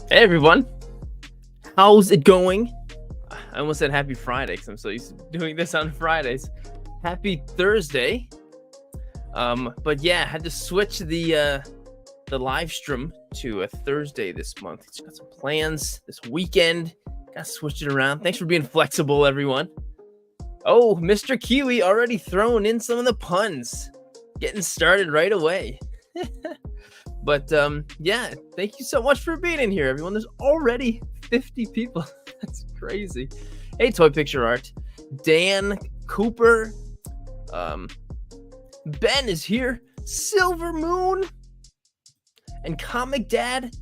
Hey everyone, how's it going? I almost said happy Friday because I'm so used to doing this on Fridays. Happy Thursday. But yeah, I had to switch the live stream to a Thursday this month. It's got some plans this weekend. Got to switch it around. Thanks for being flexible, everyone. Oh, Mr. Kiwi already throwing in some of the puns. Getting started right away. But yeah, thank you so much for being in here, everyone. There's already 50 people. That's crazy. Hey, Toy Picture Art. Dan, Cooper, Ben is here. Silver Moon and Comic Dad.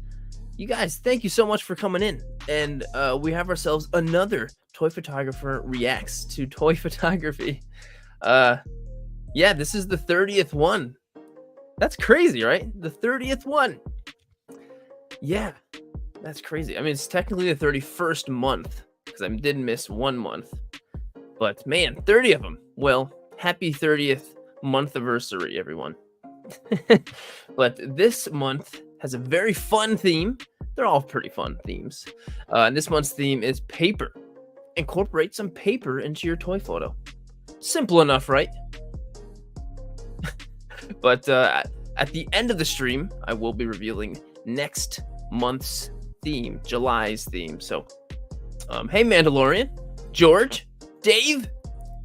You guys, thank you so much for coming in. And we have ourselves another Toy Photographer Reacts to Toy Photography. Yeah, this is the 30th one. That's crazy, right? The 30th one. Yeah, that's crazy. I mean, it's technically the 31st month because I did miss 1 month. But man, 30 of them. Well, happy 30th month anniversary, everyone. But this month has a very fun theme. They're all pretty fun themes. And this month's theme is paper. Incorporate some paper into your toy photo. Simple enough, right? But at the end of the stream, I will be revealing next month's theme, July's theme. So, hey, Mandalorian, George, Dave,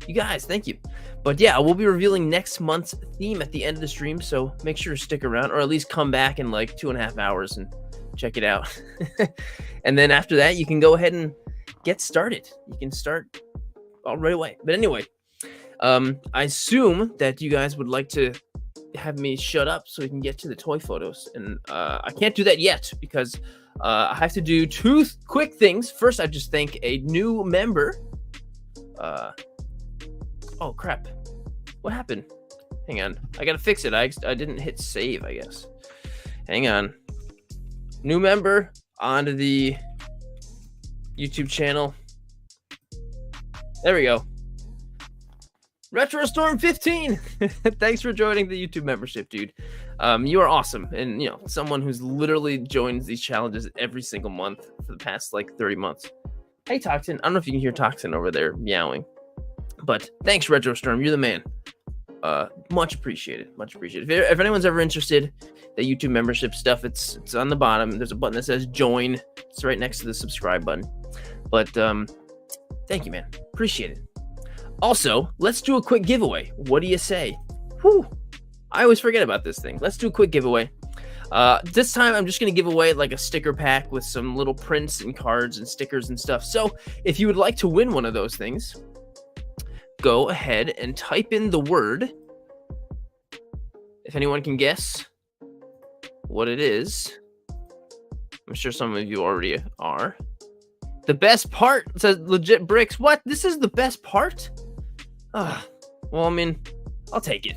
you guys, thank you. But yeah, I will be revealing next month's theme at the end of the stream. So make sure to stick around, or at least come back in like 2.5 hours and check it out. And then after that, you can go ahead and get started. You can start right away. But anyway, I assume that you guys would like to have me shut up so we can get to the toy photos, and I can't do that yet because I have to do 2 quick things. First, I just thank a new member. Oh crap, what happened? Hang on, I gotta fix it. I didn't hit save, I guess. Hang on. New member onto the YouTube channel. There we go. RetroStorm 15. Thanks for joining the YouTube membership, dude. You are awesome, and you know, someone who's literally joins these challenges every single month for the past like 30 months. Hey, Toxin. I don't know if you can hear Toxin over there meowing, but thanks, RetroStorm. You're the man. Much appreciated. Much appreciated. If anyone's ever interested, the YouTube membership stuff, it's on the bottom. There's a button that says join. It's right next to the subscribe button. But thank you, man. Appreciate it. Also, let's do a quick giveaway. What do you say? Whew. I always forget about this thing. Let's do a quick giveaway. This time, I'm just going to give away like a sticker pack with some little prints and cards and stickers and stuff. So if you would like to win one of those things, go ahead and type in the word. If anyone can guess what it is. I'm sure some of you already are. The best part says legit bricks. What? This is the best part? Well, I mean, I'll take it.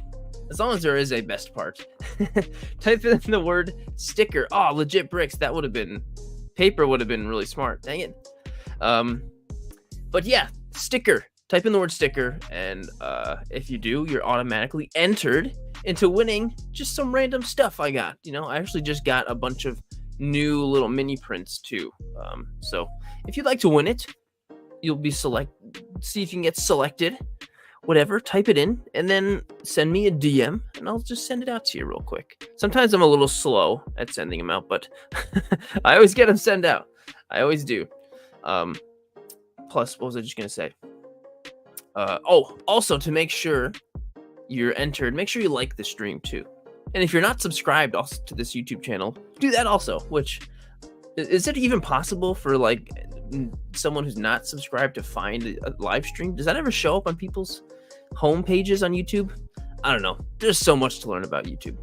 As long as there is a best part. Type in the word sticker. Oh, legit bricks. That would have been... Paper would have been really smart. Dang it. But yeah, sticker. Type in the word sticker. And if you do, you're automatically entered into winning just some random stuff I got. You know, I actually just got a bunch of new little mini prints too. So if you'd like to win it, you'll be see if you can get selected. whatever, type it in and then send me a DM and I'll just send it out to you real quick. Sometimes I'm a little slow at sending them out, but I always get them sent out. I always do. Plus, what was I just going to say? Also to make sure you're entered, make sure you like the stream too. And if you're not subscribed also to this YouTube channel, do that also, which is it even possible for like someone who's not subscribed to find a live stream? Does that ever show up on people's home pages on YouTube? I don't know. There's so much to learn about YouTube.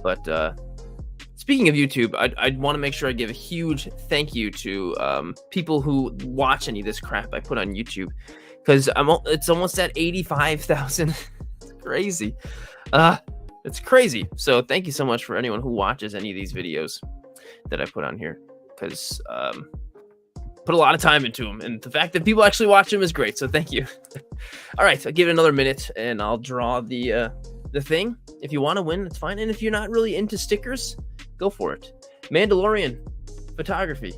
But speaking of YouTube, I want to make sure I give a huge thank you to people who watch any of this crap I put on YouTube, because it's almost at 85,000. It's crazy. It's crazy. So thank you so much for anyone who watches any of these videos that I put on here, because put a lot of time into them, and the fact that people actually watch them is great. So thank you. All right, I'll give it another minute and I'll draw the thing. If you want to win, it's fine. And if you're not really into stickers, go for it. Mandalorian photography.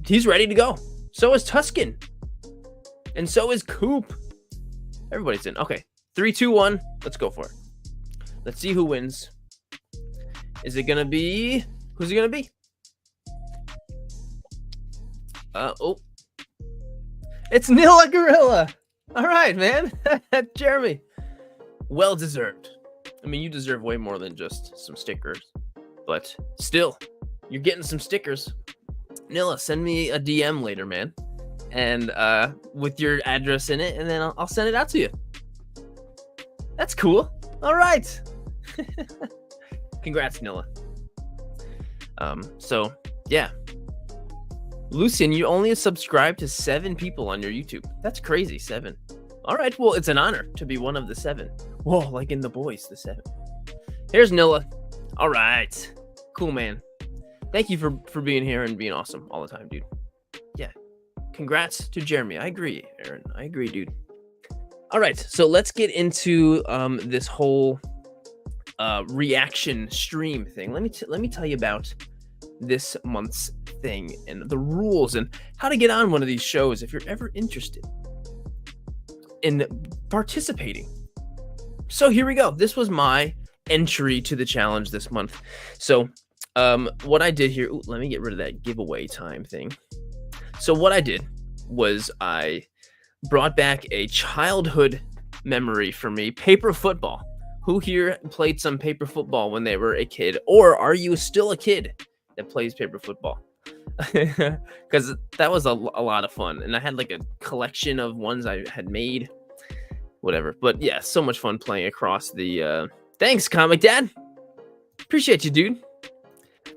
He's ready to go. So is Tuscan. And so is Coop. Everybody's in. Okay. 3, 2, 1. Let's go for it. Let's see who wins. Is it gonna be? Who's it gonna be? It's Nilla Gorilla. All right, man. Jeremy. Well deserved. I mean, you deserve way more than just some stickers, but still, you're getting some stickers. Nilla, send me a DM later, man, and with your address in it, and then I'll send it out to you. That's cool. All right. Congrats, Nilla. So yeah, Lucian, you only subscribed to 7 people on your YouTube. That's crazy. 7. All right. Well, it's an honor to be one of the 7. Whoa, like in The Boys, the 7. Here's Nilla. All right. Cool, man. Thank you for being here and being awesome all the time, dude. Yeah. Congrats to Jeremy. I agree, Aaron. I agree, dude. All right. So let's get into this whole reaction stream thing. Let me tell you about this month's thing and the rules and how to get on one of these shows if you're ever interested in participating. So here we go. This was my entry to the challenge this month. So what I did here, let me get rid of that giveaway time thing. So what I did was I brought back a childhood memory for me, paper football. Who here played some paper football when they were a kid? Or are you still a kid that plays paper football? Because that was a lot of fun. And I had like a collection of ones I had made. Whatever. But yeah, so much fun playing across the... Thanks, Comic Dad. Appreciate you, dude.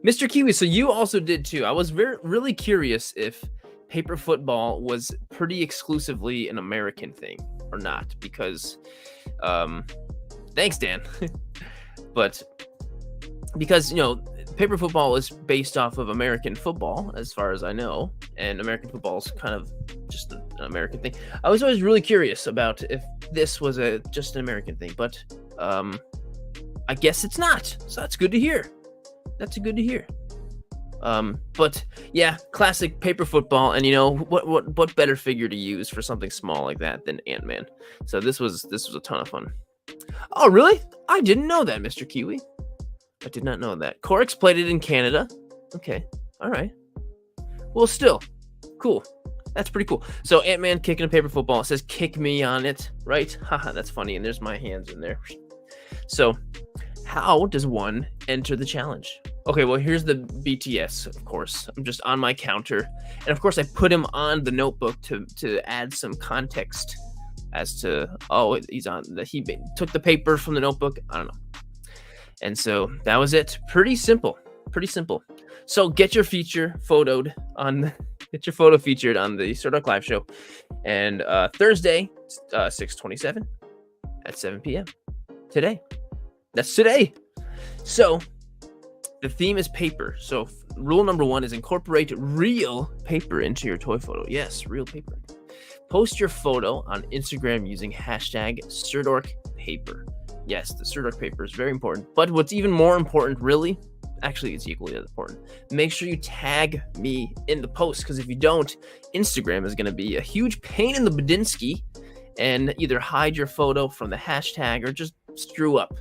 Mr. Kiwi, so you also did too. I was really curious if paper football was pretty exclusively an American thing or not. Because... thanks, Dan. But because, you know, paper football is based off of American football, as far as I know, and American football is kind of just an American thing. I was always really curious about if this was just an American thing, but I guess it's not. So that's good to hear. That's good to hear. But yeah, classic paper football, and you know what better figure to use for something small like that than Ant-Man? So this was a ton of fun. Oh, really? I didn't know that, Mr. Kiwi. I did not know that. Corix played it in Canada. Okay. All right. Well, still. Cool. That's pretty cool. So Ant-Man kicking a paper football. It says kick me on it, right? Haha, that's funny. And there's my hands in there. So how does one enter the challenge? Okay, well, here's the BTS, of course. I'm just on my counter. And of course, I put him on the notebook to add some context as to, oh, he's on he took the paper from the notebook. I don't know. And so that was it. Pretty simple. So get your feature photoed on, get your photo featured on the Sirdork live show. And Thursday, 6/27 at 7 p.m. today. That's today. So the theme is paper. So rule number 1 is incorporate real paper into your toy photo. Yes, real paper. Post your photo on Instagram using hashtag SirdorkPaper. Yes, the Sirdork paper is very important. But what's even more important, really, actually it's equally as important, make sure you tag me in the post, because if you don't, Instagram is going to be a huge pain in the Badinsky, and either hide your photo from the hashtag or just screw up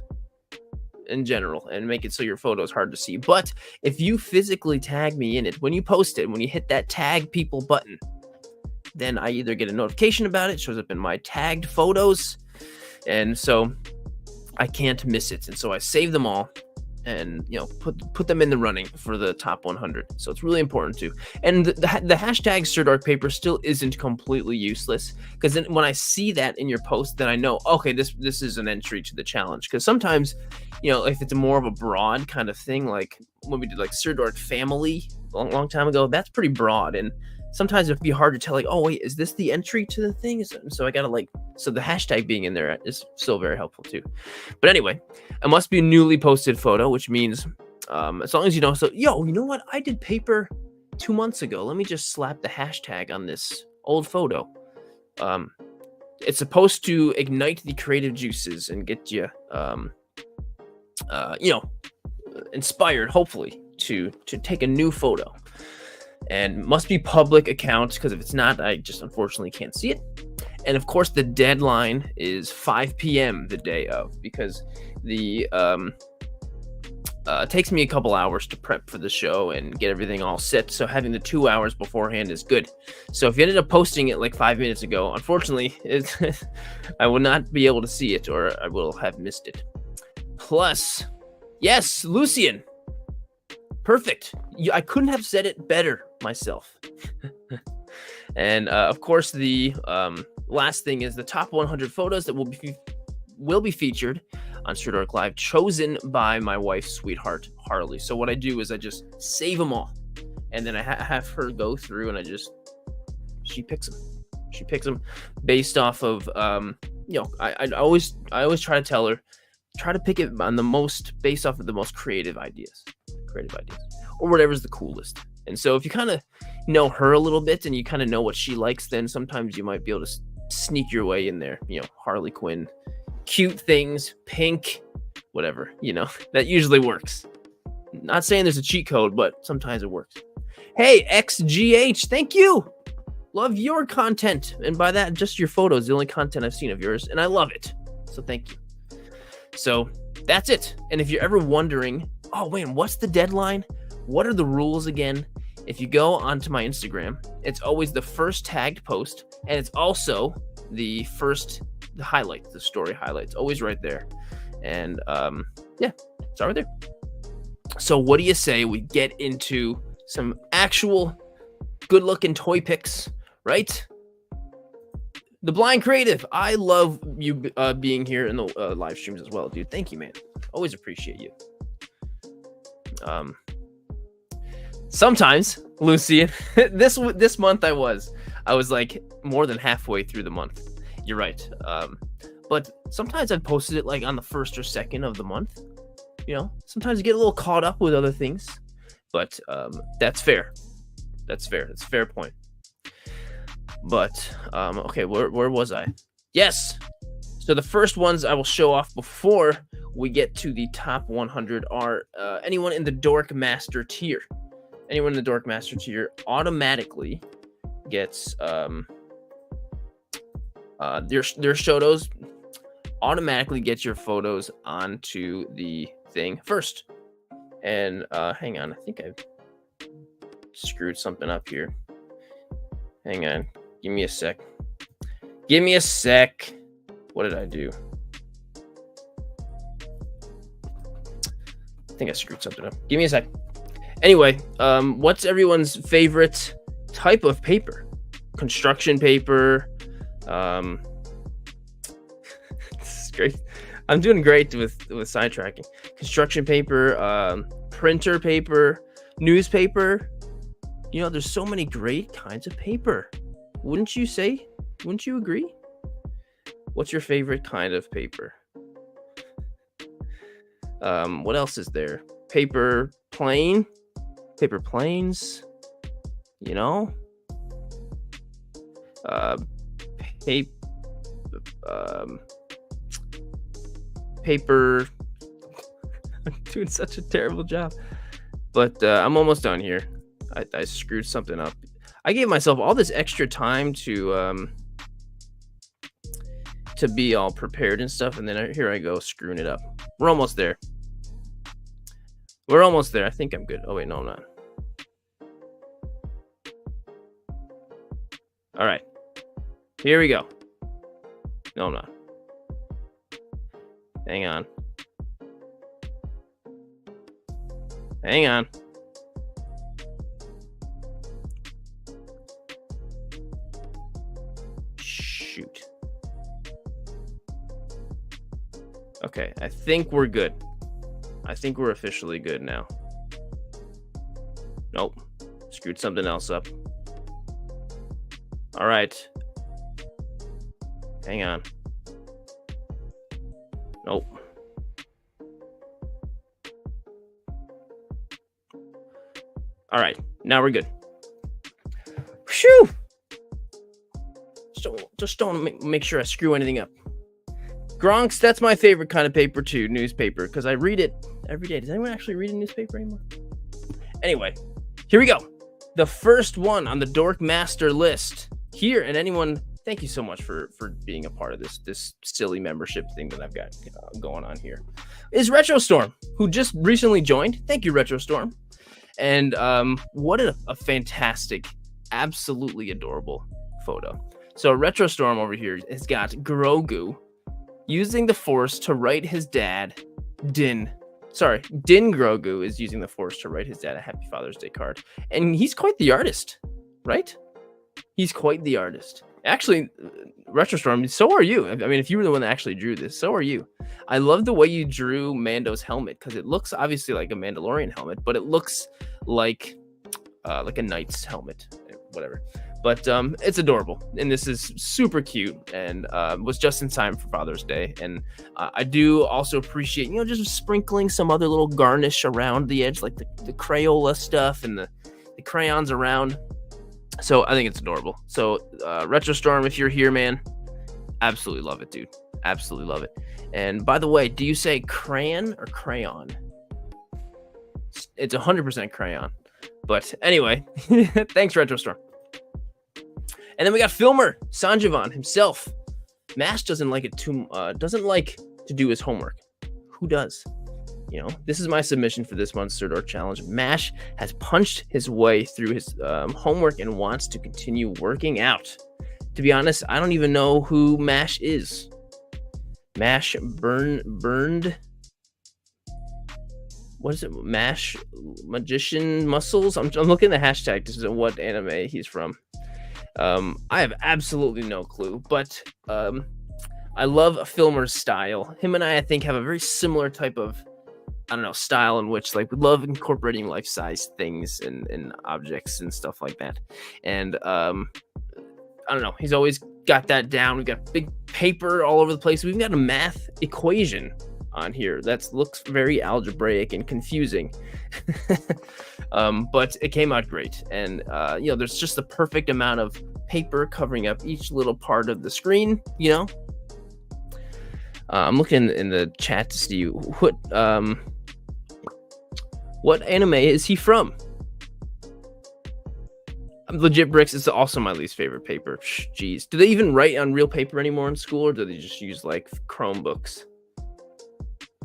in general and make it so your photo is hard to see. But if you physically tag me in it, when you post it, when you hit that tag people button, then I either get a notification about it, shows up in my tagged photos, and so I can't miss it. And so I save them all and put them in the running for the top 100. So it's really important too. And the hashtag Sirdork paper still isn't completely useless, because then when I see that in your post, then I know, okay, this is an entry to the challenge. Because sometimes, if it's more of a broad kind of thing, like when we did like Sirdork family a long time ago, that's pretty broad, and sometimes it'd be hard to tell, like, oh wait, is this the entry to the thing? So I gotta so the hashtag being in there is still very helpful too. But anyway, it must be a newly posted photo, which means as long as you know, so you know what? I did paper 2 months ago. Let me just slap the hashtag on this old photo. It's supposed to ignite the creative juices and get you inspired, hopefully, to take a new photo. And must be public account, because if it's not, I just unfortunately can't see it. And of course, the deadline is 5 p.m. the day of, because the it takes me a couple hours to prep for the show and get everything all set. So having the 2 hours beforehand is good. So if you ended up posting it like 5 minutes ago, unfortunately, I will not be able to see it, or I will have missed it. Plus, yes, Lucian. Perfect. I couldn't have said it better myself. And of course, the last thing is the top 100 photos that will be featured on Sirdork Live, chosen by my wife's sweetheart, Harley. So what I do is I just save them all, and then I have her go through, and she picks them. She picks them based off of I always try to tell her, try to pick it on based off of the most creative ideas, or whatever's the coolest. And so if you kind of know her a little bit and you kind of know what she likes, then sometimes you might be able to sneak your way in there. Harley Quinn, cute things, pink, whatever, that usually works. Not saying there's a cheat code, but sometimes it works. Hey, XGH, thank you. Love your content. And by that, just your photos, the only content I've seen of yours, and I love it. So thank you. So that's it. And if you're ever wondering, oh, wait, what's the deadline? What are the rules again? If you go onto my Instagram, it's always the first tagged post, and it's also the highlight, the story highlights, always right there. And it's right there. So what do you say we get into some actual good-looking toy picks, right? The Blind Creative, I love you being here in the live streams as well, dude. Thank you, man. Always appreciate you. Sometimes, Lucy, this month I was like more than halfway through the month. You're right. But sometimes I've posted it like on the 1st or 2nd of the month. Sometimes you get a little caught up with other things, but that's fair. That's fair. That's a fair point. But okay, where was I? Yes. So the first ones I will show off before we get to the top 100 are anyone in the Dork Master tier. Anyone in the Dork Master tier automatically gets their photos automatically get your photos onto the thing first. And hang on, I think I screwed something up here. Hang on, give me a sec. What did I do? I think I screwed something up. Give me a sec. Anyway, what's everyone's favorite type of paper? Construction paper. This is great. I'm doing great with sidetracking. Construction paper, printer paper, newspaper. There's so many great kinds of paper. Wouldn't you say? Wouldn't you agree? What's your favorite kind of paper? What else is there? Paper planes, paper. I'm doing such a terrible job, but I'm almost done here. I screwed something up. I gave myself all this extra time to to be all prepared and stuff, and then here I go screwing it up. We're almost there. We're almost there. I think I'm good. Oh wait, no, I'm not. All right, here we go. No, I'm not. Hang on. Hang on. Shoot. Okay, I think we're good. I think we're officially good now. Nope. Screwed something else up. All right. Hang on. Nope. All right. Now we're good. Phew! Just don't make sure I screw anything up. Gronks, that's my favorite kind of paper too, newspaper, because I read it every day. Does anyone actually read a newspaper anymore? Anyway, here we go. The first one on the Dork Master list here, and anyone, thank you so much for being a part of this silly membership thing that I've got going on here, is RetroStorm, who just recently joined. Thank you, RetroStorm. And what a fantastic, absolutely adorable photo. So RetroStorm over here has got Grogu using the Force to write his dad, Din Grogu is using the Force to write his dad a Happy Father's Day card. And he's quite the artist, right? He's quite the artist. Actually, RetroStorm, so are you. I mean, if you were the one that actually drew this, so are you. I love the way you drew Mando's helmet, because it looks obviously like a Mandalorian helmet, but it looks like a knight's helmet, whatever. But it's adorable, and this is super cute, and was just in time for Father's Day. And I do also appreciate, just sprinkling some other little garnish around the edge, like the Crayola stuff and the crayons around. So I think it's adorable. So RetroStorm, if you're here, man, absolutely love it, dude. Absolutely love it. And by the way, do you say crayon or crayon? It's 100% crayon. But anyway, thanks, RetroStorm. And then we got Filmer Sanjivan himself. Mash doesn't like to do his homework. Who does? This is my submission for this month's Sirdork challenge. Mash has punched his way through his homework and wants to continue working out. To be honest, I don't even know who Mash is. Mash burned. What is it? Mash magician muscles. I'm looking at the hashtag to see what anime he's from. I have absolutely no clue, but I love Filmer's style. Him and I think, have a very similar type of, style in which, we love incorporating life-size things and objects and stuff like that. And he's always got that down. We've got big paper all over the place. We've got a math equation on here that looks very algebraic and confusing. But it came out great. And there's just the perfect amount of paper covering up each little part of the screen. I'm looking in the chat to see what anime is he from. Legit Bricks is also my least favorite paper. Jeez, do they even write on real paper anymore in school, or do they just use Chromebooks?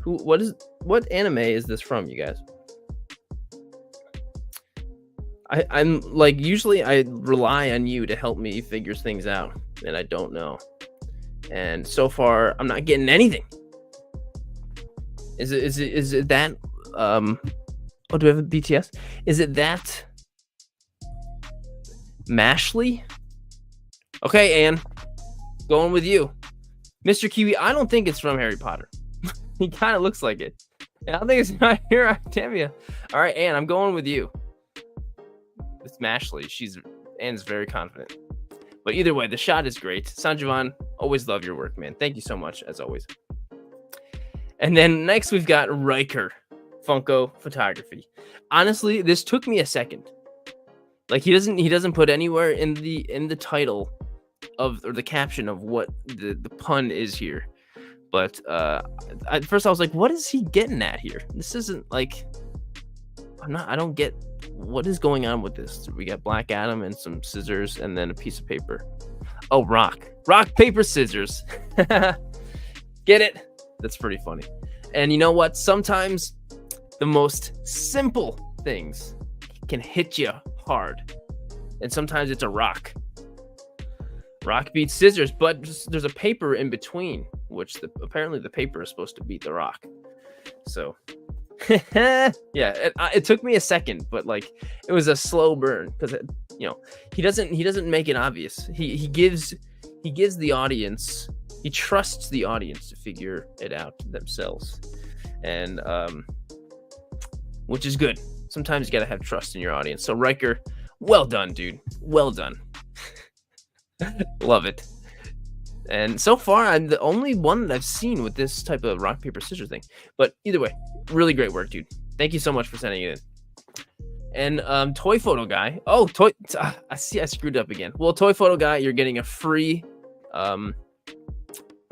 What anime is this from, you guys? I'm usually I rely on you to help me figure things out, and I don't know. And so far, I'm not getting anything. Is it that? Oh, do we have a BTS? Is it that? Mashley? Okay, Anne, going with you, Mr. Kiwi. I don't think it's from Harry Potter. He kind of looks like it. I don't think it's not here. Damn you. All right, Anne, I'm going with you. It's Mashley. Anne's very confident. But either way, the shot is great. Sanjivan, always love your work, man. Thank you so much, as always. And then next we've got Riker, Funko Photography. Honestly, this took me a second. He doesn't put anywhere in the title or the caption of what the pun is here. But at first I was like, what is he getting at here? This isn't I don't get what is going on with this. We got Black Adam and some scissors and then a piece of paper. Oh, rock, paper, scissors. Get it? That's pretty funny. And you know what? Sometimes the most simple things can hit you hard. And sometimes it's a rock. Rock beats scissors, but there's a paper in between, which apparently the paper is supposed to beat the rock. So, yeah, it took me a second, but like it was a slow burn because he doesn't make it obvious. He gives the audience, he trusts the audience to figure it out themselves, and which is good. Sometimes you gotta have trust in your audience. So Riker, well done, dude. Well done. Love it. And so far, I'm the only one that I've seen with this type of rock, paper, scissors thing. But either way, really great work, dude. Thank you so much for sending it in. And Toy Photo Guy. Oh, I see I screwed up again. Well, Toy Photo Guy, you're getting a free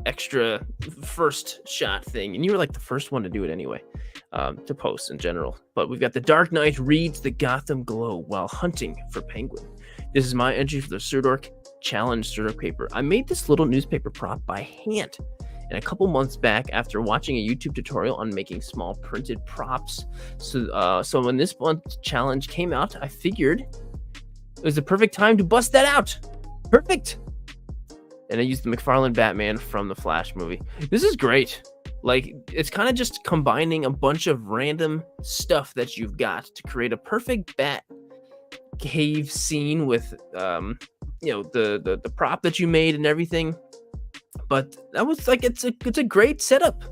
extra first shot thing. And you were like the first one to do it anyway, to post in general. But we've got The Dark Knight reads the Gotham Glow while hunting for Penguin. This is my entry for the Sirdork Challenge Sirdork paper. I made this little newspaper prop by hand, and a couple months back after watching a YouTube tutorial on making small printed props. So when this month's challenge came out, I figured it was the perfect time to bust that out. Perfect. And I used the McFarlane Batman from the Flash movie. This is great. Like, it's kind of just combining a bunch of random stuff that you've got to create a perfect bat cave scene with the prop that you made and everything. But that was like, it's a great setup.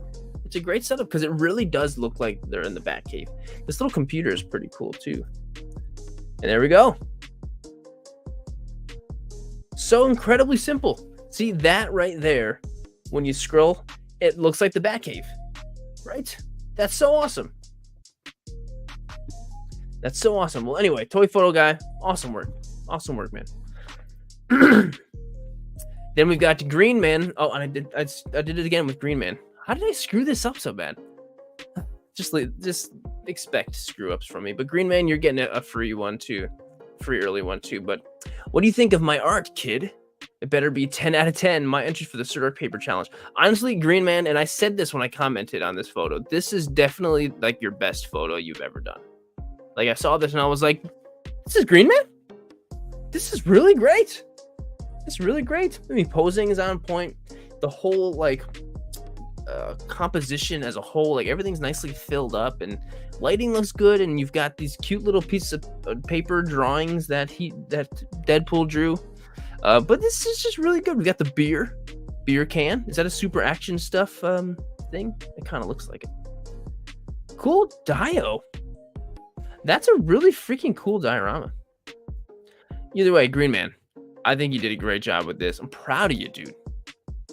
It's a great setup because it really does look like they're in the bat cave. This little computer is pretty cool too. And there we go. So incredibly simple. See that right there? When you scroll, it looks like the bat cave, right? That's so awesome. That's so awesome. Well, anyway, Toy Photo Guy, awesome work. Awesome work, man. Then we've got Green Man. Oh, and I did it again with Green Man. How did I screw this up so bad? Just expect screw ups from me. But Green Man, you're getting a free one too. Free early one too. But what do you think of my art, kid? It better be 10 out of 10. My entry for the Sirdork paper challenge. Honestly, Green Man, and I said this when I commented on this photo, this is definitely like your best photo you've ever done. Like, I saw this and I was like, this is Green Man? This is really great. It's really great. I mean, posing is on point. The whole, like, composition as a whole, like, everything's nicely filled up and lighting looks good. And you've got these cute little pieces of paper drawings that Deadpool drew. But this is just really good. We got the beer can. Is that a super action stuff thing? It kind of looks like it. Cool dio. That's a really freaking cool diorama. Either way, Green Man, I think you did a great job with this. I'm proud of you, dude.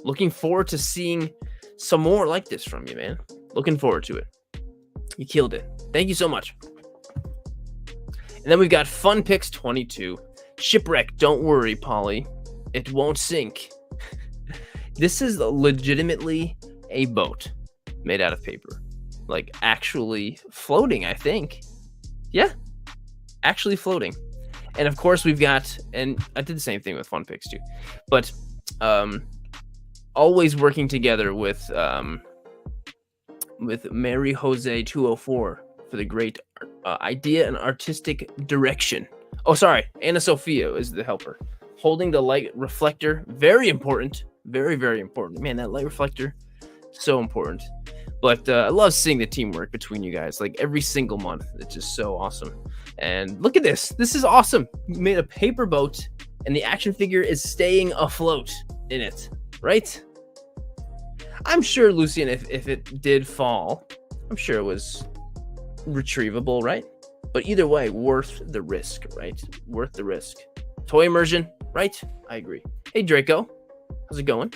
Looking forward to seeing some more like this from you, man. Looking forward to it. You killed it. Thank you so much. And then we've got Fun Picks 22. Shipwreck, don't worry, Polly. It won't sink. This is legitimately a boat made out of paper. Like, actually floating, I think. Yeah, actually floating. And of course we've got, and I did the same thing with Fun Picks too, but always working together with Mary Jose 204 for the great idea and artistic direction. Oh, sorry, Anna Sophia is the helper. Holding the light reflector, very important, very, very important. Man, that light reflector, so important. But I love seeing the teamwork between you guys, like every single month. It's just so awesome. And look at this. This is awesome. You made a paper boat, and the action figure is staying afloat in it, right? I'm sure, Lucian, if it did fall, I'm sure it was retrievable, right? But either way, worth the risk, right? Worth the risk. Toy immersion, right? I agree. Hey, Draco. How's it going?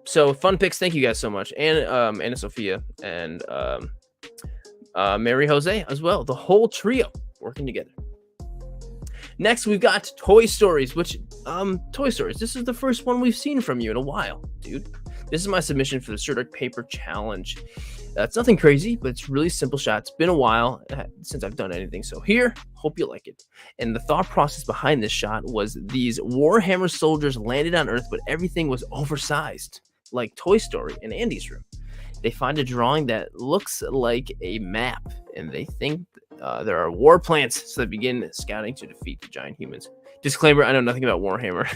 So, Fun Picks, thank you guys so much. And Anna Sophia and Mary Jose as well. The whole trio working together. Next, we've got Toy Stories, which, Toy Stories, this is the first one we've seen from you in a while, dude. This is my submission for the Sirdork Paper Challenge. It's nothing crazy, but it's really simple shot. It's been a while since I've done anything. So here, hope you like it. And the thought process behind this shot was these Warhammer soldiers landed on Earth, but everything was oversized, like Toy Story in Andy's room. They find a drawing that looks like a map, and they think there are war plants, so they begin scouting to defeat the giant humans. Disclaimer, I know nothing about Warhammer.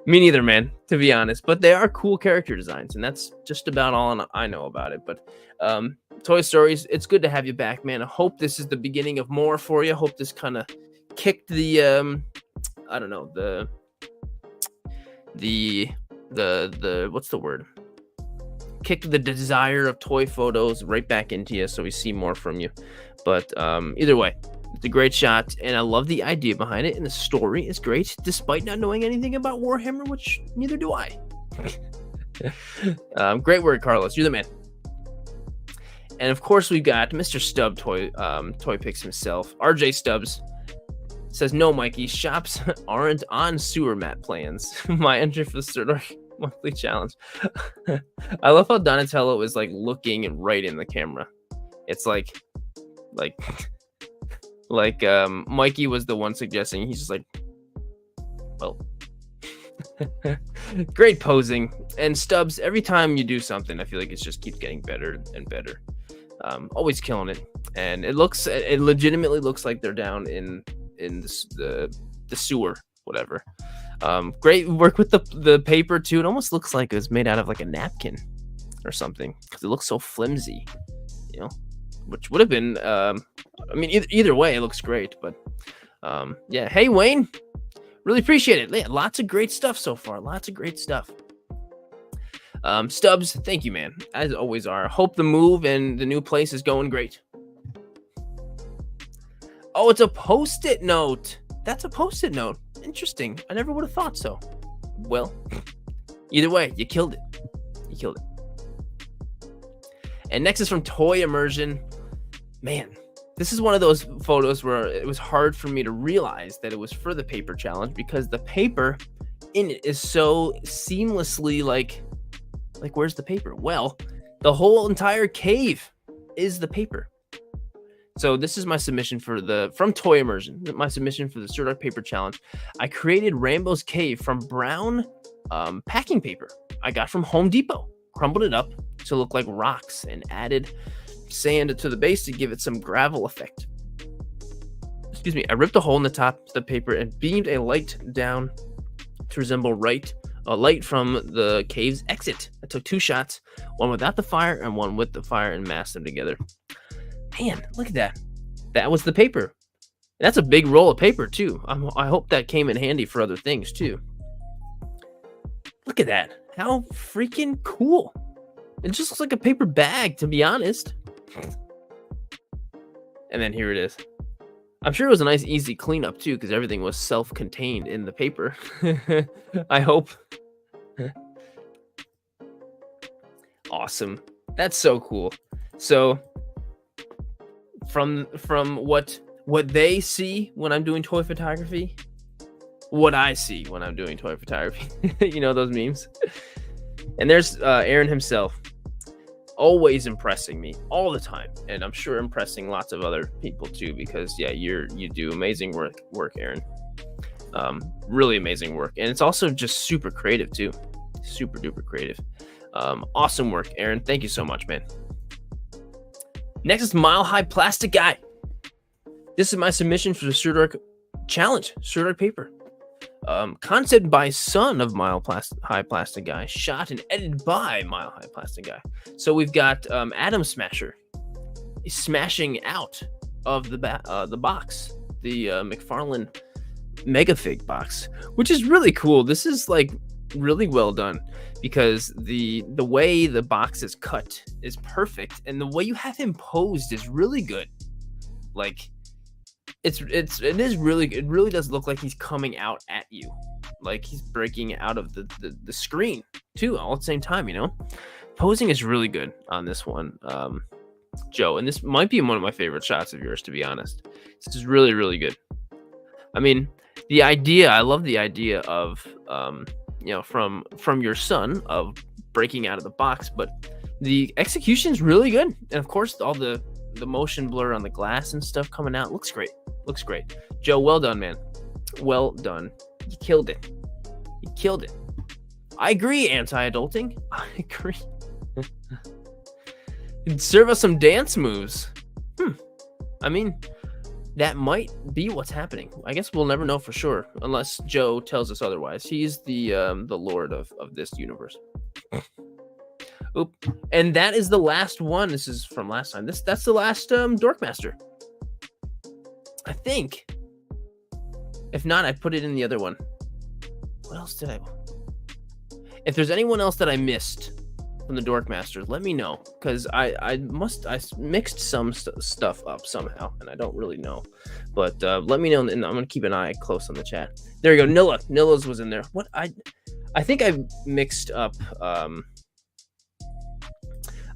Me neither, man, to be honest. But they are cool character designs, and that's just about all I know about it. But Toy Stories, it's good to have you back, man. I hope this is the beginning of more for you. I hope this kind of kicked the, I don't know, the what's the word? Kicked the desire of toy photos right back into you, so we see more from you. But either way, it's a great shot, and I love the idea behind it, and the story is great, despite not knowing anything about Warhammer, which neither do I. Great work, Carlos. You're the man. And of course, we've got Mr. Stubb Toy Picks himself. RJ Stubbs says, "No, Mikey, shops aren't on sewer mat plans." My entry for the Sirdork monthly challenge. I love how Donatello is like looking and right in the camera. It's like Mikey was the one suggesting. He's just like, well, great posing. And Stubbs, every time you do something, I feel like it just keeps getting better and better. Always killing it. And it legitimately looks like they're down in the sewer, whatever. Great work with the paper too. It almost looks like it was made out of like a napkin or something, because it looks so flimsy, you know, which would have been, I mean, either way, it looks great. But yeah, hey Wayne, really appreciate it. Yeah, lots of great stuff so far. Lots of great stuff. Stubbs, thank you, man, as always are. Hope the move and the new place is going great. Oh, it's a post-it note. That's a post-it note. Interesting. I never would have thought so. Well, either way, you killed it. You killed it. And next is from Toy Immersion. Man, this is one of those photos where it was hard for me to realize that it was for the paper challenge, because the paper in it is so seamlessly like where's the paper? Well, the whole entire cave is the paper. So this is my submission from Toy Immersion. My submission for the Sirdork paper challenge. I created Rambo's cave from brown packing paper I got from Home Depot. Crumbled it up to look like rocks and added sand to the base to give it some gravel effect. Excuse me. I ripped a hole in the top of the paper and beamed a light down to resemble a light from the cave's exit. I took 2 shots, one without the fire and one with the fire, and masked them together. Man, look at that. That was the paper. That's a big roll of paper, too. I hope that came in handy for other things, too. Look at that. How freaking cool. It just looks like a paper bag, to be honest. And then here it is. I'm sure it was a nice, easy cleanup, too, because everything was self-contained in the paper. I hope. Awesome. That's so cool. So from what they see when I'm doing toy photography, what I see when I'm doing toy photography. You know those memes? And there's Aaron himself, always impressing me all the time, and I'm sure impressing lots of other people too, because yeah, you do amazing work, Aaron. Really amazing work, and it's also just super creative too. Super duper creative. Awesome work, Aaron. Thank you so much, man. Next is Mile High Plastic Guy. This is my submission for the Sirdork challenge, Sirdork paper. Concept by son of High Plastic Guy, shot and edited by Mile High Plastic Guy. So we've got Atom Smasher smashing out of the box, the McFarlane Megafig box, which is really cool. This is like really well done, because the way the box is cut is perfect, and the way you have him posed is really good. Like it really does look like he's coming out at you, like he's breaking out of the screen too, all at the same time, you know. Posing is really good on this one, Joe, and this might be one of my favorite shots of yours, to be honest. This is really, really good. I mean, I love the idea of from your son of breaking out of the box, but The execution's really good, and of course, all the motion blur on the glass and stuff coming out looks great. Looks great. Joe, well done, man. Well done. You killed it. You killed it. I agree, anti-adulting. I agree. Serve us some dance moves. I mean, that might be what's happening. I guess we'll never know for sure unless Joe tells us otherwise. He's the lord of this universe. Oop. And that is the last one. This is from last time. That's the last Dorkmaster. I think. If not, I put it in the other one. What else did I? If there's anyone else that I missed from the Dorkmasters, let me know, because I mixed some stuff up somehow, and I don't really know. But let me know, and I'm gonna keep an eye close on the chat. There you go, Nilla. Nilla's was in there. What I think I mixed up.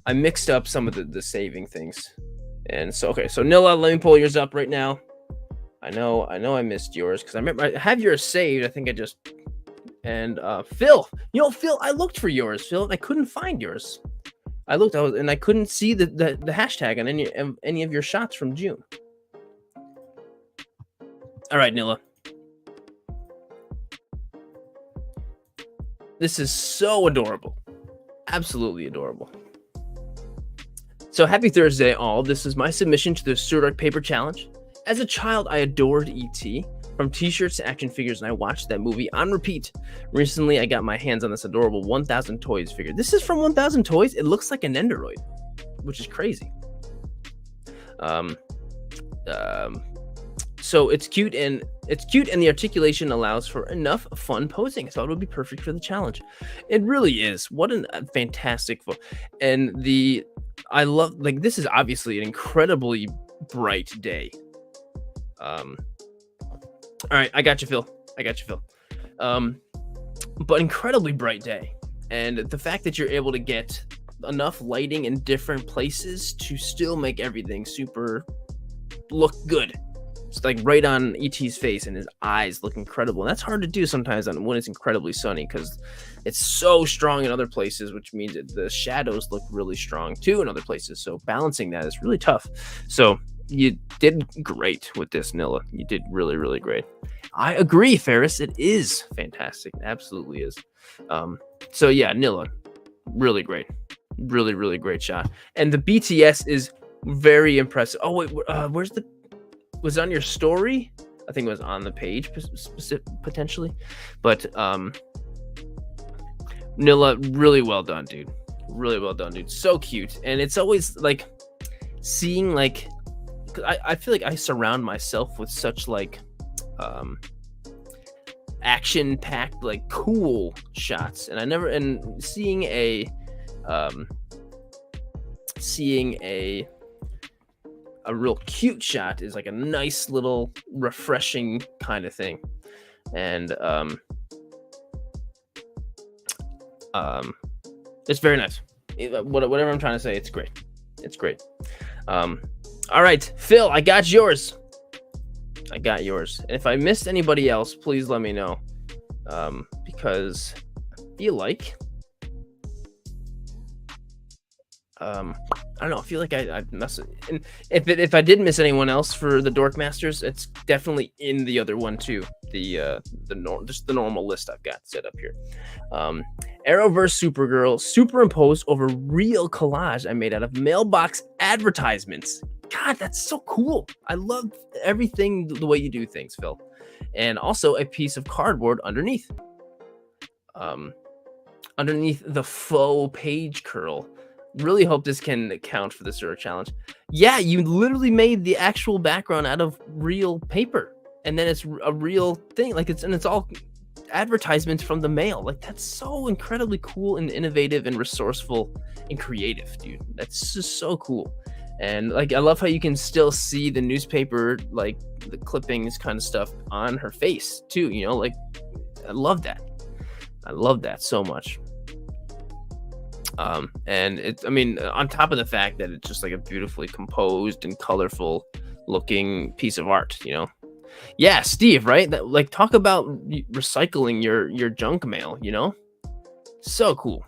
I mixed up some of the saving things, and so okay. So Nilla, let me pull yours up right now. I know I missed yours because I remember I have yours saved. I think I just. And Phil, Phil, I looked for yours, Phil, and I couldn't find yours. And I couldn't see the hashtag on any of your shots from June. All right, Nilla. This is so adorable. Absolutely adorable. So happy Thursday, all. This is my submission to the Sirdork Paper Challenge. As a child, I adored E.T., from t-shirts to action figures, and I watched that movie on repeat. Recently, I got my hands on this adorable 1000 Toys figure. This is from 1000 Toys. It looks like an Nendoroid, which is crazy. So it's cute, and the articulation allows for enough fun posing. I thought it would be perfect for the challenge. It really is. What a fantastic and I love, like, this is obviously an incredibly bright day. All right, I got you, Phil. But incredibly bright day. And the fact that you're able to get enough lighting in different places to still make everything super look good. It's like right on E.T.'s face, and his eyes look incredible. And that's hard to do sometimes when it's incredibly sunny, because it's so strong in other places, which means that the shadows look really strong too in other places. So balancing that is really tough. So you did great with this, Nilla. You did really, really great. I agree, Ferris. It is fantastic. It absolutely is. So yeah, Nilla, really great. Really, really great shot. And the BTS is very impressive. Oh wait, was it on your story? I think it was on the page potentially. But Nilla, really well done, dude. Really well done, dude. So cute. And it's always like seeing, like, I feel like I surround myself with such like action-packed, like, cool shots, and seeing a real cute shot is like a nice little refreshing kind of thing. And it's very nice. Whatever I'm trying to say, it's great. All right, Phil, I got yours. And if I missed anybody else, please let me know. Because I feel like I don't know. I feel like I messed. And if I did miss anyone else for the Dorkmasters, it's definitely in the other one too. Just the normal list I've got set up here. Arrowverse Supergirl superimposed over real collage I made out of mailbox advertisements. God, that's so cool. I love everything, the way you do things, Phil. And also a piece of cardboard underneath. Underneath the faux page curl. Really hope this can count for the Sirdork challenge. Yeah, you literally made the actual background out of real paper. And then it's a real thing. Like it's all advertisements from the mail. Like, that's so incredibly cool and innovative and resourceful and creative, dude. That's just so cool. And like, I love how you can still see the newspaper, like the clippings kind of stuff on her face too, like, I love that so much. And on top of the fact that it's just like a beautifully composed and colorful looking piece of art, Yeah, Steve, right? That, like, talk about recycling your junk mail, So cool.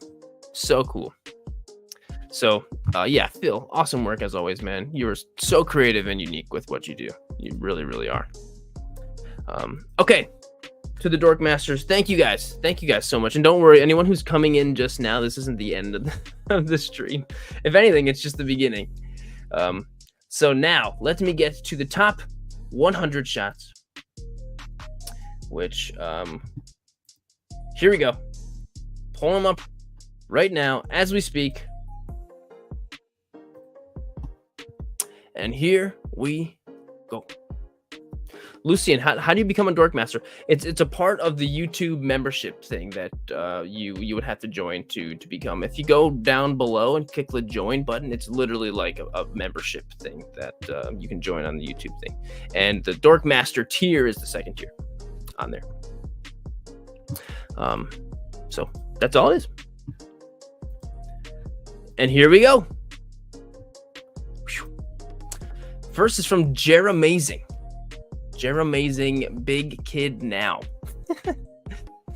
So yeah, Phil, awesome work as always, man. You're so creative and unique with what you do. You really, really are. Okay, to the Dork Masters, thank you guys so much. And don't worry, anyone who's coming in just now, this isn't the end of the stream. If anything, it's just the beginning. So now let me get to the top 100 shots, which here we go. Pull them up right now as we speak. And here we go. Lucian, how do you become a Dork Master? It's a part of the YouTube membership thing that you would have to join to become. If you go down below and click the join button, it's literally like a membership thing that you can join on the YouTube thing. And the Dork Master tier is the second tier on there. So that's all it is. And here we go. First is from Jeremazing. Jeremazing, big kid now.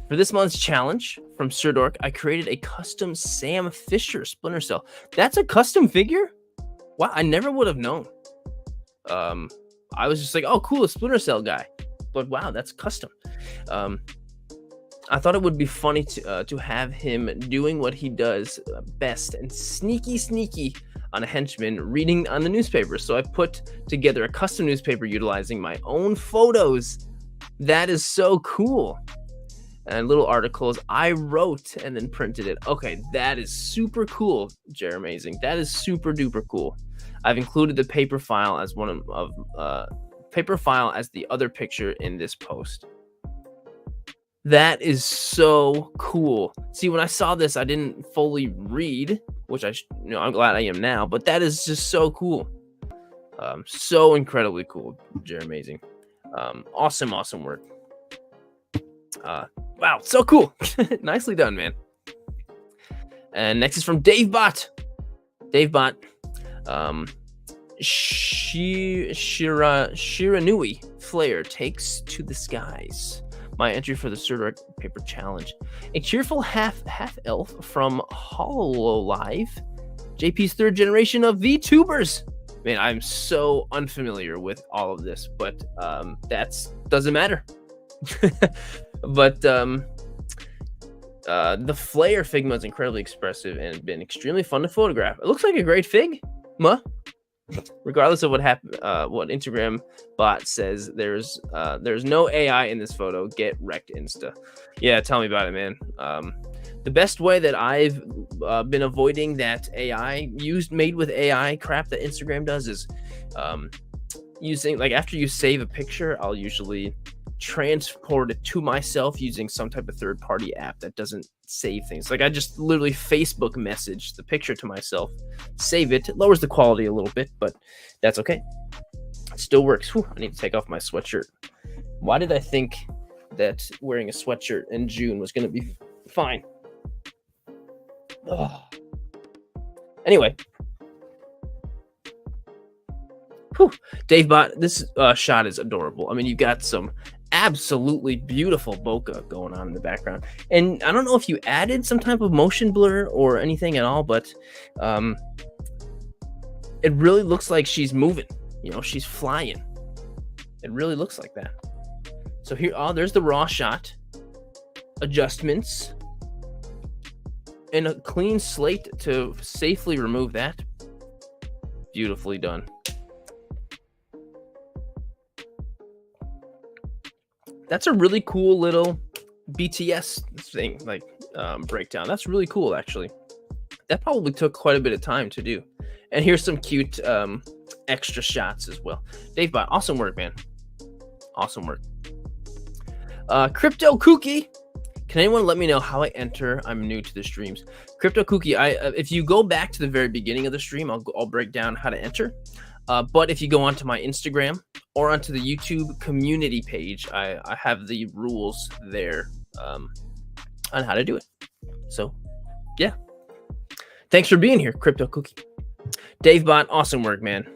For this month's challenge from Sirdork, I created a custom Sam Fisher Splinter Cell. That's a custom figure? Wow, I never would have known. I was just like, oh, cool, a Splinter Cell guy. But wow, that's custom. I thought it would be funny to have him doing what he does best and sneaky on a henchman reading on the newspaper. So I put together a custom newspaper utilizing my own photos. That is so cool. And little articles I wrote and then printed it. Okay, that is super cool, Jeremazing. That is super duper cool. I've included the paper file as paper file as the other picture in this post. That is so cool. See, when I saw this, I didn't fully read, which I'm glad I am now, but that is just so cool. So incredibly cool, Jeremazing. Awesome work. Wow, so cool. Nicely done, man. And next is from DaveBot. DaveBot. Shiranui Flare takes to the skies. My entry for the Sirdork paper challenge. A cheerful half elf from Hololive. JP's third generation of VTubers. Man, I'm so unfamiliar with all of this, but doesn't matter. But the Flare Figma is incredibly expressive and been extremely fun to photograph. It looks like a great Figma. Regardless of what happened, what Instagram bot says, there's no AI in this photo. Get wrecked, Insta. Yeah, tell me about it, man. The best way that I've been avoiding that AI made with AI crap that Instagram does is using, like, after you save a picture, I'll usually transport it to myself using some type of third-party app that doesn't save things. Like, I just literally Facebook message the picture to myself, save it. It lowers the quality a little bit, but that's okay. It still works. Whew, I need to take off my sweatshirt. Why did I think that wearing a sweatshirt in June was going to be fine? Ugh. Anyway. Whew. DaveBot, this shot is adorable. I mean, you've got some absolutely beautiful bokeh going on in the background, and I don't know if you added some type of motion blur or anything at all, but it really looks like she's moving. You know, she's flying. It really looks like that. So here, there's the raw shot, adjustments, and a clean slate to safely remove that. Beautifully done. That's a really cool little BTS thing, like breakdown. That's really cool, actually. That probably took quite a bit of time to do. And here's some cute extra shots as well. DaveBot, awesome work, man. Awesome work. Crypto Kooky. Can anyone let me know how I enter? I'm new to the streams. Crypto Kooky, if you go back to the very beginning of the stream, I'll break down how to enter. But if you go onto my Instagram or onto the YouTube community page, I have the rules there on how to do it. So, yeah. Thanks for being here, Crypto Cookie. DaveBot, awesome work, man.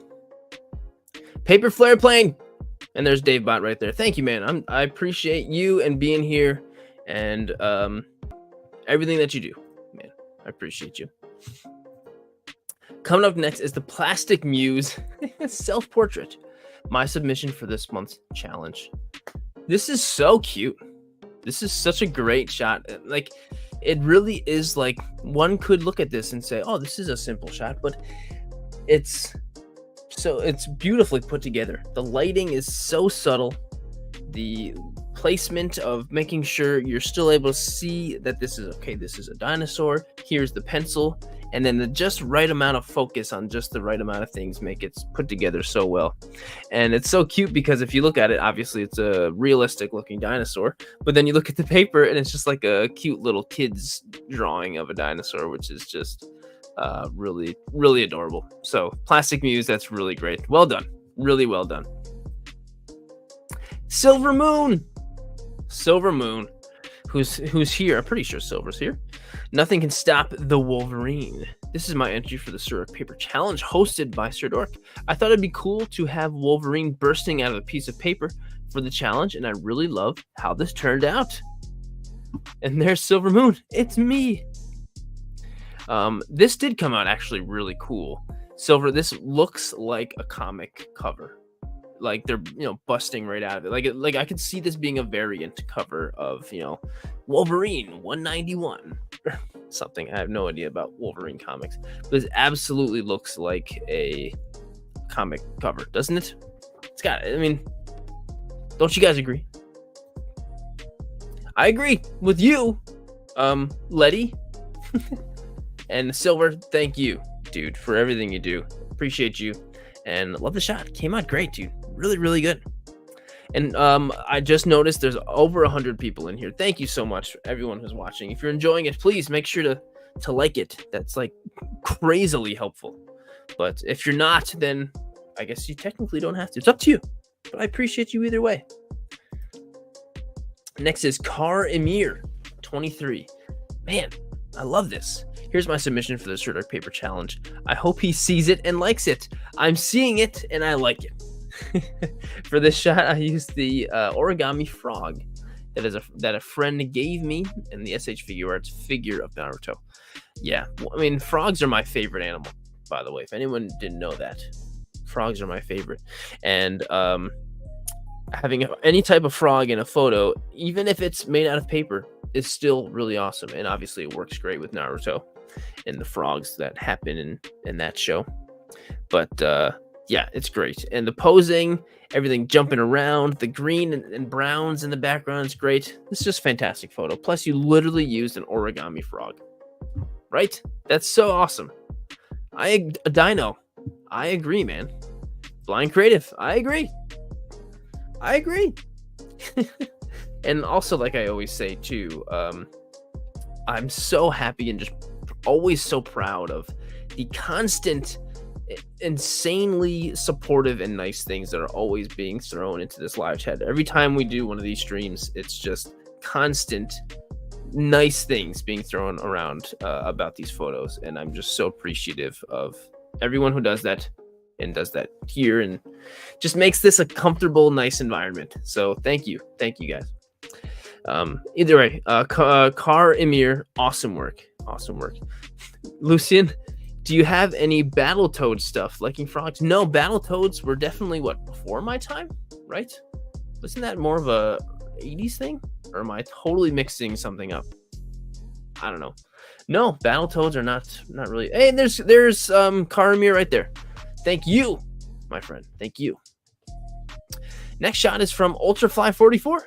Paper Flare Plane. And there's DaveBot right there. Thank you, man. I appreciate you and being here and everything that you do, man. I appreciate you. Coming up next is the Plastic Muse self-portrait. My submission for this month's challenge. This is so cute. This is such a great shot. Like, it really is, like, one could look at this and say, oh, this is a simple shot, but it's beautifully put together. The lighting is so subtle. The placement of making sure you're still able to see that this is okay, this is a dinosaur, here's the pencil, and then the just right amount of focus on just the right amount of things make it put together so well. And it's so cute because if you look at it, obviously it's a realistic looking dinosaur, but then you look at the paper and it's just like a cute little kid's drawing of a dinosaur, which is just really, really adorable. So Plastic Muse, that's really great. Well done. Really well done. Silver Moon, who's here. I'm pretty sure Silver's here. Nothing can stop the Wolverine. This is my entry for the Sirdork paper challenge hosted by Sirdork. I thought it'd be cool to have Wolverine bursting out of a piece of paper for the challenge, and I really love how this turned out. And there's Silver Moon. It's me. This did come out actually really cool. Silver, this looks like a comic cover. Like they're, busting right out of it. Like I could see this being a variant cover of, Wolverine 191 or something. I have no idea about Wolverine comics, but it absolutely looks like a comic cover, doesn't it? It's got, I mean, don't you guys agree? I agree with you, Letty. And Silver, thank you, dude, for everything you do. Appreciate you. And love the shot. Came out great, dude. Really, really good. And I just noticed there's over 100 people in here. Thank you so much, everyone who's watching. If you're enjoying it, please make sure to like it. That's like crazily helpful. But if you're not, then I guess you technically don't have to. It's up to you. But I appreciate you either way. Next is Car Emir 23. Man, I love this. Here's my submission for the Sirdork paper challenge. I hope he sees it and likes it. I'm seeing it and I like it. For this shot, I used the origami frog that a friend gave me in the SH Figure Arts figure of Naruto. Yeah, I mean, frogs are my favorite animal, by the way. If anyone didn't know that, frogs are my favorite. And having any type of frog in a photo, even if it's made out of paper, is still really awesome. And obviously it works great with Naruto and the frogs that happen in that show. But yeah, it's great. And the posing, everything jumping around, the green and browns in the background is great. It's just a fantastic photo. Plus, you literally used an origami frog, right? That's so awesome. A dino. I agree, man. Blind Creative. I agree. And also, like I always say too, I'm so happy and just always so proud of the constant, insanely supportive and nice things that are always being thrown into this live chat. Every time we do one of these streams, it's just constant nice things being thrown around about these photos, and I'm just so appreciative of everyone who does that and does that here and just makes this a comfortable, nice environment. So thank you guys. Either way, Car Emir, awesome work. Lucian, do you have any Battletoad stuff liking frogs? No, Battletoads were definitely before my time, right? Wasn't that more of a 80s thing? Or am I totally mixing something up? I don't know. No, Battletoads are not really. Hey, there's Car Emir right there. Thank you, my friend. Thank you. Next shot is from Ultrafly44.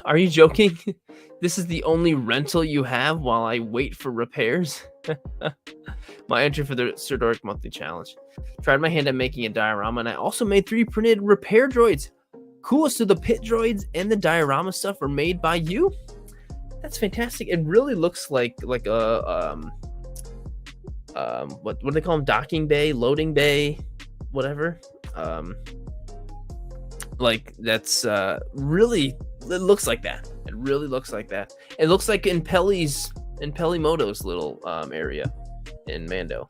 Are you joking? This is the only rental you have while I wait for repairs? My entry for the Sirdork monthly challenge. Tried my hand at making a diorama, and I also made 3 printed repair droids. Cool, so the pit droids and the diorama stuff are made by you? That's fantastic. It really looks like a what do they call them? Docking bay, loading bay, whatever. Like that's really, it looks like that. It really looks like that. It looks like in Pelimoto's little area in Mando.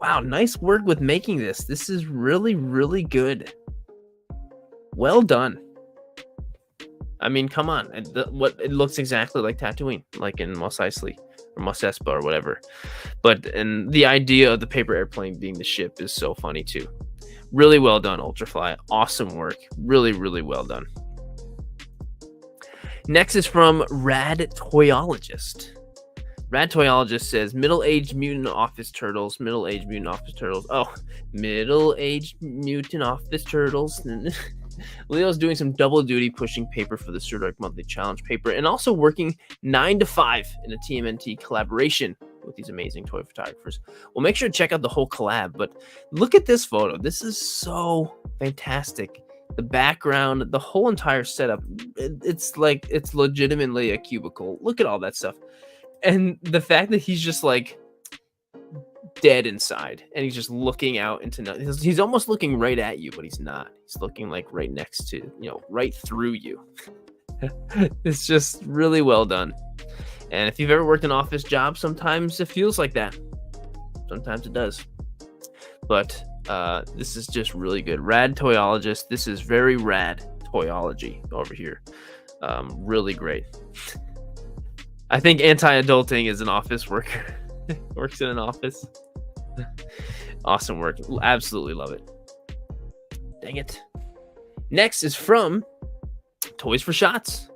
Wow, nice work with making this. This is really, really good. Well done. I mean, come on. It looks exactly like Tatooine, like in Mos Eisley. or Mosespa or whatever. And the idea of the paper airplane being the ship is so funny too. Really well done, Ultrafly. Awesome work. Really, really well done. Next is from Rad Toyologist. Rad Toyologist says, middle-aged mutant office turtles. Middle-aged mutant office turtles. Oh, middle-aged mutant office turtles. Leo's doing some double duty, pushing paper for the Sirdork Monthly Challenge paper, and also working 9 to 5 in a TMNT collaboration with these amazing toy photographers. Well, make sure to check out the whole collab, but look at this photo. This is so fantastic. The background, the whole entire setup, it's like it's legitimately a cubicle. Look at all that stuff. And the fact that he's just like dead inside and he's just looking out into nothing. He's almost looking right at you, but he's not. He's looking like right next to, right through you. It's just really well done. And if you've ever worked an office job, sometimes it feels like that. Sometimes it does. But this is just really good. Rad Toyologist. This is very rad toyology over here. Really great. I think anti-adulting is an office worker. Works in an office. Awesome work. Absolutely love it. Dang it. Next is from Toys for Shots.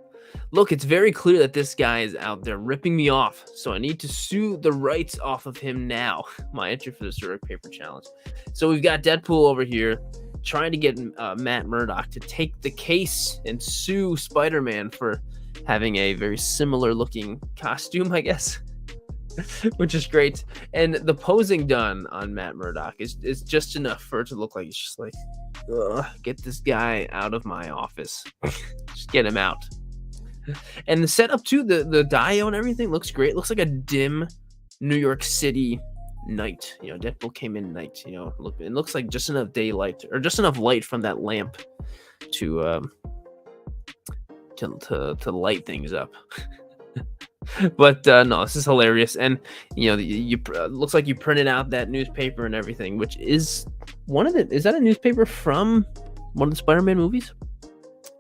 Look, it's very clear that this guy is out there ripping me off, so I need to sue the rights off of him now. My entry for the Sirdork Paper Challenge. So we've got Deadpool over here trying to get Matt Murdock to take the case and sue Spider-Man for having a very similar looking costume, I guess, which is great. And the posing done on Matt Murdock is just enough for it to look like it's just like, ugh, get this guy out of my office. Just get him out. And the setup too, the dio and everything looks great. It looks like a dim New York City night. Deadpool came in night. It looks like just enough daylight or just enough light from that lamp to light things up. But no, this is hilarious. And you looks like you printed out that newspaper and everything, which is is that a newspaper from one of the Spider-Man movies?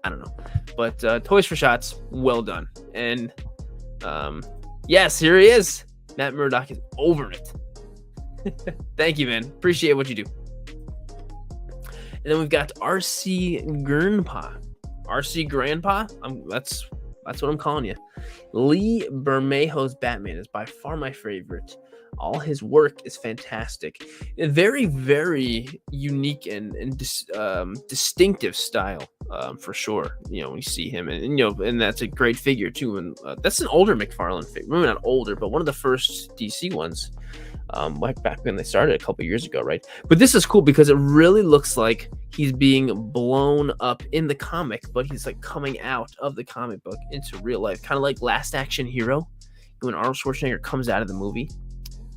I don't know. But Toys for Shots, well done. And yes, here he is. Matt Murdock is over it. Thank you, man. Appreciate what you do. And then we've got RC Grandpa. RC Grandpa? That's what I'm calling you. Lee Bermejo's Batman is by far my favorite. All his work is fantastic. A very, very unique and distinctive style, for sure. When you see him, and that's a great figure too. And that's an older McFarlane figure. Maybe not older, but one of the first DC ones, like back when they started a couple years ago, right? But this is cool because it really looks like he's being blown up in the comic, but he's like coming out of the comic book into real life, kind of like Last Action Hero when Arnold Schwarzenegger comes out of the movie.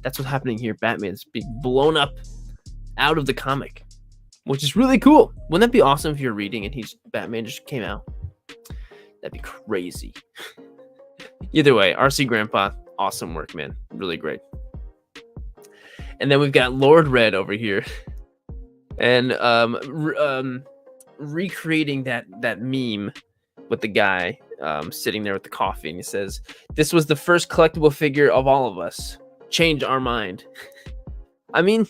That's what's happening here. Batman's being blown up out of the comic, which is really cool. Wouldn't that be awesome if you're reading and Batman just came out? That'd be crazy. Either way, RC Grandpa, awesome work, man. Really great. And then we've got Lord Red over here, and recreating that meme with the guy sitting there with the coffee, and he says, "This was the first collectible figure of all of us. Change our mind." I mean,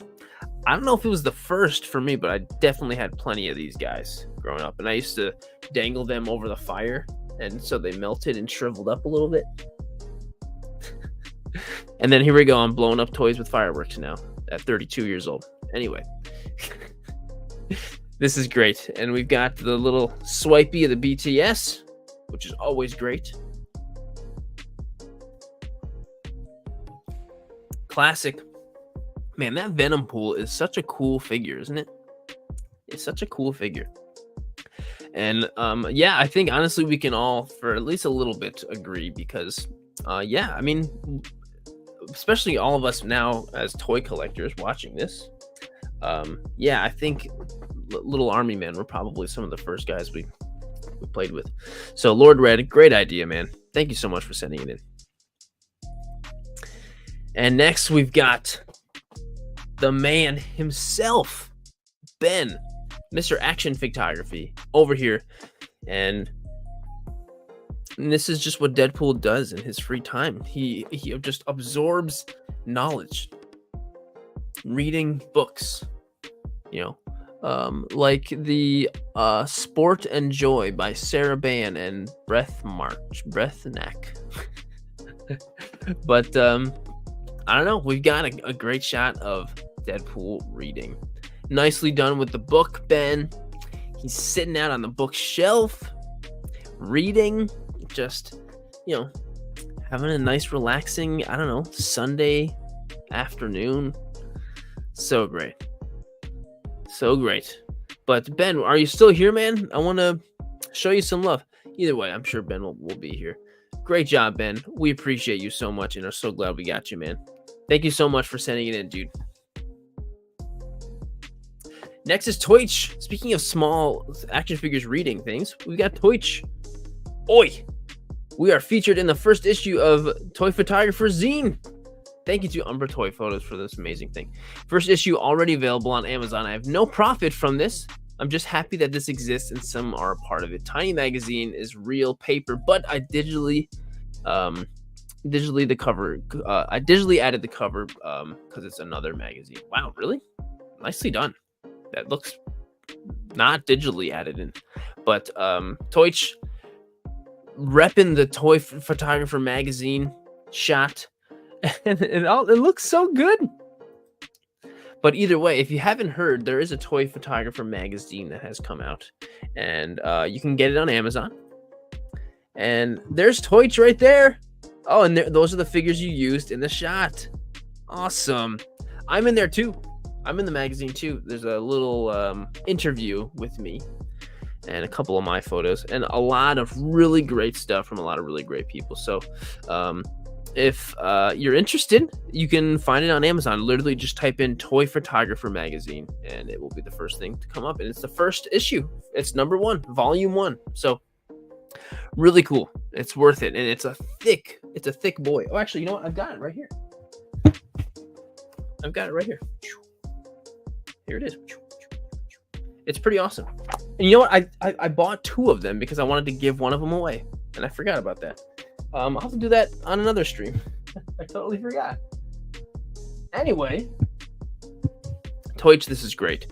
I don't know if it was the first for me, but I definitely had plenty of these guys growing up, and I used to dangle them over the fire, and so they melted and shriveled up a little bit. And then here we go, I'm blowing up toys with fireworks now at 32 years old. Anyway, this is great. And we've got the little swipey of the BTS, which is always great. Classic. Man, that Venom pool is such a cool figure, isn't it? It's such a cool figure. And yeah, I think honestly we can all, for at least a little bit, agree because yeah, I mean, especially all of us now as toy collectors watching this, yeah, I think Little Army Men were probably some of the first guys we played with. So Lord Red, great idea, man. Thank you so much for sending it in. And next we've got the man himself, Ben, Mr. Action Photography, over here. And And this is just what Deadpool does in his free time. He just absorbs knowledge, reading books, you know, like the Sport and Joy by Sarah Ban and Breathnack. But I don't know. We've got a great shot of Deadpool reading. Nicely done with the book, Ben. He's sitting out on the bookshelf, reading, just, you know, having a nice, relaxing, I don't know, Sunday afternoon. So great. So great. But Ben, are you still here, man? I want to show you some love. Either way, I'm sure Ben will be here. Great job, Ben. We appreciate you so much and are so glad we got you, man. Thank you so much for sending it in, dude. Next is Toich. Speaking of small action figures reading things, we've got Toich. Oi! We are featured in the first issue of Toy Photographer Zine. Thank you to Umbra Toy Photos for this amazing thing. First issue already available on Amazon. I have no profit from this. I'm just happy that this exists and some are a part of it. Tiny magazine is real paper, but I digitally added the cover because it's another magazine. Wow, really? Nicely done. That looks not digitally added in, but Toich repping the Toy Photographer magazine shot, and it looks so good. But either way, if you haven't heard, there is a Toy Photographer magazine that has come out, and you can get it on Amazon. And there's Toich right there. Oh, and those are the figures you used in the shot. Awesome. I'm in there too. I'm in the magazine too. There's a little interview with me and a couple of my photos and a lot of really great stuff from a lot of really great people. So if you're interested, you can find it on Amazon. Literally just type in Toy Photographer magazine and it will be the first thing to come up. And it's the first issue. It's number 1, volume 1. So really cool. It's worth it. And it's a thick boy. Oh, actually, you know what? I've got it right here. Here it is. It's pretty awesome. And you know what? I bought 2 of them because I wanted to give one of them away. And I forgot about that. I'll have to do that on another stream. I totally forgot. Anyway, Toich, this is great.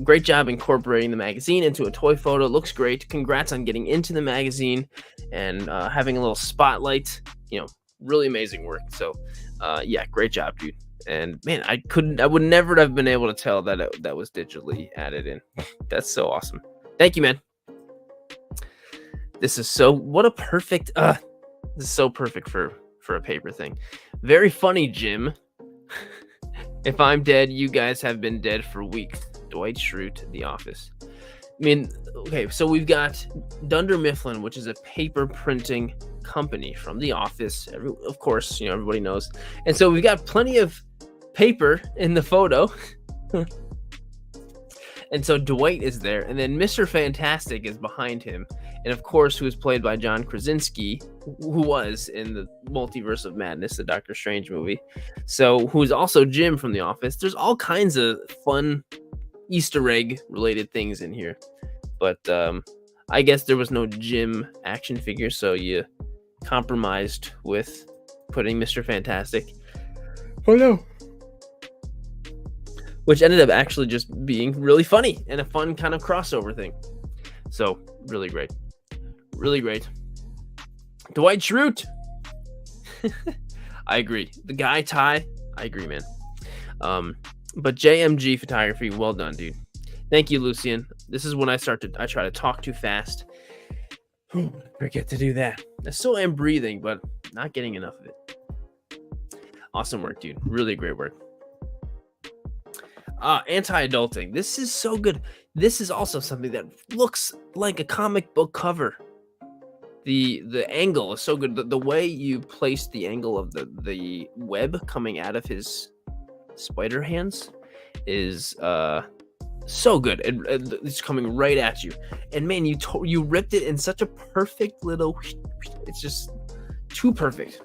Great job incorporating the magazine into a toy photo. Looks great. Congrats on getting into the magazine and having a little spotlight. You know, really amazing work. So, yeah, great job, dude. And man, I would never have been able to tell that that was digitally added in. That's so awesome. Thank you, man. This is what a perfect, this is so perfect for a paper thing. Very funny, Jim. If I'm dead, you guys have been dead for weeks. Dwight Schrute, The Office. I mean, okay, so we've got Dunder Mifflin, which is a paper printing company from The Office. Of course, you know, everybody knows. And so we've got plenty of paper in the photo. And so Dwight is there, and then Mr. Fantastic is behind him, and of course, who is played by John Krasinski, who was in the Multiverse of Madness, the Doctor Strange movie. So, who's also Jim from The Office. There's all kinds of fun Easter egg related things in here, but I guess there was no Jim action figure, so you compromised with putting Mr. Fantastic. Oh no. Which ended up actually just being really funny and a fun kind of crossover thing. So, really great. Really great. Dwight Schrute. I agree. The guy tie, I agree, man. But JMG Photography, well done, dude. Thank you, Lucian. This is when I try to talk too fast. Forget to do that. I still am breathing, but not getting enough of it. Awesome work, dude. Really great work. Anti-adulting. This is so good. This is also something that looks like a comic book cover. The angle is so good. The way you place the angle of the web coming out of his spider hands is so good. It's coming right at you. And man, you ripped it in such a perfect little. It's just too perfect.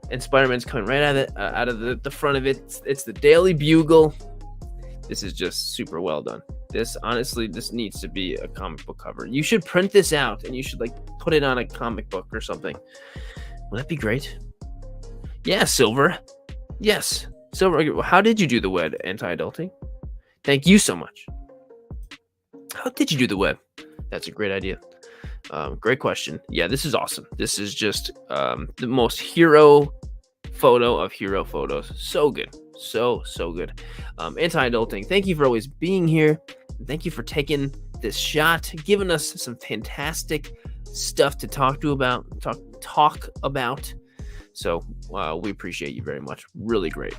And Spider-Man's coming right out of the front of it. It's the Daily Bugle. This is just super well done. This honestly, this needs to be a comic book cover. You should print this out and you should like put it on a comic book or something. Would that be great? Yeah, Silver. Yes, Silver. How did you do the web anti-adulting? Thank you so much. How did you do the web? That's a great idea. Great question. Yeah, this is awesome. This is just the most hero photo of hero photos. So good. So good. Anti-adulting, thank you for always being here. Thank you for taking this shot, giving us some fantastic stuff to talk about. So we appreciate you very much. Really great.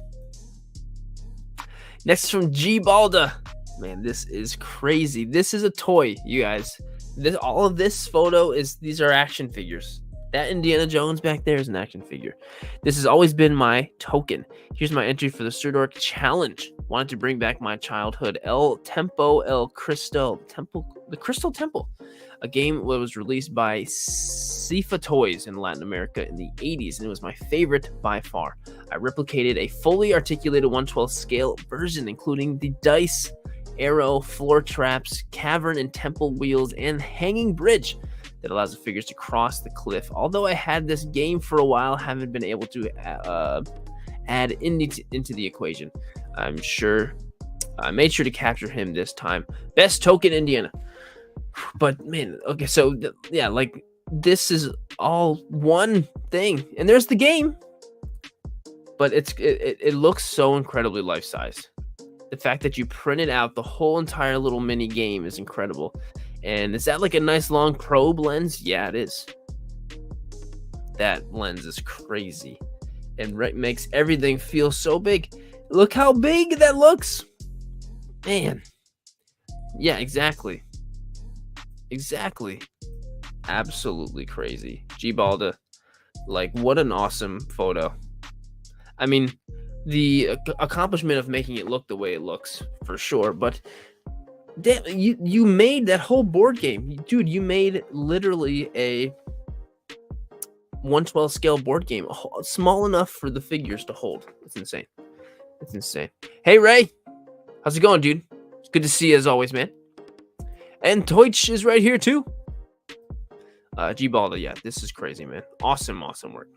Next from G Balda. Man, this is crazy. This is a toy, you guys. All of this photo these are action figures. That Indiana Jones back there is an action figure. This has always been my token. Here's my entry for the Sirdork challenge. Wanted to bring back my childhood. El Crystal Temple, a game that was released by Sifa Toys in Latin America in the 80s, and it was my favorite by far. I replicated a fully articulated 1/12 scale version, including the dice, arrow, floor traps, cavern and temple wheels, and hanging bridge that allows the figures to cross the cliff. Although I had this game for a while, haven't been able to add into the equation. I'm sure I made sure to capture him this time. Best token, Indiana. But man, okay, so yeah, like this is all one thing, and there's the game, but it looks so incredibly life-sized. The fact that you printed out the whole entire little mini game is incredible. And is that like a nice long probe lens? Yeah, it is. That lens is crazy and makes everything feel so big. Look how big that looks. Man. Yeah, exactly. Absolutely crazy. G Balda, like what an awesome photo. I mean, the accomplishment of making it look the way it looks for sure, but damn, you made that whole board game, dude. You made literally a 1/12 scale board game, small enough for the figures to hold. It's insane. Hey Ray, how's it going, dude? It's good to see you as always, man. And Deutsch is right here too. G Balda, yeah, this is crazy, man. Awesome work.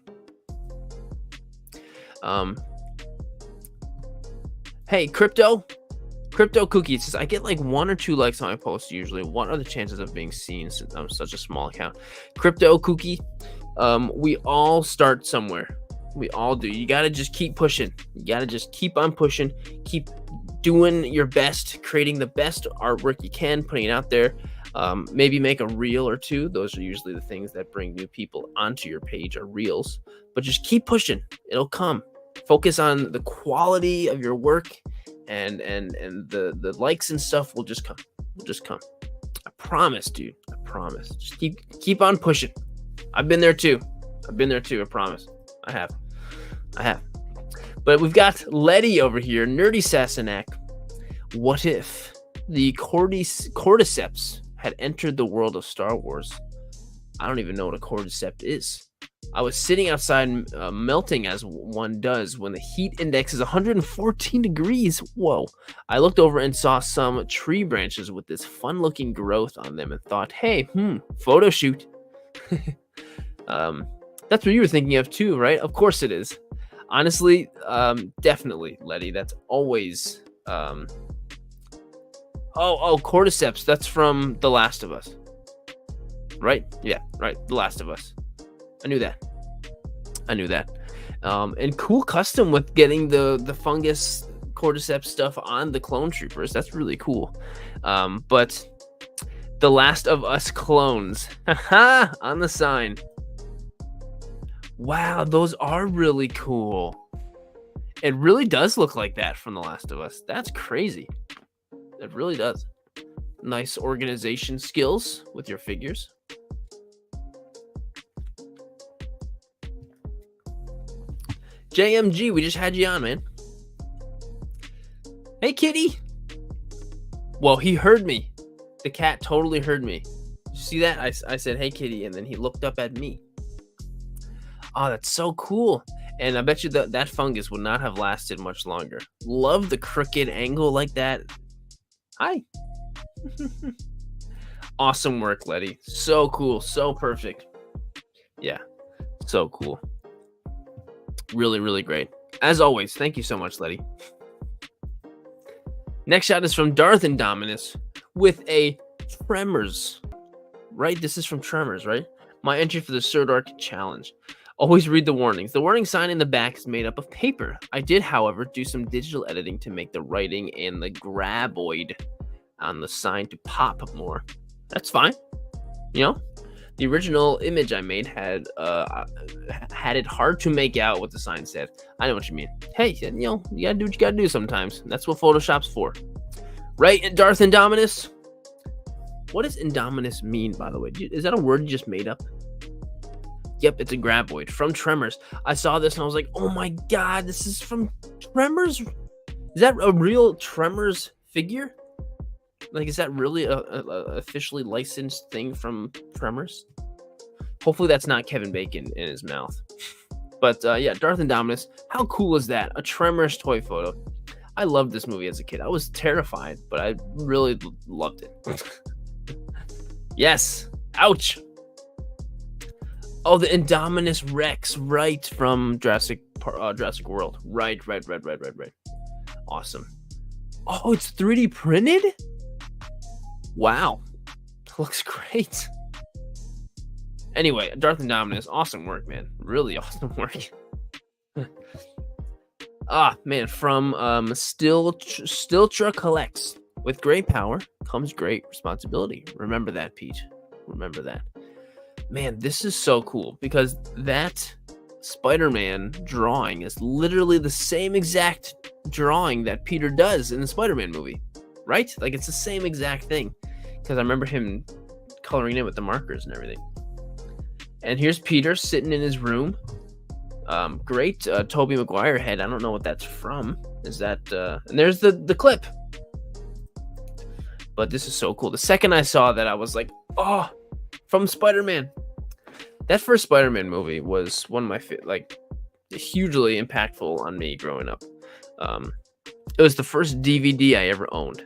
Hey, Crypto Cookie says, I get like 1 or 2 likes on my posts usually. What are the chances of being seen since I'm such a small account? Crypto Cookie, we all start somewhere. We all do. You got to just keep pushing. You got to just keep on pushing. Keep doing your best, creating the best artwork you can, putting it out there. Maybe make a reel or 2. Those are usually the things that bring new people onto your page, are reels. But just keep pushing. It'll come. Focus on the quality of your work, and the likes and stuff will just come. I promise, dude. I promise. Just keep on pushing. I've been there too. I promise. I have. But we've got Letty over here, Nerdy Sassenach. What if the cordyceps had entered the world of Star Wars? I don't even know what a cordyceps is. I was sitting outside melting as one does when the heat index is 114 degrees. Whoa. I looked over and saw some tree branches with this fun looking growth on them and thought, hey, photo shoot. That's what you were thinking of too, right? Of course it is. Honestly, definitely, Letty. That's always cordyceps. That's from The Last of Us. Right? Yeah, right. The Last of Us. I knew that. And cool custom with getting the fungus cordyceps stuff on the clone troopers. That's really cool. But The Last of Us clones. Haha, on the sign. Wow, those are really cool. It really does look like that from The Last of Us. That's crazy. It really does. Nice organization skills with your figures. JMG, we just had you on, man. Hey, kitty. Well, he heard me. The cat totally heard me. Did you see that? I said, hey, kitty, and then he looked up at me. Oh, that's so cool. And I bet you that fungus would not have lasted much longer. Love the crooked angle like that. Hi. Awesome work, Letty. So cool. So perfect. Yeah. So cool. Really, really great. As always, thank you so much, Letty. Next shot is from Darth Indominus with a Tremors. Right? This is from Tremors, right? My entry for the Sirdork challenge. Always read the warnings. The warning sign in the back is made up of paper. I did, however, do some digital editing to make the writing and the graboid on the sign to pop more. That's fine. You know, the original image I made had it hard to make out what the sign said. I know what you mean. Hey, you know, you gotta do what you gotta do sometimes. That's what Photoshop's for. Right, Darth Indominus? What does Indominus mean, by the way? Is that a word you just made up? Yep, it's a graboid from Tremors. I saw this and I was like, oh my god, this is from Tremors? Is that a real Tremors figure? Like, is that really a officially licensed thing from Tremors? Hopefully that's not Kevin Bacon in his mouth. But yeah, Darth Indominus, how cool is that? A Tremors toy photo. I loved this movie as a kid. I was terrified, but I really loved it. Yes. Ouch. Oh, the Indominus Rex, right, from Jurassic World. Right. Awesome. Oh, it's 3D printed? Wow. Looks great. Anyway, Darth Indominus, awesome work, man. Really awesome work. Man, from Stiltra Collects. With great power comes great responsibility. Remember that, Pete. Remember that. Man, this is so cool because that Spider-Man drawing is literally the same exact drawing that Peter does in the Spider-Man movie, right? Like, it's the same exact thing because I remember him coloring it with the markers and everything. And here's Peter sitting in his room. Great Tobey Maguire head. I don't know what that's from. Is that and there's the clip. But this is so cool. The second I saw that, I was like, oh, from Spider-Man. That first Spider-Man movie was one of my hugely impactful on me growing up. It was the first DVD I ever owned.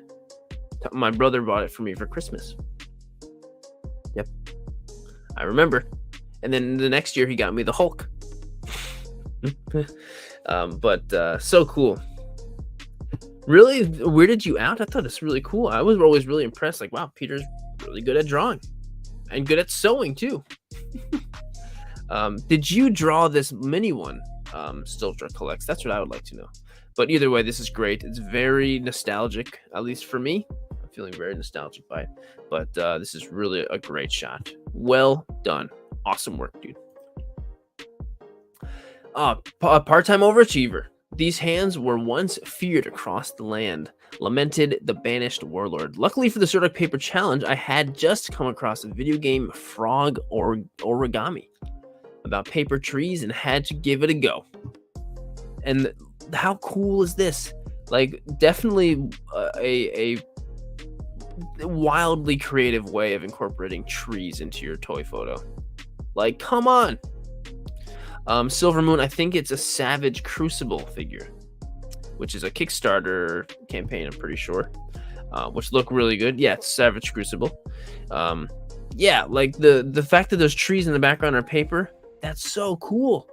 My brother bought it for me for Christmas. Yep, I remember. And then the next year he got me the Hulk. But so cool. Really weirded you out? I thought it's really cool. I was always really impressed. Like, wow, Peter's really good at drawing and good at sewing too. Did you draw this mini one? Stiltra Collects. That's what I would like to know. But either way, this is great. It's very nostalgic, at least for me. I'm feeling very nostalgic by it. But this is really a great shot. Well done. Awesome work, dude. Part-time overachiever. These hands were once feared across the land, lamented the banished warlord. Luckily for the Sirdork Paper Challenge, I had just come across a video game frog origami about paper trees and had to give it a go. And how cool is this? Like, definitely a wildly creative way of incorporating trees into your toy photo. Like, come on. Silver Moon, I think it's a Savage Crucible figure, which is a Kickstarter campaign, I'm pretty sure, which look really good. Yeah, it's Savage Crucible. Yeah, like the fact that those trees in the background are paper, that's so cool.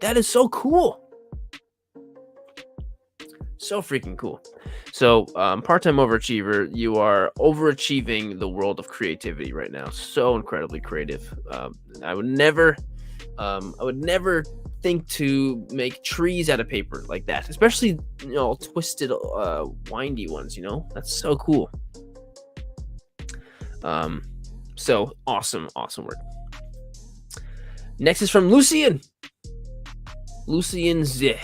That is so cool. So freaking cool. So, part-time overachiever, you are overachieving the world of creativity right now. So incredibly creative. I would never think to make trees out of paper like that, especially, you know, twisted, windy ones. You know, that's so cool. So awesome work. Next is from Lucien. Lucien Z.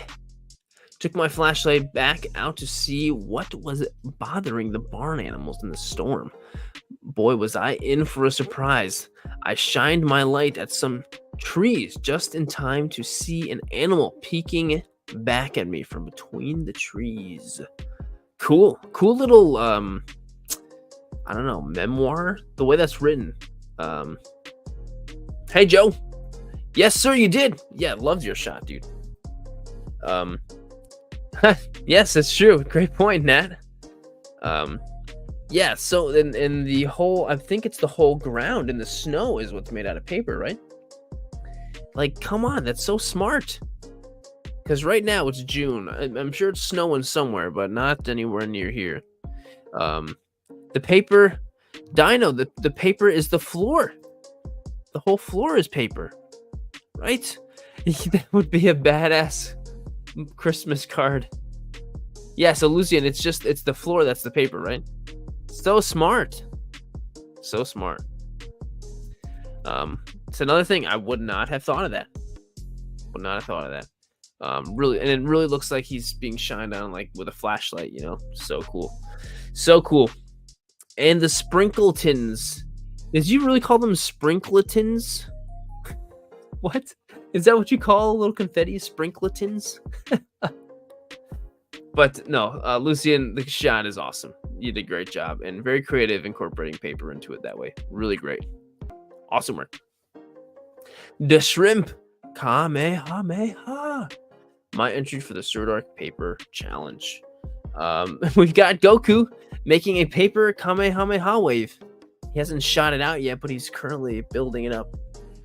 Took my flashlight back out to see what was bothering the barn animals in the storm. Boy, was I in for a surprise. I shined my light at some trees just in time to see an animal peeking back at me from between the trees. Cool little, I don't know, memoir, the way that's written. Hey, Joe. Yes, sir, you did. Yeah, loved your shot, dude. Yes, that's true. Great point, Nat. Yeah, so in the whole, I think it's the whole ground and the snow is what's made out of paper, right? Like, come on, that's so smart. Because right now it's June. I'm sure it's snowing somewhere, but not anywhere near here. Um, the paper, Dino, the paper is the floor. The whole floor is paper, right? That would be a badass Christmas card. Yeah, so Lucian, it's the floor that's the paper, right? So smart. So smart. It's another thing I would not have thought of that. Would not have thought of that. Really, and it really looks like he's being shined on like with a flashlight, you know? So cool. So cool. And the sprinkletons. Did you really call them sprinkletons? What? Is that what you call little confetti sprinkletons? But no, Lucian, the shot is awesome. You did a great job and very creative incorporating paper into it that way. Really great. Awesome work. The shrimp. Kamehameha. My entry for the Sirdork paper challenge. We've got Goku making a paper Kamehameha wave. He hasn't shot it out yet, but he's currently building it up.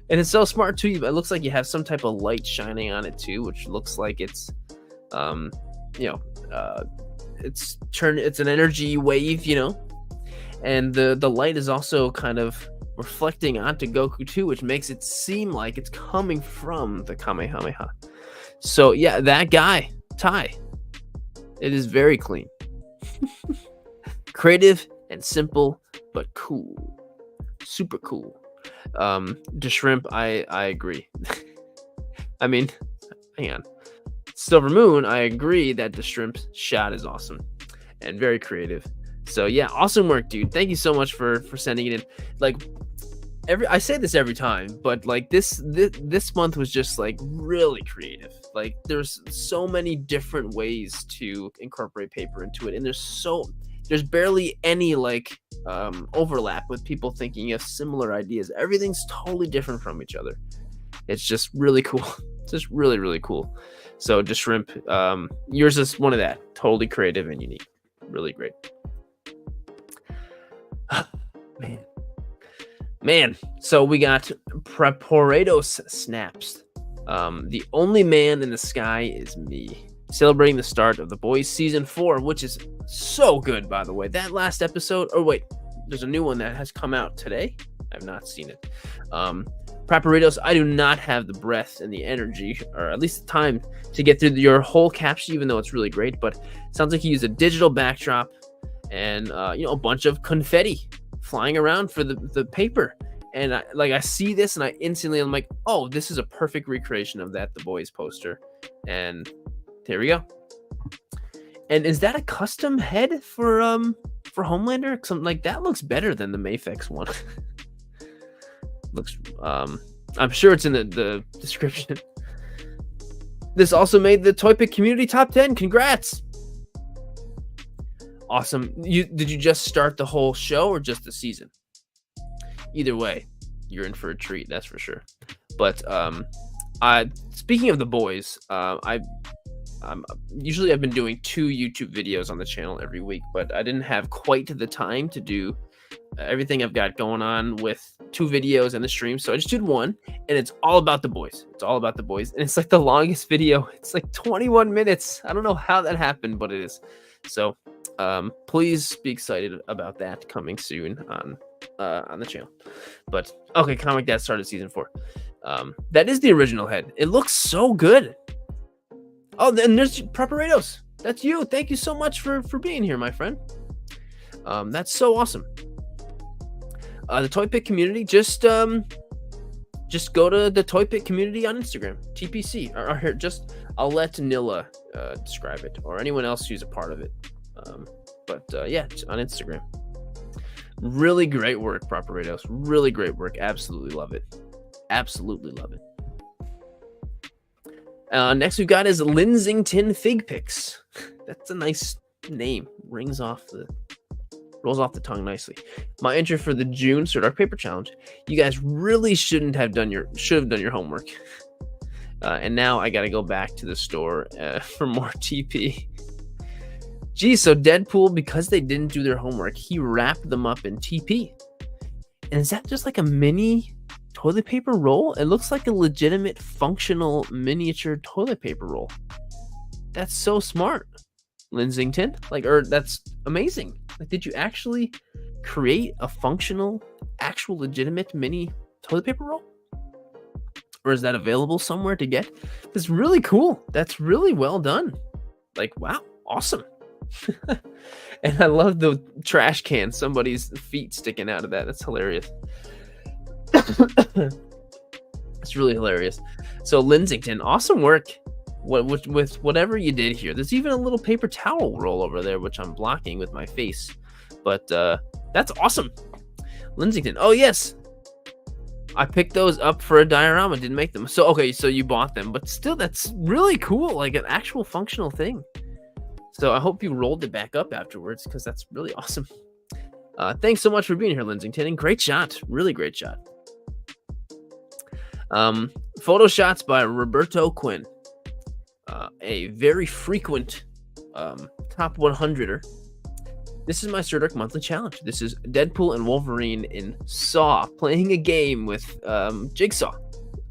And it's so smart too. It looks like you have some type of light shining on it too, which looks like it's, it's an energy wave, you know. And the light is also kind of reflecting onto Goku too, which makes it seem like it's coming from the Kamehameha. So yeah, that guy, Tai, it is very clean. Creative and simple, but cool. Super cool. The shrimp, I agree. I mean, hang on. Silver Moon, I agree that the shrimp shot is awesome and very creative. So yeah, awesome work, dude. Thank you so much for sending it in. Like, I say this every time, but like this month was just like really creative. Like there's so many different ways to incorporate paper into it, and there's barely any like overlap with people thinking of similar ideas. Everything's totally different from each other. It's just really cool. It's just really, really cool. So just shrimp, yours is one of that. Totally creative and unique. Really great. Man. So we got Preparados snaps. The only man in the sky is me. Celebrating the start of The Boys Season 4, which is so good, by the way. That last episode, oh wait, there's a new one that has come out today. I've not seen it. Preparados, I do not have the breath and the energy, or at least the time, to get through your whole caption, even though it's really great. But it sounds like you use a digital backdrop and a bunch of confetti flying around for the paper. And I see this and I instantly I'm like, oh, this is a perfect recreation of that The Boys poster. And there we go. And is that a custom head for Homelander? Something like that looks better than the Mafex one. Looks I'm sure it's in the description. This also made the Toy Pick community top 10. Congrats. Awesome. Did you just start the whole show or just the season? Either way, you're in for a treat, that's for sure. But speaking of The Boys, usually I've been doing 2 YouTube videos on the channel every week, but I didn't have quite the time to do everything I've got going on with 2 videos and the stream. So I just did one, and it's all about The Boys. It's all about The Boys, and it's like the longest video. It's like 21 minutes. I don't know how that happened, but it is. So please be excited about that coming soon on the channel. But okay, Comic Dad started season 4. That is the original head. It looks so good. Oh, then there's Preparados. That's you. Thank you so much for being here, my friend. That's so awesome. The Toy Pick community, just go to the Toy Pick community on Instagram, TPC, or here, I'll let Nilla describe it, or anyone else who's a part of it. Yeah, it's on Instagram. Really great work, Preparados. Really great work. Absolutely love it. Absolutely love it. Next we've got is Linsington Fig Picks. That's a nice name. Rolls off the tongue nicely. My entry for the June Sirdork Paper Challenge. You guys really should have done your homework. And now I got to go back to the store for more TP. Geez, so Deadpool, because they didn't do their homework, he wrapped them up in TP. And is that just like a mini toilet paper roll? It looks like a legitimate functional miniature toilet paper roll. That's so smart, Linsington. That's amazing. Like, did you actually create a functional, actual legitimate mini toilet paper roll? Or is that available somewhere to get? It's really cool. That's really well done. Like, wow, awesome. And I love the trash can, somebody's feet sticking out of that. That's hilarious. It's really hilarious. So Linsington, awesome work with whatever you did here. There's even a little paper towel roll over there, which I'm blocking with my face. But that's awesome. Linsington. Oh, yes. I picked those up for a diorama, didn't make them. So, okay, so you bought them. But still, that's really cool. Like an actual functional thing. So I hope you rolled it back up afterwards, because that's really awesome. Thanks so much for being here, Linsington. And great shot. Really great shot. Photo shots by Roberto Quinn. A very frequent top 100er. This is my Sirdork monthly challenge. This is Deadpool and Wolverine in Saw playing a game with Jigsaw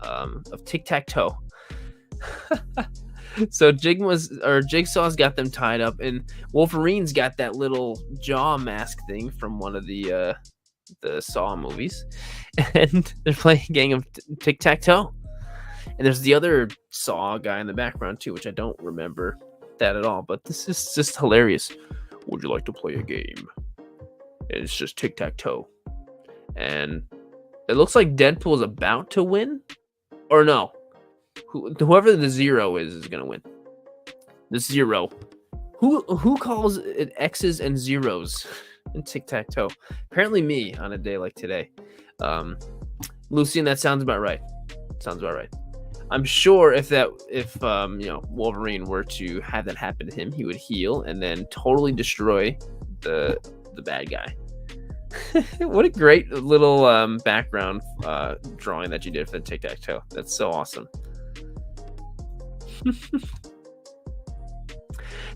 of tic-tac-toe. So Jigsaw's got them tied up, and Wolverine's got that little jaw mask thing from one of the Saw movies, and they're playing a game of tic-tac-toe. And there's the other Saw guy in the background too, which I don't remember that at all. But this is just hilarious. Would you like to play a game? It's just tic-tac-toe, and it looks like Deadpool is about to win, or no? Whoever the zero is gonna win. The zero. Who calls it X's and zeros in tic-tac-toe? Apparently me on a day like today. Lucian, that sounds about right. Sounds about right. I'm sure if Wolverine were to have that happen to him, he would heal and then totally destroy the bad guy. What a great little background drawing that you did for the tic-tac-toe. That's so awesome.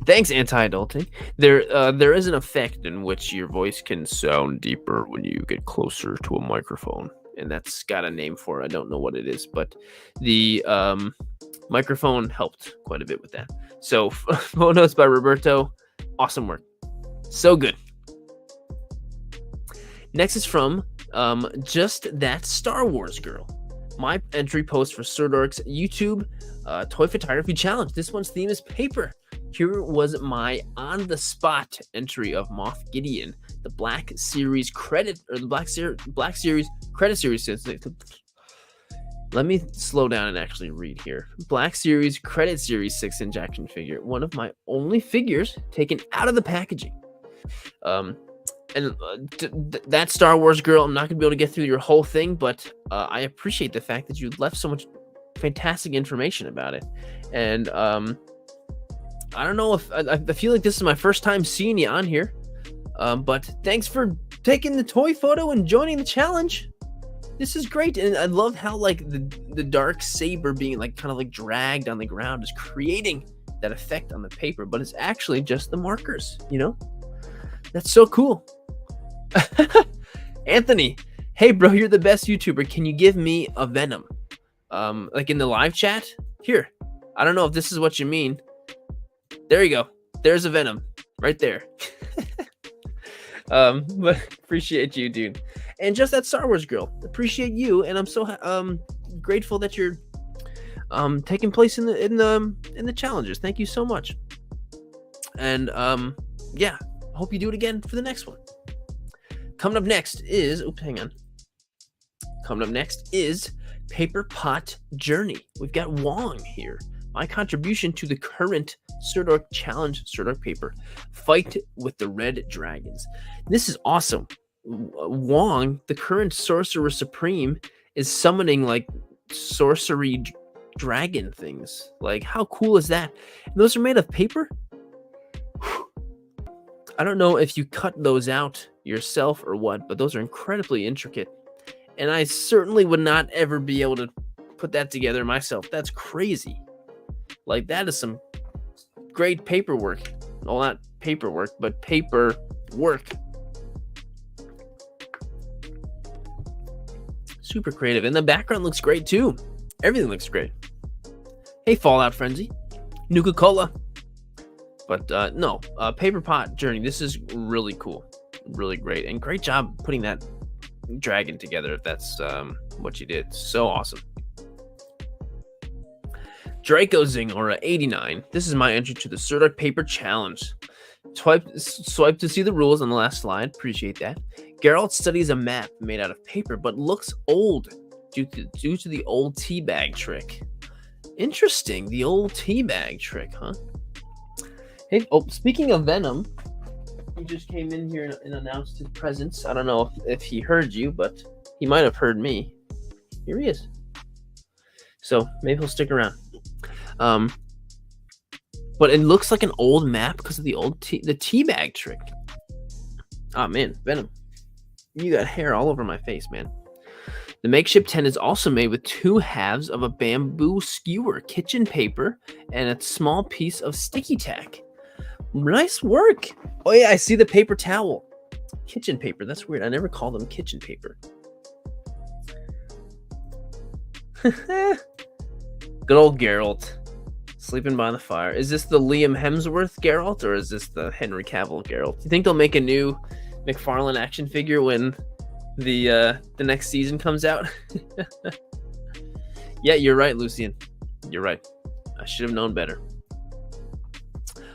Thanks, anti-adulting. There is an effect in which your voice can sound deeper when you get closer to a microphone, and that's got a name for it. I don't know what it is, but the microphone helped quite a bit with that. So, photos by Roberto, awesome work, so good. Next is from Just That Star Wars Girl. My entry post for Sirdork's YouTube toy photography challenge. This one's theme is paper. Here was my on-the-spot entry of Moff Gideon, the Black Series credit, or the Black Series credit series. Let me slow down and actually read here. Black Series credit series 6-inch action figure. One of my only figures taken out of the packaging. That Star Wars Girl, I'm not going to be able to get through your whole thing, but I appreciate the fact that you left so much fantastic information about it. And I don't know if I feel like this is my first time seeing you on here, but thanks for taking the toy photo and joining the challenge. This is great, and I love how like the dark saber being like kind of like dragged on the ground is creating that effect on the paper, but it's actually just the markers, you know? That's so cool. Anthony, hey bro, you're the best YouTuber. Can you give me a Venom? Like in the live chat? Here. I don't know if this is what you mean. There you go. There's a Venom right there. But appreciate you, dude. And Just That Star Wars Girl. Appreciate you, and I'm so grateful that you're taking place in the challenges. Thank you so much. And yeah, hope you do it again for the next one. Coming up next is Coming up next is Paper Pot Journey. We've got Wong here. My contribution to the current Sirdork Challenge Sirdork paper, Fight with the Red Dragons. This is awesome. Wong, the current Sorcerer Supreme, is summoning like sorcery dragon things. Like, how cool is that? And those are made of paper? I don't know if you cut those out yourself or what, but those are incredibly intricate. And I certainly would not ever be able to put that together myself. That's crazy. Like, that is some great paperwork. Well, not paperwork, but paper work. Super creative. And the background looks great too. Everything looks great. Hey, Fallout Frenzy. Nuka-Cola. But no, Paper Pot Journey. This is really cool. Really great. And great job putting that dragon together, if that's what you did. So awesome. Draco Zingora 89. This is my entry to the Sirdork Paper Challenge. Swipe to see the rules on the last slide. Appreciate that. Geralt studies a map made out of paper, but looks old due to the old teabag trick. Interesting, the old teabag trick, huh? Hey, oh, speaking of Venom, he just came in here and announced his presence. I don't know if he heard you, but he might have heard me. Here he is. So maybe he'll stick around. But it looks like an old map because of the old the teabag trick. Oh man, Venom, you got hair all over my face, man. The makeshift tent is also made with 2 halves of a bamboo skewer, kitchen paper, and a small piece of sticky tack. Nice work. Oh yeah, I see the paper towel. Kitchen paper, that's weird. I never call them kitchen paper. Good old Geralt. Sleeping by the fire. Is this the Liam Hemsworth Geralt, or is this the Henry Cavill Geralt? Do you think they'll make a new McFarlane action figure when the next season comes out? Yeah, you're right, Lucian. You're right. I should have known better.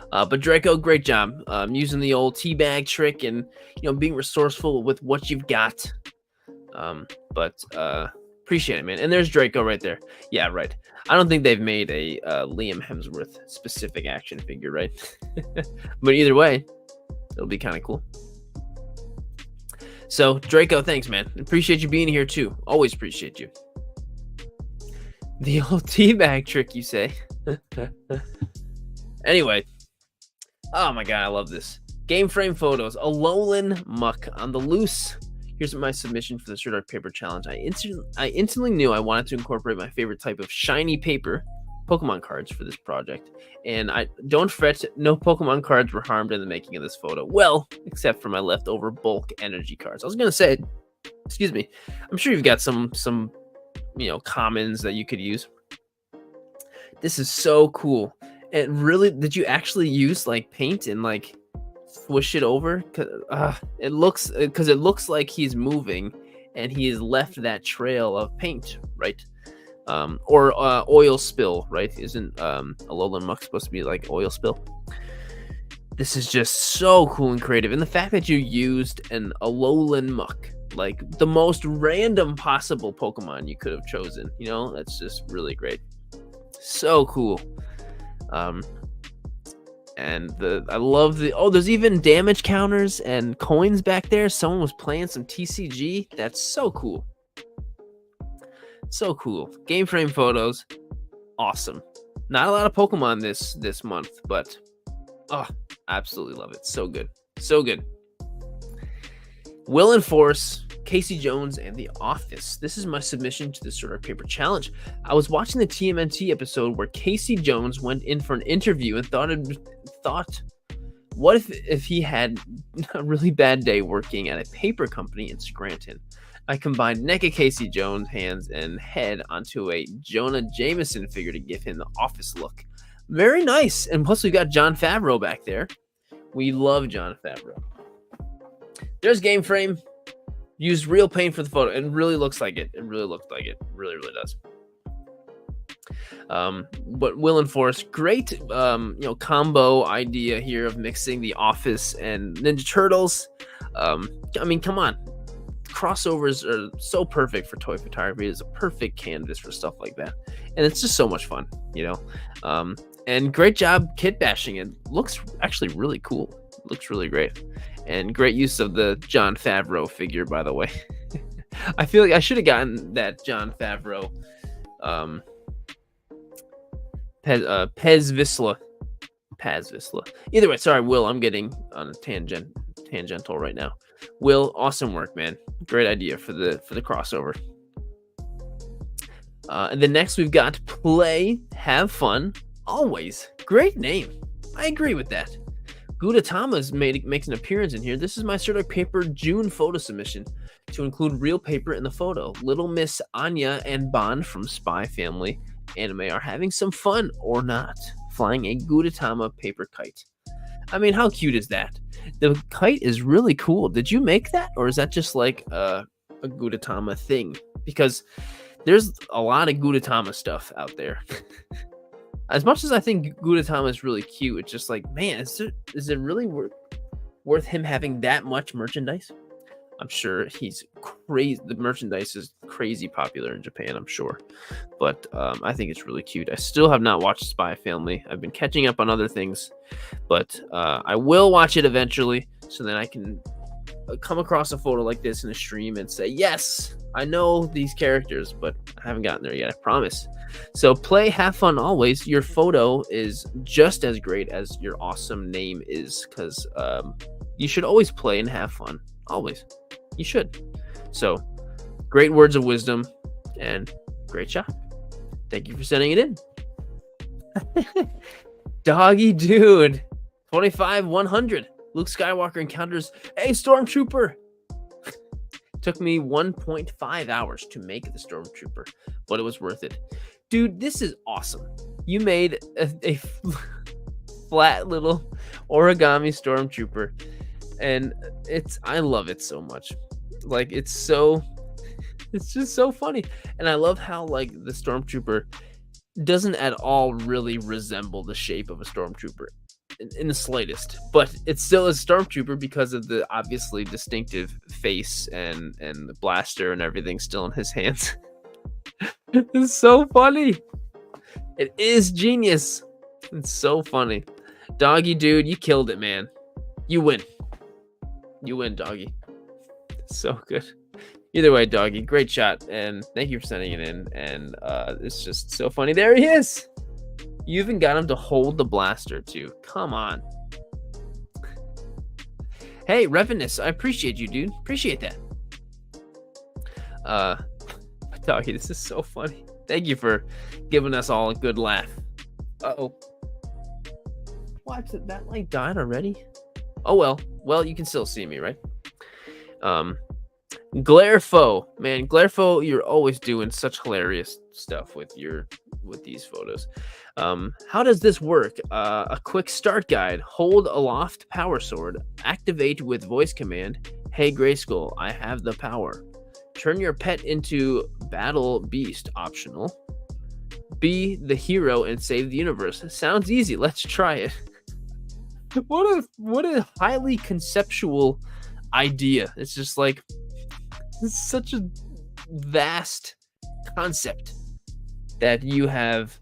But Draco, great job using the old teabag trick and being resourceful with what you've got. Appreciate it, man. And there's Draco right there. Yeah, right. I don't think they've made a Liam Hemsworth specific action figure, right? But either way, it'll be kind of cool. So Draco, thanks, man. Appreciate you being here too. Always appreciate you. The old teabag trick, you say? Anyway. Oh my god, I love this. Game frame photos. A Alolan Muck on the loose. Here's my submission for the Sirdork Paper Challenge. I instantly knew I wanted to incorporate my favorite type of shiny paper, Pokemon cards, for this project. And don't fret, no Pokemon cards were harmed in the making of this photo. Well, except for my leftover bulk energy cards. I was gonna say, excuse me, I'm sure you've got some commons that you could use. This is so cool. And really, did you actually use like paint and like swoosh it over? It looks like he's moving and he has left that trail of paint, right? Or oil spill, right? Isn't Alolan Muck supposed to be like oil spill? This is just so cool and creative. And the fact that you used an Alolan Muck, like the most random possible Pokemon you could have chosen, that's just really great. So cool. And I love there's even damage counters and coins back there. Someone was playing some TCG. That's so cool. So cool. Game frame photos. Awesome. Not a lot of Pokemon this month, but absolutely love it. So good. So good. Will and Force, Casey Jones, and The Office. This is my submission to the Sirdork Paper Challenge. I was watching the TMNT episode where Casey Jones went in for an interview and thought, what if he had a really bad day working at a paper company in Scranton? I combined NECA Casey Jones' hands and head onto a Jonah Jameson figure to give him the Office look. Very nice. And plus we got Jon Favreau back there. We love Jon Favreau. There's game frame. Used real paint for the photo. It really looks like it. It really looked like it. Really, really does. But Will and Force, great combo idea here of mixing The Office and Ninja Turtles. Come on. Crossovers are so perfect for toy photography. It's a perfect canvas for stuff like that. And it's just so much fun, and great job kit bashing. It looks actually really cool. It looks really great. And great use of the Jon Favreau figure, by the way. I feel like I should have gotten that Jon Favreau Paz Vizsla. Either way, sorry, Will, I'm getting on a tangential right now. Will, awesome work, man. Great idea for the crossover. And then next we've got Play, Have Fun, Always. Great name. I agree with that. Gudetama's makes an appearance in here. This is my Sirdork paper June photo submission to include real paper in the photo. Little Miss Anya and Bond from Spy Family anime are having some fun, or not, flying a Gudetama paper kite. I mean, how cute is that? The kite is really cool. Did you make that, or is that just like a Gudetama thing? Because there's a lot of Gudetama stuff out there. As much as I think Gudetama is really cute, it's just like, man, is it really worth him having that much merchandise? I'm sure he's crazy. The merchandise is crazy popular in Japan, I'm sure. But I think it's really cute. I still have not watched Spy Family. I've been catching up on other things, but I will watch it eventually, so then I can come across a photo like this in a stream and say, yes, I know these characters, but I haven't gotten there yet, I promise. So play, have fun always. Your photo is just as great as your awesome name is, because you should always play and have fun. Always. You should. So, great words of wisdom and great shot. Thank you for sending it in. Doggy dude. 25-100. Luke Skywalker encounters a stormtrooper. Took me 1.5 hours to make the stormtrooper, but it was worth it. Dude, this is awesome. You made a flat little origami stormtrooper, and I love it so much. Like, it's just so funny. And I love how, like, the stormtrooper doesn't at all really resemble the shape of a stormtrooper in the slightest, but it's still a stormtrooper because of the obviously distinctive face and the blaster and everything still in his hands. It's so funny. It is genius. It's so funny. Doggy dude, you killed it, man. You win. You win, doggy. So good. Either way, doggy, great shot, and thank you for sending it in. And it's just so funny. There he is. You even got him to hold the blaster too. Come on. Hey, Revenus, I appreciate you, dude. Appreciate that. Doggy, this is so funny. Thank you for giving us all a good laugh. Uh-oh. What? That light died already? Oh, well. Well, you can still see me, right? Glarefoe. Man, Glarefoe, you're always doing such hilarious stuff with these photos. How does this work? A quick start guide. Hold aloft power sword. Activate with voice command. Hey, Grayskull, I have the power. Turn your pet into battle beast, optional. Be the hero and save the universe. Sounds easy. Let's try it. What a highly conceptual idea. It's just like, it's such a vast concept that you have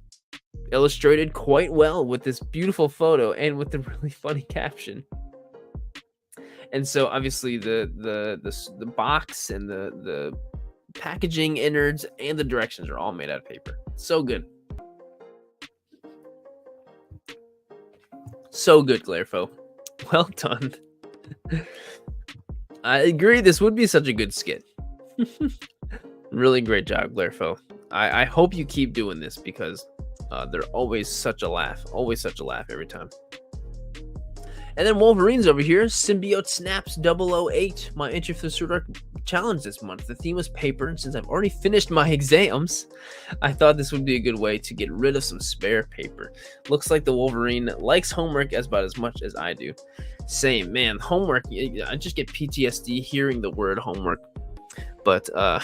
illustrated quite well with this beautiful photo and with the really funny caption. And so obviously the box and the packaging innards and the directions are all made out of paper. So good. So good, Glarefoe. Well done. I agree, this would be such a good skit. Really great job, Glarefoe. I hope you keep doing this because they're always such a laugh. Always such a laugh every time. And then Wolverine's over here. Symbiote Snaps 008. My entry for the Sirdork challenge this month. The theme was paper, and since I've already finished my exams, I thought this would be a good way to get rid of some spare paper. Looks like the Wolverine likes homework about as much as I do. Same, man. Homework, I just get PTSD hearing the word homework. But I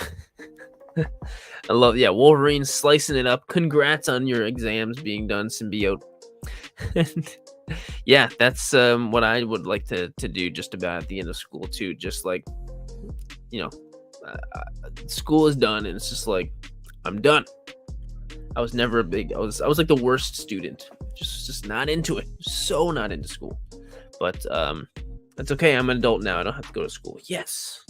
love, Wolverine slicing it up. Congrats on your exams being done, Symbiote. Yeah, that's what I would like to do just about at the end of school too. Just like, school is done and it's just like, I'm done. I was never I was like the worst student, just not into it, so not into school. But that's okay. I'm an adult now. I don't have to go to school. Yes.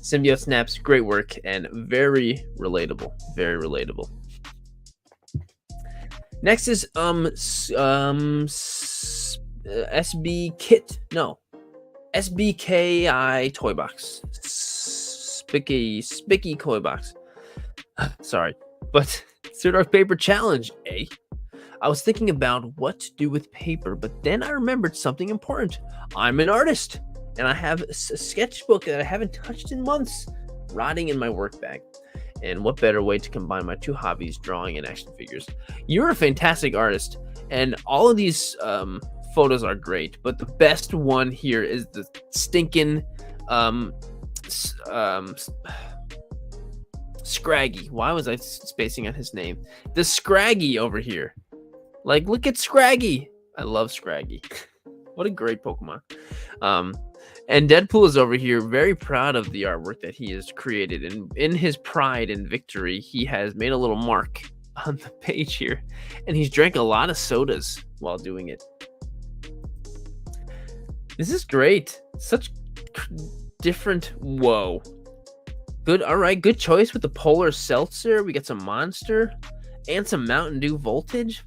Symbiote Snaps, great work and very relatable. Very relatable. Next is SBKI Toy Box. Spicky Toy Box. Sorry, but Sirdork Paper Challenge, eh? I was thinking about what to do with paper, but then I remembered something important. I'm an artist, and I have a sketchbook that I haven't touched in months, rotting in my work bag. And what better way to combine my two hobbies, drawing and action figures? You're a fantastic artist, and all of these photos are great, but the best one here is the stinking Scraggy. Why was I spacing on his name? The Scraggy over here. Like, look at Scraggy. I love Scraggy. What a great Pokemon. And Deadpool is over here very proud of the artwork that he has created. And in his pride and victory, he has made a little mark on the page here. And he's drank a lot of sodas while doing it. This is great. Such different. Whoa. Good. All right. Good choice with the Polar Seltzer. We got some Monster and some Mountain Dew Voltage.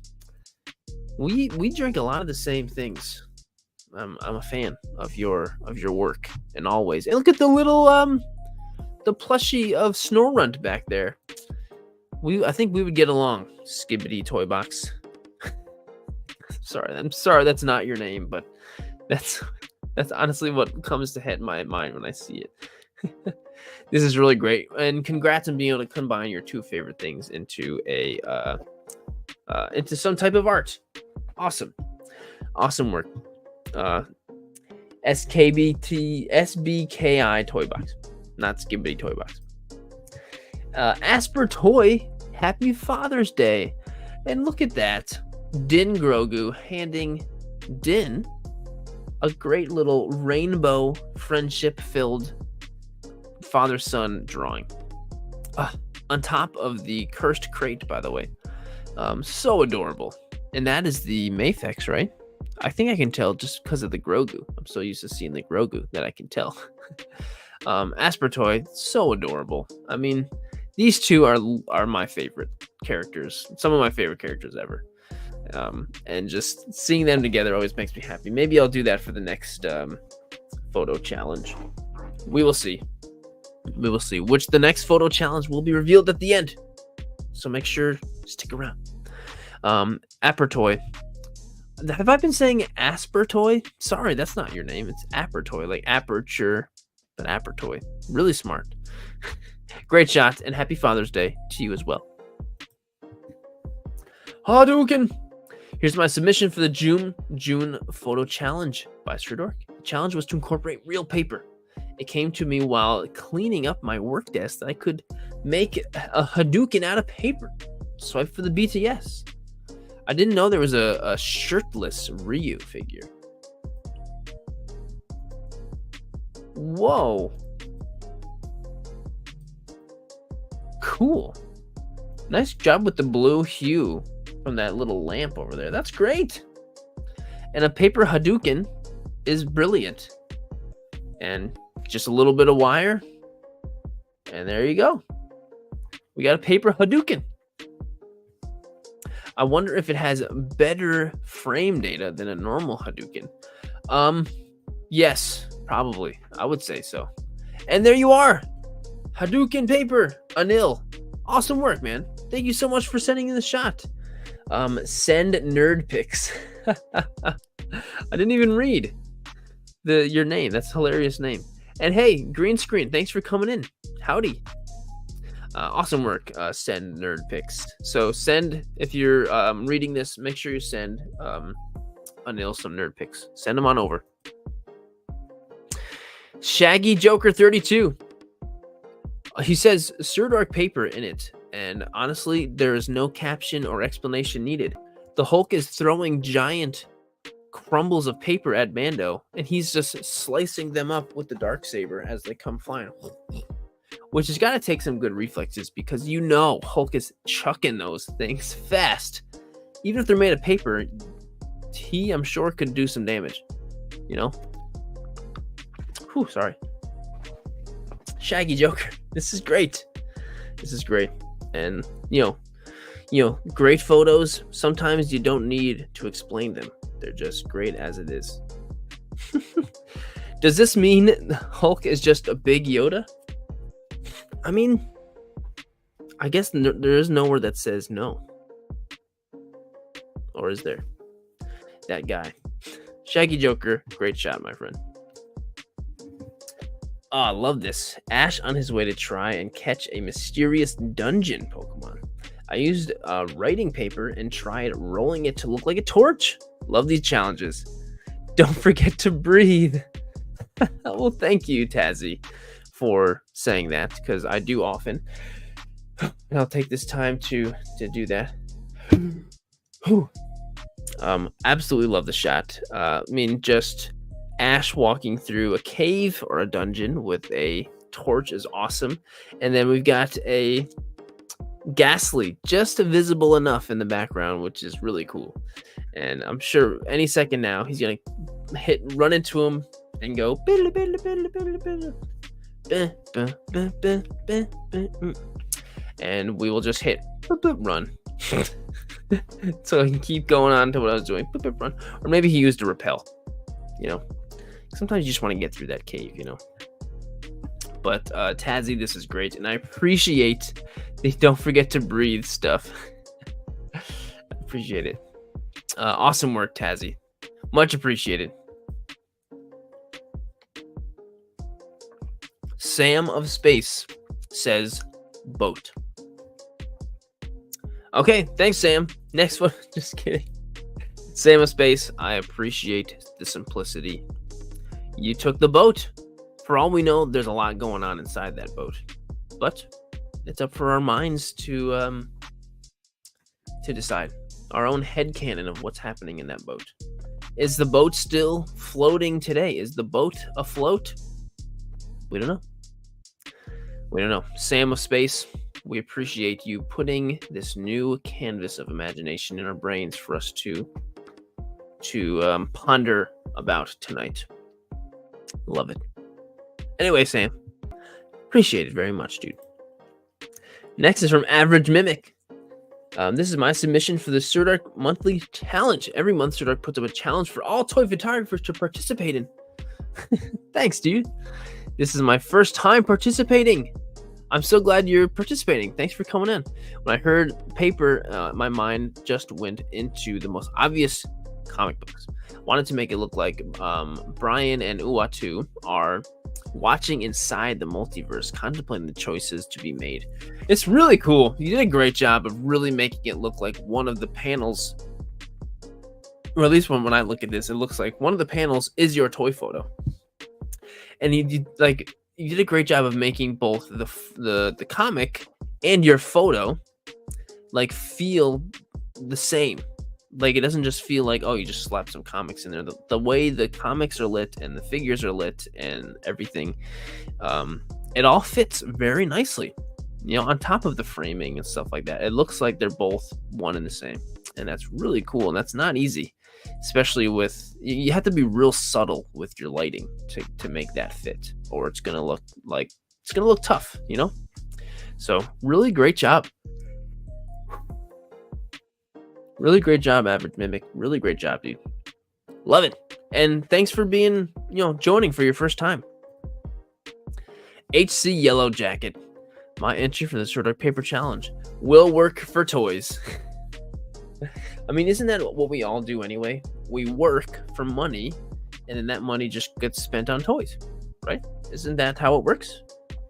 We drink a lot of the same things. I'm a fan of your work, and always. And look at the little the plushie of Snorunt back there. I think we would get along, Skibbity Toy Box. I'm sorry that's not your name, but that's honestly what comes to my mind when I see it. This is really great, and congrats on being able to combine your two favorite things into into some type of art. Awesome work. SBKI Toy Box, not Skibbity Toy Box. Asper Toy, happy Father's Day. And look at that. Din Grogu handing Din a great little rainbow friendship-filled father-son drawing. On top of the cursed crate, by the way. So adorable. And that is the Mafex, right? I think I can tell just because of the Grogu. I'm so used to seeing the Grogu that I can tell. Aspertoy, so adorable. I mean, these two are my favorite characters. Some of my favorite characters ever. And just seeing them together always makes me happy. Maybe I'll do that for the next photo challenge. We will see. Which the next photo challenge will be revealed at the end. So make sure stick around. Apertoy. Have I been saying Aspertoy? Sorry, that's not your name. It's Apertoy, like aperture, but Apertoy. Really smart. Great shot, and happy Father's Day to you as well. Hadouken! Here's my submission for the June photo challenge by Sirdork. The challenge was to incorporate real paper. It came to me while cleaning up my work desk that I could make a Hadouken out of paper. Swipe for the BTS. I didn't know there was a shirtless Ryu figure. Whoa. Cool. Nice job with the blue hue from that little lamp over there. That's great. And a paper Hadouken is brilliant. And just a little bit of wire. And there you go. We got a paper Hadouken. I wonder if it has better frame data than a normal Hadouken. Yes, probably. I would say so. And there you are. Hadouken paper, Anil. Awesome work, man. Thank you so much for sending in the shot. Send nerd pics. I didn't even read your name. That's a hilarious name. And hey, green screen, thanks for coming in. Howdy. Awesome work. Send nerd pics. So send, if you're reading this, make sure you send Anil some nerd pics. Send them on over. Shaggy Joker 32. He says Sirdork paper in it, and honestly, there is no caption or explanation needed. The Hulk is throwing giant crumbles of paper at Mando, and he's just slicing them up with the Darksaber as they come flying. Which has got to take some good reflexes, because Hulk is chucking those things fast. Even if they're made of paper, he, I'm sure, could do some damage. Whew, sorry. Shaggy Joker. This is great. And, great photos. Sometimes you don't need to explain them. They're just great as it is. Does this mean Hulk is just a big Yoda? I mean, I guess there is nowhere that says no. Or is there? That guy. Shaggy Joker, great shot, my friend. Oh, I love this. Ash on his way to try and catch a mysterious dungeon Pokemon. I used writing paper and tried rolling it to look like a torch. Love these challenges. Don't forget to breathe. Well, thank you, Tazzy, for saying that, because I do often. And I'll take this time to do that. Absolutely love the shot. I mean, just Ash walking through a cave or a dungeon with a torch is awesome. And then we've got a Ghastly just visible enough in the background, which is really cool. And I'm sure any second now he's gonna run into him and go and we will just hit run. So I can keep going on to what I was doing, run. Or maybe he used a repel, sometimes you just want to get through that cave, But Tazzy, this is great, and I appreciate the don't forget to breathe stuff. I appreciate it. Awesome work, Tazzy. Much appreciated. Sam of Space says boat. Okay, thanks, Sam. Next one. Just kidding. Sam of Space, I appreciate the simplicity. You took the boat. For all we know, there's a lot going on inside that boat, but it's up for our minds to decide. Our own headcanon of what's happening in that boat. Is the boat still floating today? Is the boat afloat? We don't know. We don't know. Sam of Space, we appreciate you putting this new canvas of imagination in our brains for us to ponder about tonight. Love it. Anyway, Sam, appreciate it very much, dude. Next is from Average Mimic. This is my submission for the Sirdork monthly challenge. Every month, Sirdork puts up a challenge for all toy photographers to participate in. Thanks, dude. This is my first time participating. I'm so glad you're participating. Thanks for coming in. When I heard paper, my mind just went into the most obvious comic books. Wanted to make it look like Brian and Uatu are watching inside the multiverse, contemplating the choices to be made. It's really cool. You did a great job of really making it look like one of the panels, or at least when I look at this, it looks like one of the panels is your toy photo. And you did a great job of making both the comic and your photo like feel the same. Like, it doesn't just feel like, oh, you just slapped some comics in there. The way the comics are lit and the figures are lit and everything, it all fits very nicely, on top of the framing and stuff like that. It looks like they're both one and the same, and that's really cool. And that's not easy, especially with, you have to be real subtle with your lighting to make that fit, or it's going to look tough, So really great job. Really great job, Average Mimic. Really great job, dude. Love it. And thanks for being, joining for your first time. HC Yellow Jacket. My entry for the Sirdork Paper Challenge will work for toys. I mean, isn't that what we all do anyway? We work for money, and then that money just gets spent on toys, right? Isn't that how it works?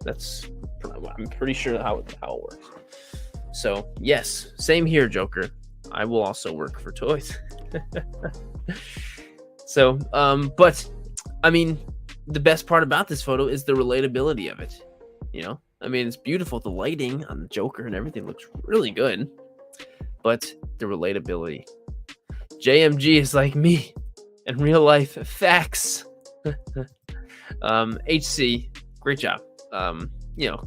I'm pretty sure how it works. So, yes, same here, Joker. I will also work for toys. So, but I mean, the best part about this photo is the relatability of it. I mean, it's beautiful. The lighting on the Joker and everything looks really good, but the relatability. JMG is like me in real life. Facts. HC, great job.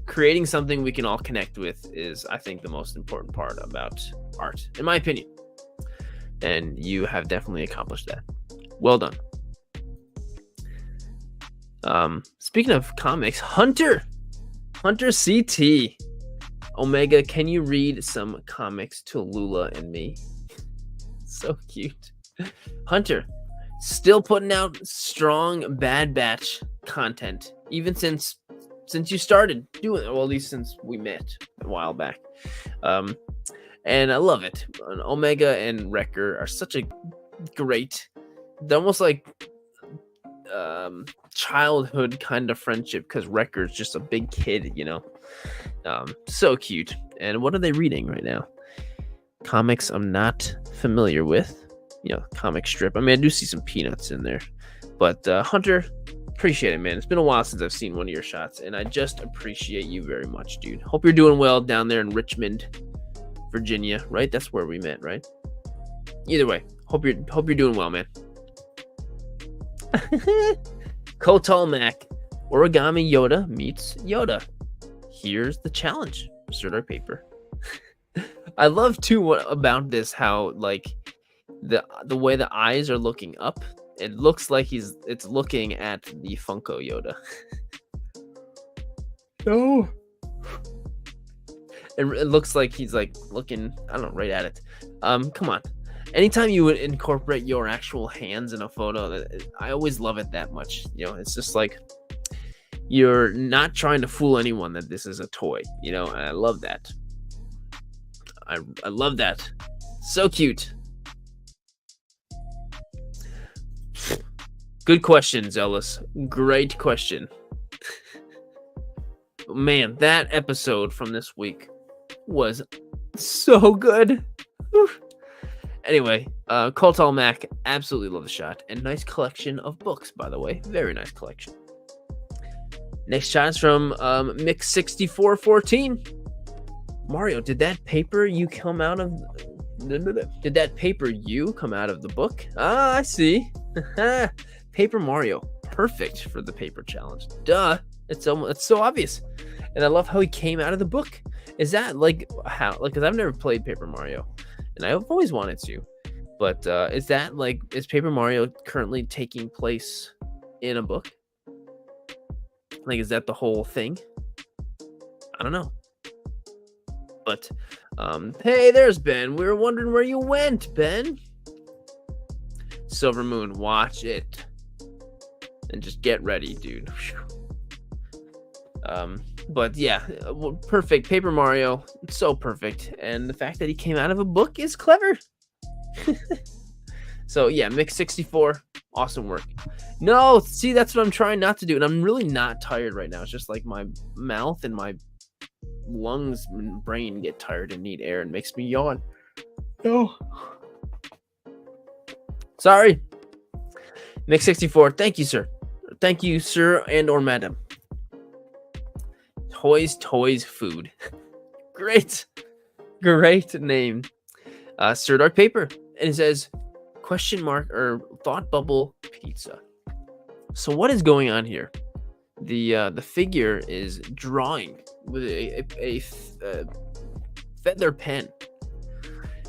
Creating something we can all connect with is, I think, the most important part about art, in my opinion. And you have definitely accomplished that. Well done. Speaking of comics, Hunter CT. Omega, can you read some comics to Lula and me? So cute. Hunter, still putting out strong Bad Batch content, even since you started doing it, well, at least since we met a while back. and I love it. And Omega and Wrecker are such a great, they're almost like childhood kind of friendship, because Wrecker's just a big kid, so cute. And what are they reading right now? Comics I'm not familiar with, comic strip. I mean, I do see some Peanuts in there, but Hunter, appreciate it, man. It's been a while since I've seen one of your shots, and I just appreciate you very much, dude. Hope you're doing well down there in Richmond, Virginia, right? That's where we met, right? Either way, hope you're doing well, man. Kotal Mac, Origami Yoda meets Yoda. Here's the challenge. Sirdork paper. I love too what about this, how like the way the eyes are looking up. It looks like it's looking at the Funko Yoda. No. It looks like he's like looking, I don't know, right at it. Come on. Anytime you would incorporate your actual hands in a photo, I always love it that much. It's just like you're not trying to fool anyone that this is a toy, and I love that. I love that. So cute. Good question, Zealous. Great question. Man, that episode from this week was so good. Anyway, Kotal Mac, absolutely love the shot. And nice collection of books, by the way. Very nice collection. Next shot is from Mix6414. Mario, did that paper you come out of... Did that paper you come out of the book? Ah, I see. Paper Mario. Perfect for the paper challenge. Duh. It's so obvious. And I love how he came out of the book. Is that like how... Because I've never played Paper Mario. And I've always wanted to. But is that like... Is Paper Mario currently taking place in a book? Like, is that the whole thing? I don't know. But, hey, there's Ben. We were wondering where you went, Ben. Silver Moon, watch it. And just get ready, dude. But yeah, perfect. Paper Mario, so perfect. And the fact that he came out of a book is clever. So yeah, Mix64, awesome work. No, see, that's what I'm trying not to do. And I'm really not tired right now. It's just like my mouth and my lungs and brain get tired and need air and makes me yawn. No. Sorry. Mix64, thank you, sir. Thank you, sir and or madam. Toys, food. Great name. Sirdork paper. And it says question mark or thought bubble pizza. So what is going on here? The figure is drawing with a feather pen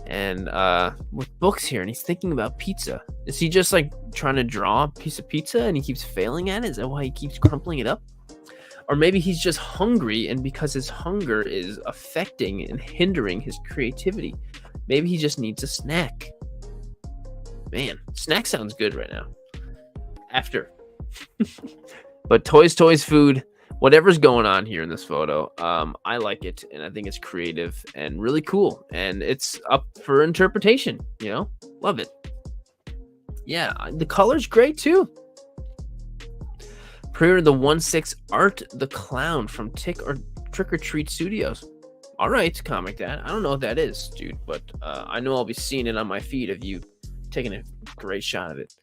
and with books here, and he's thinking about pizza. Is he just like trying to draw a piece of pizza and he keeps failing at it? Is that why he keeps crumpling it up? Or maybe he's just hungry, and because his hunger is affecting and hindering his creativity, maybe he just needs a snack. Man, snack sounds good right now. After. But toys, food, whatever's going on here in this photo, I like it, and I think it's creative and really cool, and it's up for interpretation, Love it. Yeah, the color's great too. Pre-order the 1/6 Art the Clown from Trick or Treat Studios. All right, Comic Dad. I don't know what that is, dude, but I know I'll be seeing it on my feed of you taking a great shot of it.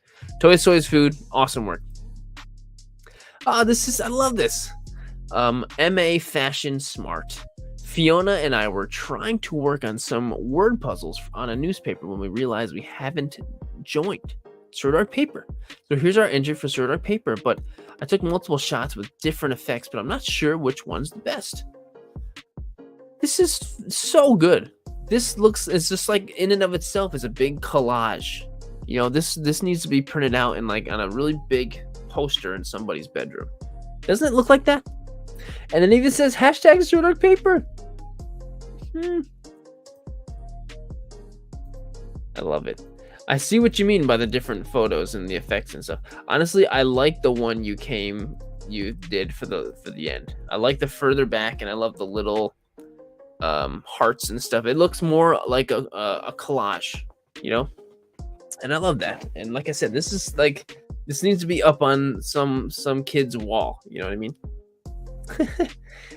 Toys, food, awesome work. I love this. MA Fashion Smart. Fiona and I were trying to work on some word puzzles on a newspaper when we realized we haven't joined Sirdork paper. So here's our entry for Sirdork paper, but I took multiple shots with different effects, but I'm not sure which one's the best. This is so good. It's just like in and of itself is a big collage. This needs to be printed out in like on a really big poster in somebody's bedroom. Doesn't it look like that? And it even says hashtag Sirdork paper. I love it. I see what you mean by the different photos and the effects and stuff. Honestly, I like the one you did for the end. I like the further back, and I love the little hearts and stuff. It looks more like a collage, you know, and I love that. And like I said, this needs to be up on some kid's wall. You know what I mean?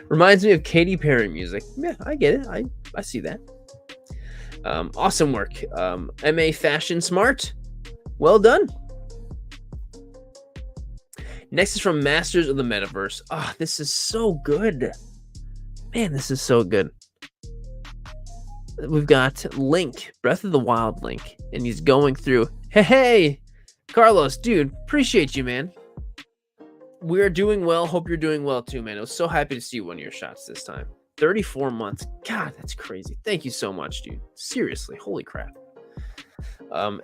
Reminds me of Katy Perry music. Yeah, I get it. I see that. Awesome work. MA Fashion Smart. Well done. Next is from Masters of the Metaverse. Ah, this is so good. Man, this is so good. We've got Link, Breath of the Wild Link, and he's going through. Hey, Carlos, dude, appreciate you, man. We're doing well. Hope you're doing well too, man. I was so happy to see you 1 year shots this time. 34 months. God, that's crazy. Thank you so much, dude. Seriously, holy crap.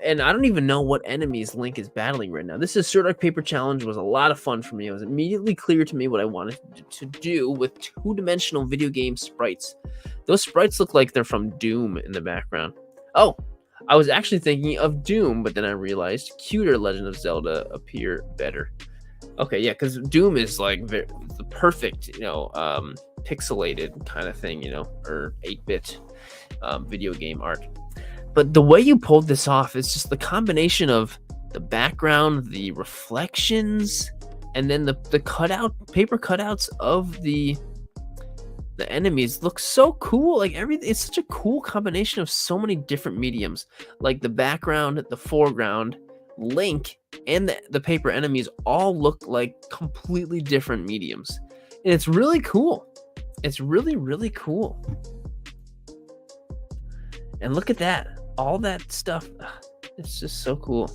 And I don't even know what enemies Link is battling right now. This is Sirdork Paper Challenge was a lot of fun for me. It was immediately clear to me what I wanted to do with two-dimensional video game sprites. Those sprites look like they're from Doom in the background. Oh, I was actually thinking of Doom, but then I realized cuter Legend of Zelda appear better. Okay, yeah, because Doom is like the perfect, pixelated kind of thing, or 8-bit video game art. But the way you pulled this off is just the combination of the background, the reflections, and then the paper cutouts of the enemies look so cool. Like everything, it's such a cool combination of so many different mediums. Like the background, the foreground, Link, and the paper enemies all look like completely different mediums. And it's really cool. It's really, really cool. And look at that. All that stuff. It's just so cool.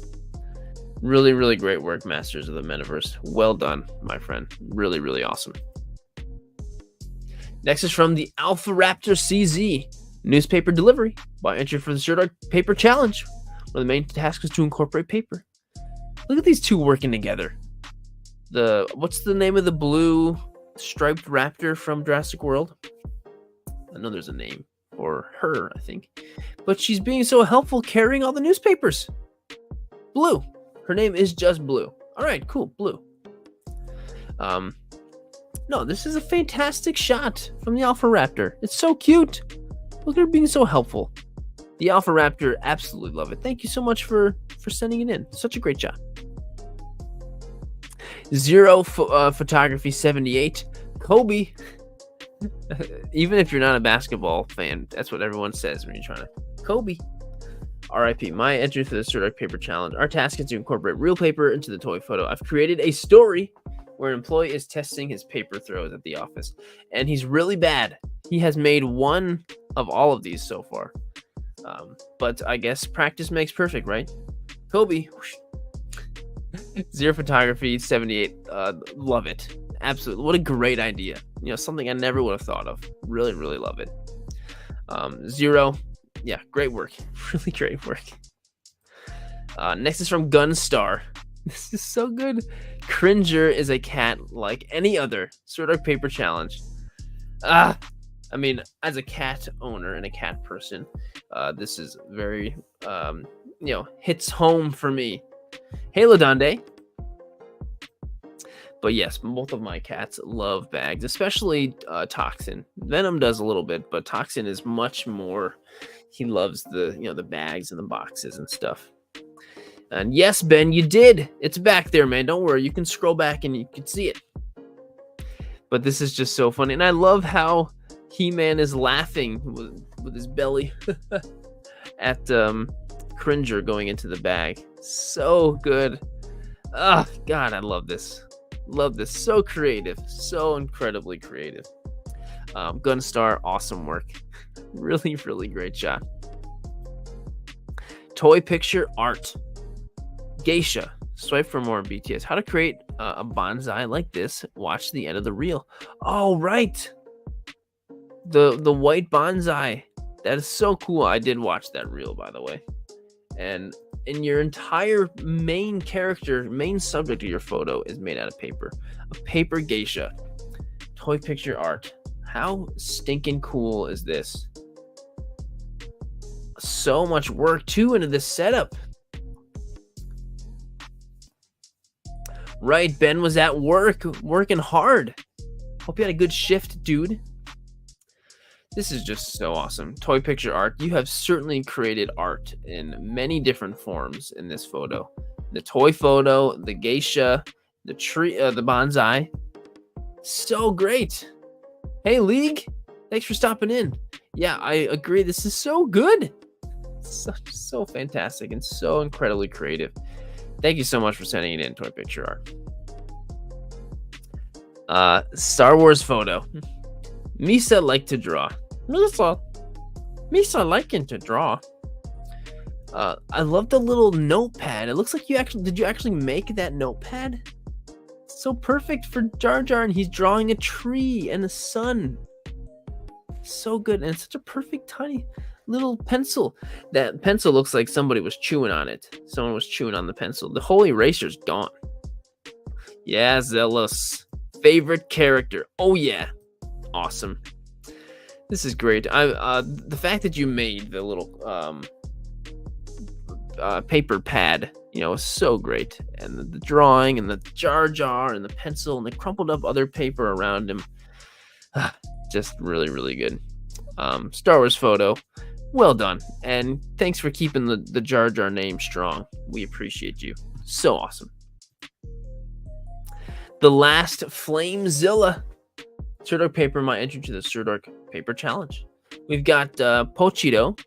Really, really great work, Masters of the Metaverse. Well done, my friend. Really, really awesome. Next is from the Alpha Raptor CZ. Newspaper delivery. Buy entry for the Sirdork Paper Challenge. One of the main tasks is to incorporate paper. Look at these two working together. What's the name of the blue striped raptor from Jurassic World? I know there's a name for her, I think. But she's being so helpful carrying all the newspapers. Blue. Her name is just Blue. All right, cool. Blue. No, this is a fantastic shot from the Alpha Raptor. It's so cute. Look at her being so helpful. The Alpha Raptor, absolutely love it. Thank you so much for sending it in. Such a great shot. Zero Photography 78. Kobe. Even if you're not a basketball fan, that's what everyone says when you're trying to. Kobe. RIP. My entry for the Sirdork Paper Challenge. Our task is to incorporate real paper into the toy photo. I've created a story where an employee is testing his paper throws at the office, and he's really bad. He has made one of all of these so far. But I guess practice makes perfect, right? Kobe. Zero Photography 78. Love it. Absolutely. What a great idea. Something I never would have thought of. Really, really love it. Zero. Yeah, great work. Really great work. Next is from Gunstar. This is so good. Cringer is a cat like any other Sirdork Paper Challenge. I mean, as a cat owner and a cat person, this is very, hits home for me. Halo Donde. But yes, both of my cats love bags, especially Toxin. Venom does a little bit, but Toxin is much more. He loves the bags and the boxes and stuff. And yes, Ben, you did. It's back there, man. Don't worry. You can scroll back and you can see it. But this is just so funny. And I love how He-Man is laughing with his belly at Cringer going into the bag. So good. Oh, God, I love this. Love this. So creative. So incredibly creative. Gunstar, awesome work. Really, really great shot. Toy picture art. Geisha. Swipe for more BTS. How to create a bonsai like this. Watch the end of the reel. Oh, right. The white bonsai. That is so cool. I did watch that reel, by the way. And your entire main subject of your photo is made out of paper. A paper geisha. Toy picture art. How stinking cool is this? So much work, too, into this setup. Right, Ben was at work, working hard. Hope you had a good shift, dude. This is just so awesome. Toy picture art. You have certainly created art in many different forms in this photo. The toy photo, the geisha, the tree, the bonsai. So great. Hey, League. Thanks for stopping in. Yeah, I agree. This is so good. So fantastic and so incredibly creative. Thank you so much for sending it in, toy picture art. Star Wars photo. Misa like to draw. Misa liking to draw. I love the little notepad. It looks like did you actually make that notepad? So perfect for Jar Jar, and he's drawing a tree and a sun. So good, and it's such a perfect tiny little pencil. That pencil looks like somebody was chewing on it. Someone was chewing on the pencil. The whole eraser's gone. Yeah, Zealous. Favorite character. Oh yeah. Awesome. This is great. The fact that you made the little paper pad, is so great. And the drawing and the Jar Jar and the pencil and the crumpled up other paper around him. Just really, really good. Star Wars photo. Well done. And thanks for keeping the Jar Jar name strong. We appreciate you. So awesome. The last Flamezilla. Sirdork paper, my entry to the Sirdork paper challenge. We've got Pochito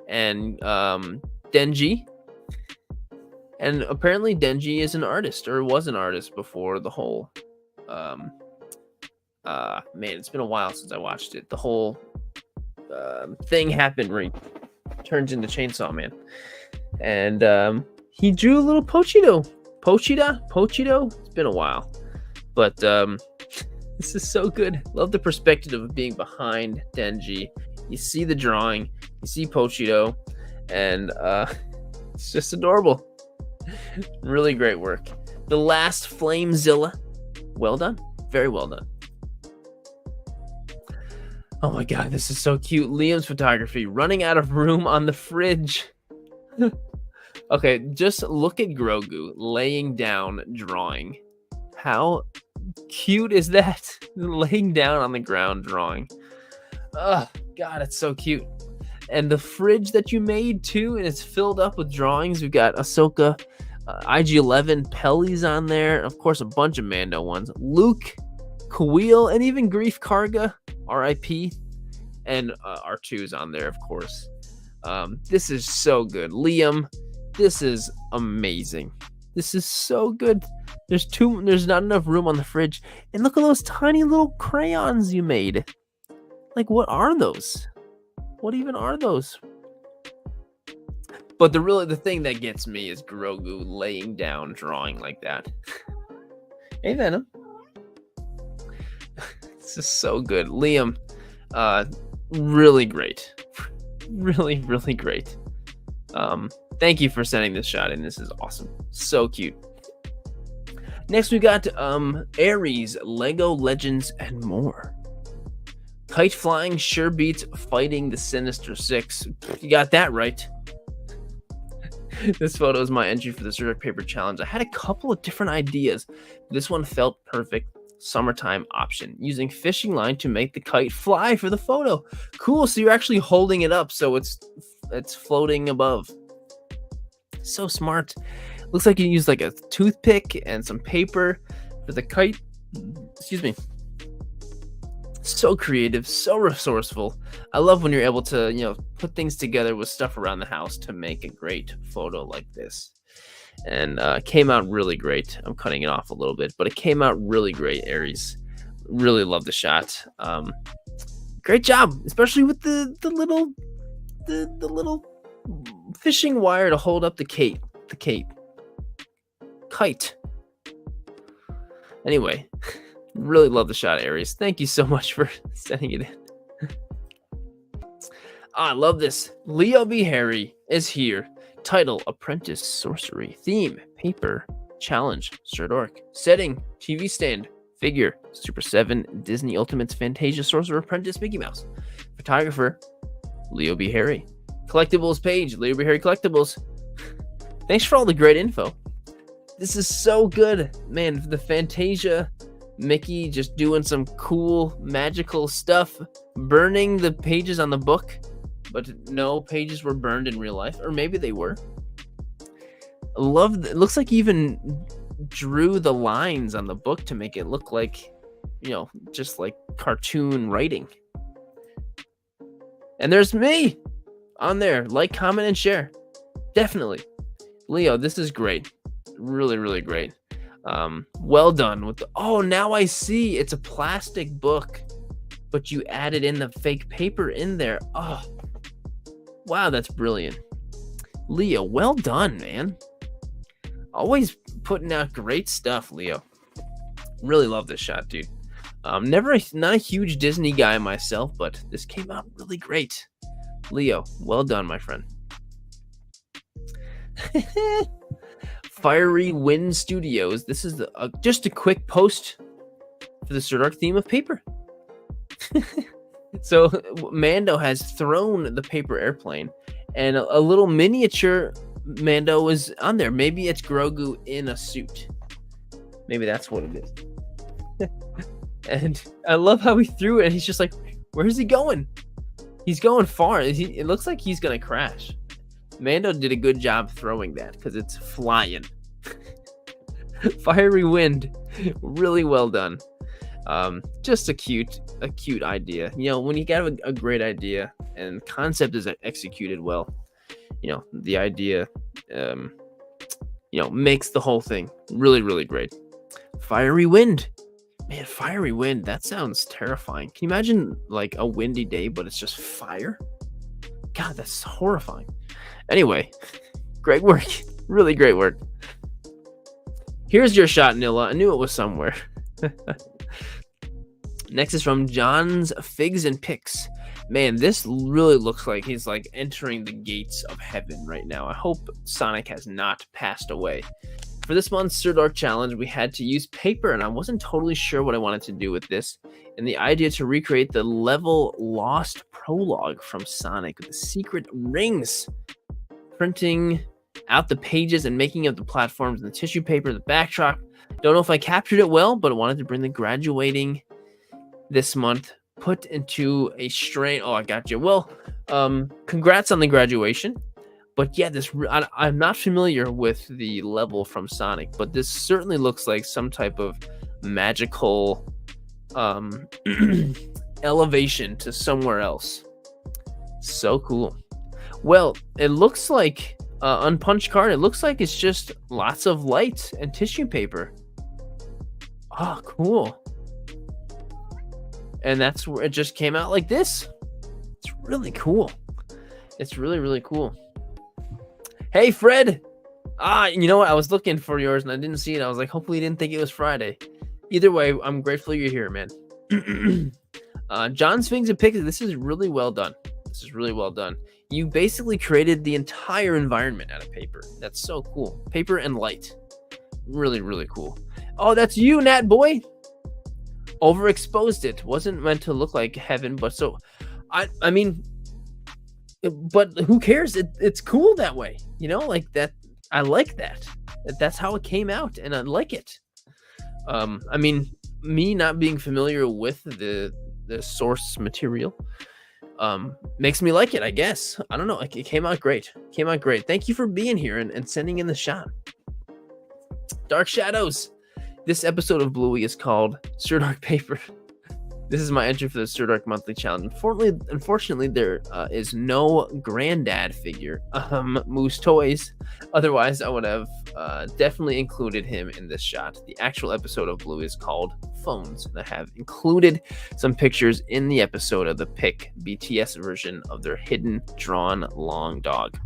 and Denji. And apparently Denji is an artist, or was an artist before the whole man, it's been a while since I watched it. The whole thing happened where he turns into Chainsaw Man. And he drew a little Pochito. Pochito? It's been a while. But this is so good. Love the perspective of being behind Denji. You see the drawing, you see Pochito, and it's just adorable. Really great work. The last Flamezilla. Well done. Very well done. Oh my god, this is so cute. Liam's photography. Running out of room on the fridge. Okay, just look at Grogu laying down drawing. How cute is that? Laying down on the ground drawing. Oh god, it's so cute. And the fridge that you made too, and it's filled up with drawings. We've got Ahsoka, IG-11, Pelly's on there, of course a bunch of Mando ones, Luke, Kawil, and even Grief Karga, RIP, and R2's on there, of course. This is so good. Liam, this is amazing. This is so good. There's not enough room on the fridge. And look at those tiny little crayons you made. Like, what are those? What even are those? But the thing that gets me is Grogu laying down drawing like that. Hey, Venom. This is so good. Liam, really great. Really, really great. Thank you for sending this shot in. This is awesome. So cute. Next, we got Ares, Lego Legends, and more. Kite flying sure beats fighting the Sinister Six. You got that right. This photo is my entry for the Sirdork paper challenge. I had a couple of different ideas. This one felt perfect. Summertime option. Using fishing line to make the kite fly for the photo. Cool. So you're actually holding it up so it's floating above. So smart. Looks like you used like a toothpick and some paper for the kite. Excuse me. So creative, so resourceful. I love when you're able to, put things together with stuff around the house to make a great photo like this. And came out really great. I'm cutting it off a little bit, but it came out really great, Aries. Really love the shot. Great job, especially with the little fishing wire to hold up the cape. Kite. Anyway, really love the shot, Aries. Thank you so much for sending it in. I love this. Leo B. Harry is here. Title, Apprentice Sorcery. Theme, Paper. Challenge, Sirdork. Setting, TV stand. Figure, Super 7, Disney Ultimates Fantasia Sorcerer Apprentice Mickey Mouse. Photographer, Leo B. Harry. Collectibles page, Leo B. Harry Collectibles. Thanks for all the great info. This is so good. Man, the Fantasia Mickey just doing some cool magical stuff, burning the pages on the book, but no pages were burned in real life, or maybe they were. It looks like he even drew the lines on the book to make it look like, just like cartoon writing. And there's me on there. Like, comment, and share. Definitely. Leo, this is great. Really, really great. Well done with now I see. It's a plastic book, but you added in the fake paper in there. Oh, wow, that's brilliant. Leo, well done, man. Always putting out great stuff, Leo. Really love this shot, dude. Not a huge Disney guy myself, but this came out really great. Leo, well done, my friend. Fiery Wind Studios. This is just a quick post for the Sirdork theme of paper. So Mando has thrown the paper airplane, and a little miniature Mando is on there. Maybe it's Grogu in a suit. Maybe that's what it is. And I love how he threw it, and he's just like, where's he going? He's going far. It looks like he's going to crash. Mando did a good job throwing that because it's flying. Fiery Wind. Really well done. Just a cute idea. When you got a great idea and concept is executed well, the idea, makes the whole thing really, really great. Fiery Wind. Man, Fiery Wind, that sounds terrifying. Can you imagine like a windy day, but it's just fire? God, that's horrifying. Anyway, great work. Really great work. Here's your shot, Nilla. I knew it was somewhere. Next is from John's Figs and Picks. Man, this really looks like he's like entering the gates of heaven right now. I hope Sonic has not passed away. For this month's Sirdork challenge, we had to use paper, and I wasn't totally sure what I wanted to do with this. And the idea to recreate the level Lost prologue from Sonic with the secret rings. Printing out the pages and making up the platforms and the tissue paper, the backdrop. Don't know if I captured it well, but I wanted to bring the graduating this month put into a strain. Oh, I got you. Well, congrats on the graduation. But yeah, I'm not familiar with the level from Sonic, but this certainly looks like some type of magical elevation to somewhere else. So cool. Well, it looks like unpunched card. It looks like it's just lots of light and tissue paper. Oh, cool. And that's where it just came out like this. It's really cool. It's really, really cool. Hey, Fred. You know what? I was looking for yours and I didn't see it. I was like, hopefully you didn't think it was Friday. Either way, I'm grateful you're here, man. John's Figs and Picks. This is really well done. This is really well done. You basically created the entire environment out of paper. That's so cool. Paper and light. Really, really cool. Oh, that's you, Nat Boy. Overexposed it. Wasn't meant to look like heaven, but so I mean, but who cares? It's cool that way, like that. I like that. That's how it came out, and I like it. I mean, me not being familiar with the source material makes me like it, I guess. I don't know. It came out great. Thank you for being here and sending in the shot. Dark Shadows. This episode of Bluey is called Sirdork Paper. This is my entry for the Sirdork Monthly Challenge. Unfortunately, there is no granddad figure, Moose Toys. Otherwise, I would have definitely included him in this shot. The actual episode of Bluey is called Phones, and I have included some pictures in the episode of the Pick BTS version of their hidden drawn long dog.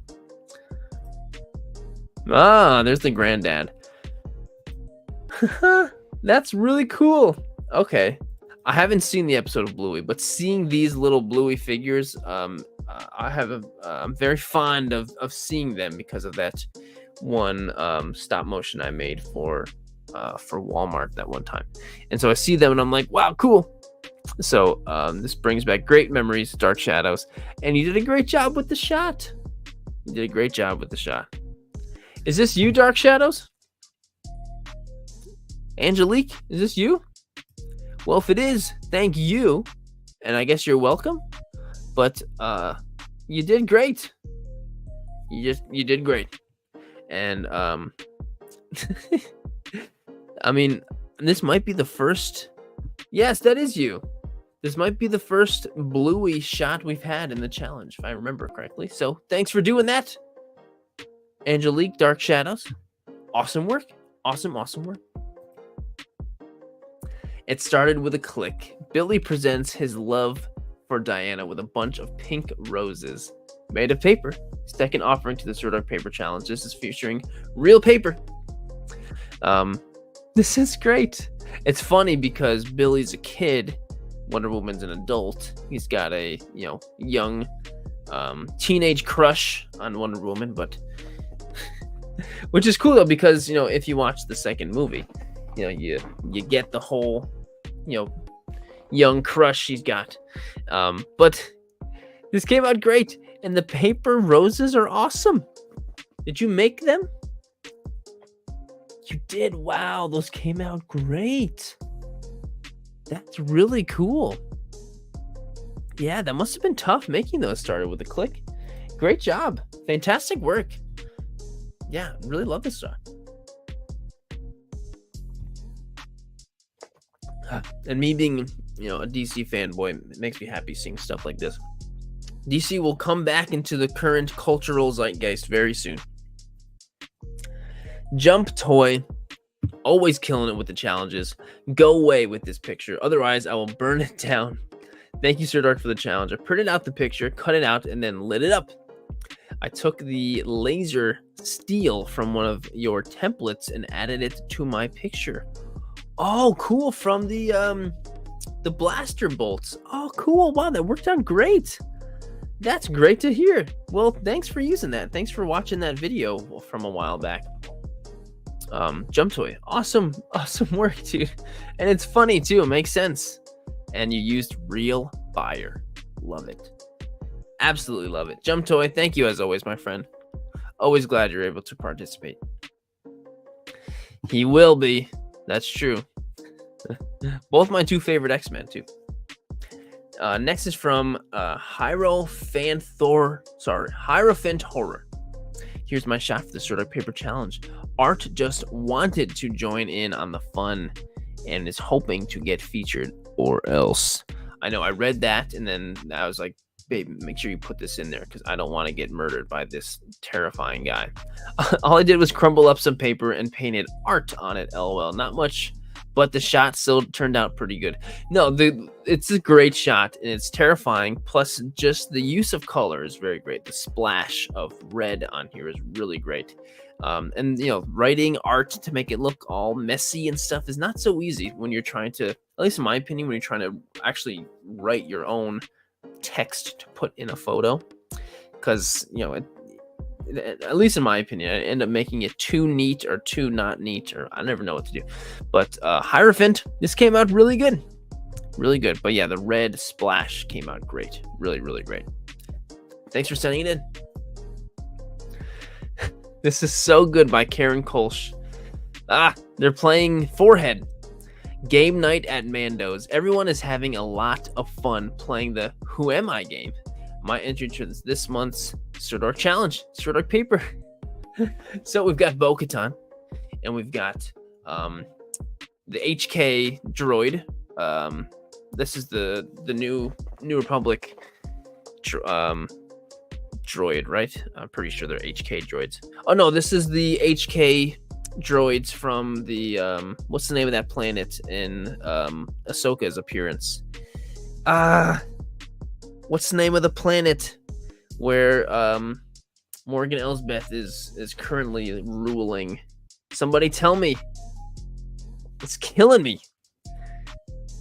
There's the granddad. That's really cool. Okay. I haven't seen the episode of Bluey, but seeing these little Bluey figures, I'm very fond of seeing them because of that one stop motion I made for Walmart that one time. And so I see them and I'm like, wow, cool. So this brings back great memories, Dark Shadows. And you did a great job with the shot. Is this you, Dark Shadows? Angelique, is this you? Well, if it is, thank you, and I guess you're welcome. But you did great. You did great, and I mean, this might be the first. Yes, that is you. This might be the first bluey shot we've had in the challenge, if I remember correctly. So thanks for doing that, Angelique Dark Shadows. Awesome work. Awesome work. It started with a click. Billy presents his love for Diana with a bunch of pink roses made of paper. Second offering to the Sirdork paper challenge. This is featuring real paper. This is great. It's funny because Billy's a kid, Wonder Woman's an adult. He's got a young teenage crush on Wonder Woman, but which is cool though, because if you watch the second movie, you get the whole young crush he's got. But this came out great, and the paper roses are awesome. Did you make them? You did. Wow, those came out great. That's really cool. Yeah, that must have been tough making those. Started with a click. Great job. Fantastic work. Yeah, really love this stuff. And me being, a DC fanboy, it makes me happy seeing stuff like this. DC will come back into the current cultural zeitgeist very soon. Jump Toy, always killing it with the challenges. Go away with this picture, otherwise I will burn it down. Thank you, Sirdork, for the challenge. I printed out the picture, cut it out, and then lit it up. I took the laser steel from one of your templates and added it to my picture. Oh, cool, from the blaster bolts. Oh, cool. Wow, that worked out great. That's great to hear. Well, thanks for using that. Thanks for watching that video from a while back. Jump Toy, awesome work, dude. And it's funny too, it makes sense. And you used real fire. Love it. Absolutely love it. Jump Toy, thank you as always, my friend. Always glad you're able to participate. He will be. That's true. Both my two favorite X-Men too. Next is from Hierophant Horror. Here's my shot for the Sirdork paper challenge. Art just wanted to join in on the fun and is hoping to get featured or else. I know I read that and then I was like, babe, make sure you put this in there because I don't want to get murdered by this terrifying guy. All I did was crumble up some paper and painted art on it, lol. Not much, but the shot still turned out pretty good. No, it's a great shot and it's terrifying. Plus, just the use of color is very great. The splash of red on here is really great. And writing art to make it look all messy and stuff is not so easy when you're trying to, at least in my opinion, when you're trying to actually write your own text to put in a photo, because at least in my opinion, I end up making it too neat or too not neat, or I never know what to do. But Hierophant, this came out really good. But yeah, the red splash came out great. Really great. Thanks for sending it in. This is so good by Karen Kolsch. They're playing Forehead. Game night at Mando's. Everyone is having a lot of fun playing the Who Am I game. My entry to this month's Sirdork challenge, Sirdork paper. So we've got Bo-Katan, and we've got the HK droid. This is the New Republic droid, right? I'm pretty sure they're HK droids. Oh no, this is the HK droids from the what's the name of that planet in Ahsoka's appearance? What's the name of the planet where Morgan Elsbeth is currently ruling? Somebody tell me. It's killing me.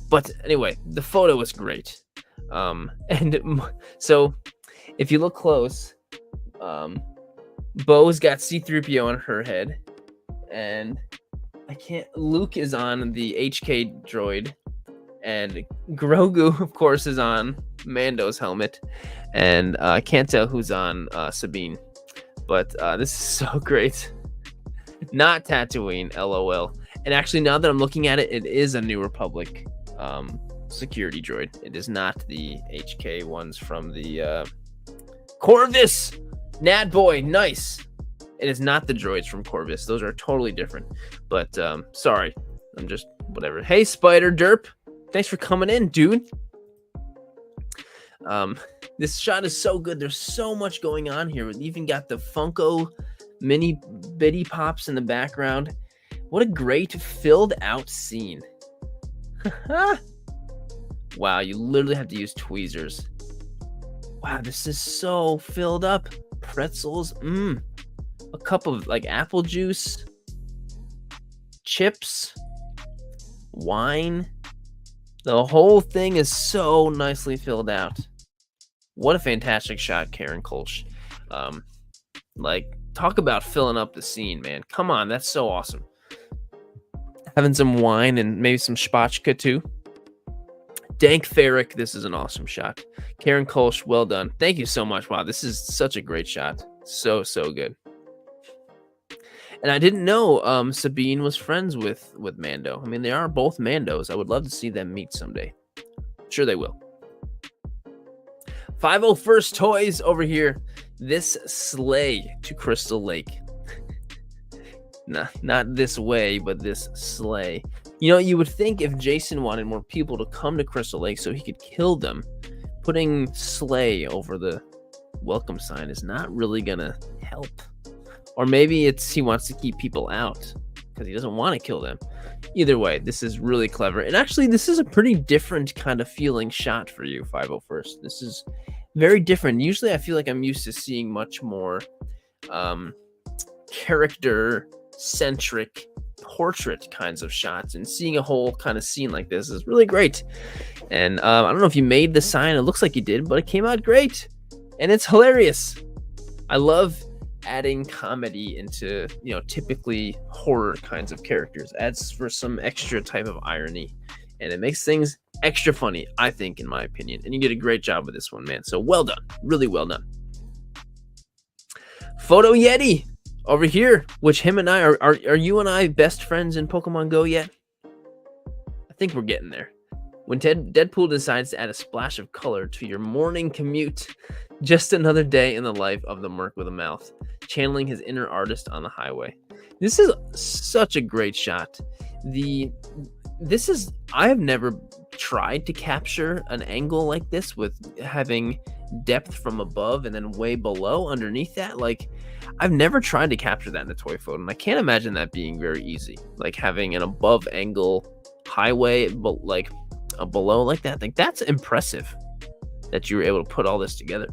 But anyway, the photo is great. And so if you look close, Bo's got C-3PO on her head, and Luke is on the HK droid, and Grogu, of course, is on Mando's helmet, and I can't tell who's on Sabine, but this is so great. Not Tatooine, LOL. And actually, now that I'm looking at it, it is a New Republic security droid. It is not the HK ones from the Corvus. Nad boy, nice. It is not the droids from Corvus. Those are totally different. But sorry, I'm just whatever. Hey, Spider Derp, thanks for coming in, dude. This shot is so good. There's so much going on here. We even got the Funko mini bitty pops in the background. What a great filled out scene. Wow, you literally have to use tweezers. Wow, this is so filled up. Pretzels, a cup of like apple juice, chips, wine. The whole thing is so nicely filled out. What a fantastic shot, Karen Kolsch. Like, talk about filling up the scene, man. Come on, that's so awesome. Having some wine and maybe some spatchka too. Dank Ferrick, this is an awesome shot. Karen Kolsch, well done. Thank you so much. Wow, this is such a great shot. So good. And I didn't know Sabine was friends with Mando. I mean, they are both Mandos. I would love to see them meet someday. Sure they will. 501st Toys over here. This sleigh to Crystal Lake. Nah, not this way, but this sleigh. You know, you would think if Jason wanted more people to come to Crystal Lake so he could kill them, putting sleigh over the welcome sign is not really gonna help. Or maybe it's he wants to keep people out because he doesn't want to kill them. Either way, this is really clever. And actually, this is a pretty different kind of feeling shot for you, 501st. This is very different. Usually, I feel like I'm used to seeing much more character-centric portrait kinds of shots, and seeing a whole kind of scene like this is really great. And I don't know if you made the sign. It looks like you did, but it came out great. And it's hilarious. I love adding comedy into, you know, typically horror kinds of characters. Adds for some extra type of irony, and it makes things extra funny, I think, in my opinion. And you did a great job with this one, man. So well done, really well done. Photo Yeti over here, which him and I are you and I best friends in Pokemon Go yet? I think we're getting there. When Deadpool decides to add a splash of color to your morning commute, just another day in the life of the Merc with a mouth, channeling his inner artist on the highway. This is such a great shot. I have never tried to capture an angle like this with having depth from above and then way below underneath that. Like, I've never tried to capture that in the toy photo, and I can't imagine that being very easy. Like having an above angle highway, but like a below like that. Like, that's impressive that you were able to put all this together.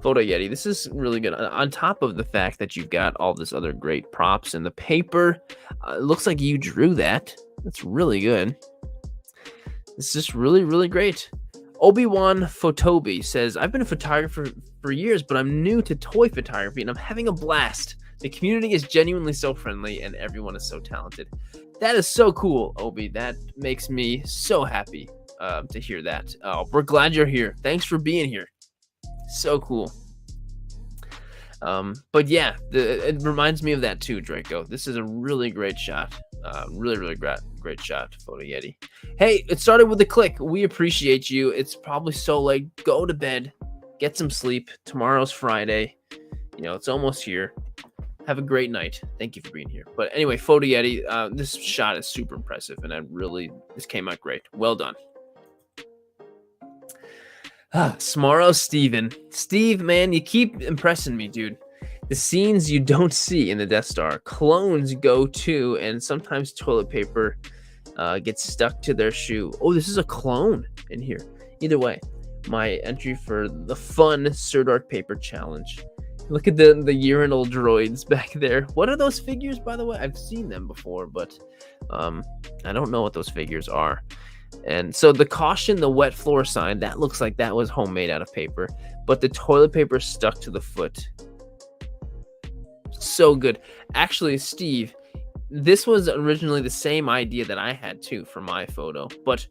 Photo Yeti, this is really good. On top of the fact that you've got all this other great props and the paper, it looks like you drew that. That's really good. It's just really, really great. Obi-Wan Photobi says, I've been a photographer for years, but I'm new to toy photography and I'm having a blast. The community is genuinely so friendly and everyone is so talented. That is so cool, Obi. That makes me so happy to hear that. We're glad you're here. Thanks for being here. So cool. But yeah, it reminds me of that too, Draco. This is a really great shot. Really great shot, Photo Yeti. Hey, it started with a click. We appreciate you. It's probably so late. Go to bed. Get some sleep. Tomorrow's Friday. You know, it's almost here. Have a great night. Thank you for being here. But anyway, Photo Yeti, this shot is super impressive, and this came out great. Well done. Smarro Steven. Steve, man, you keep impressing me, dude. The scenes you don't see in the Death Star. Clones go to, and sometimes toilet paper gets stuck to their shoe. Oh, this is a clone in here. Either way, my entry for the fun Sirdork paper challenge. Look at the urinal droids back there. What are those figures, by the way? I've seen them before, but I don't know what those figures are. And so the caution, the wet floor sign, that looks like that was homemade out of paper, but the toilet paper stuck to the foot. So good. Actually, Steve, this was originally the same idea that I had too for my photo, but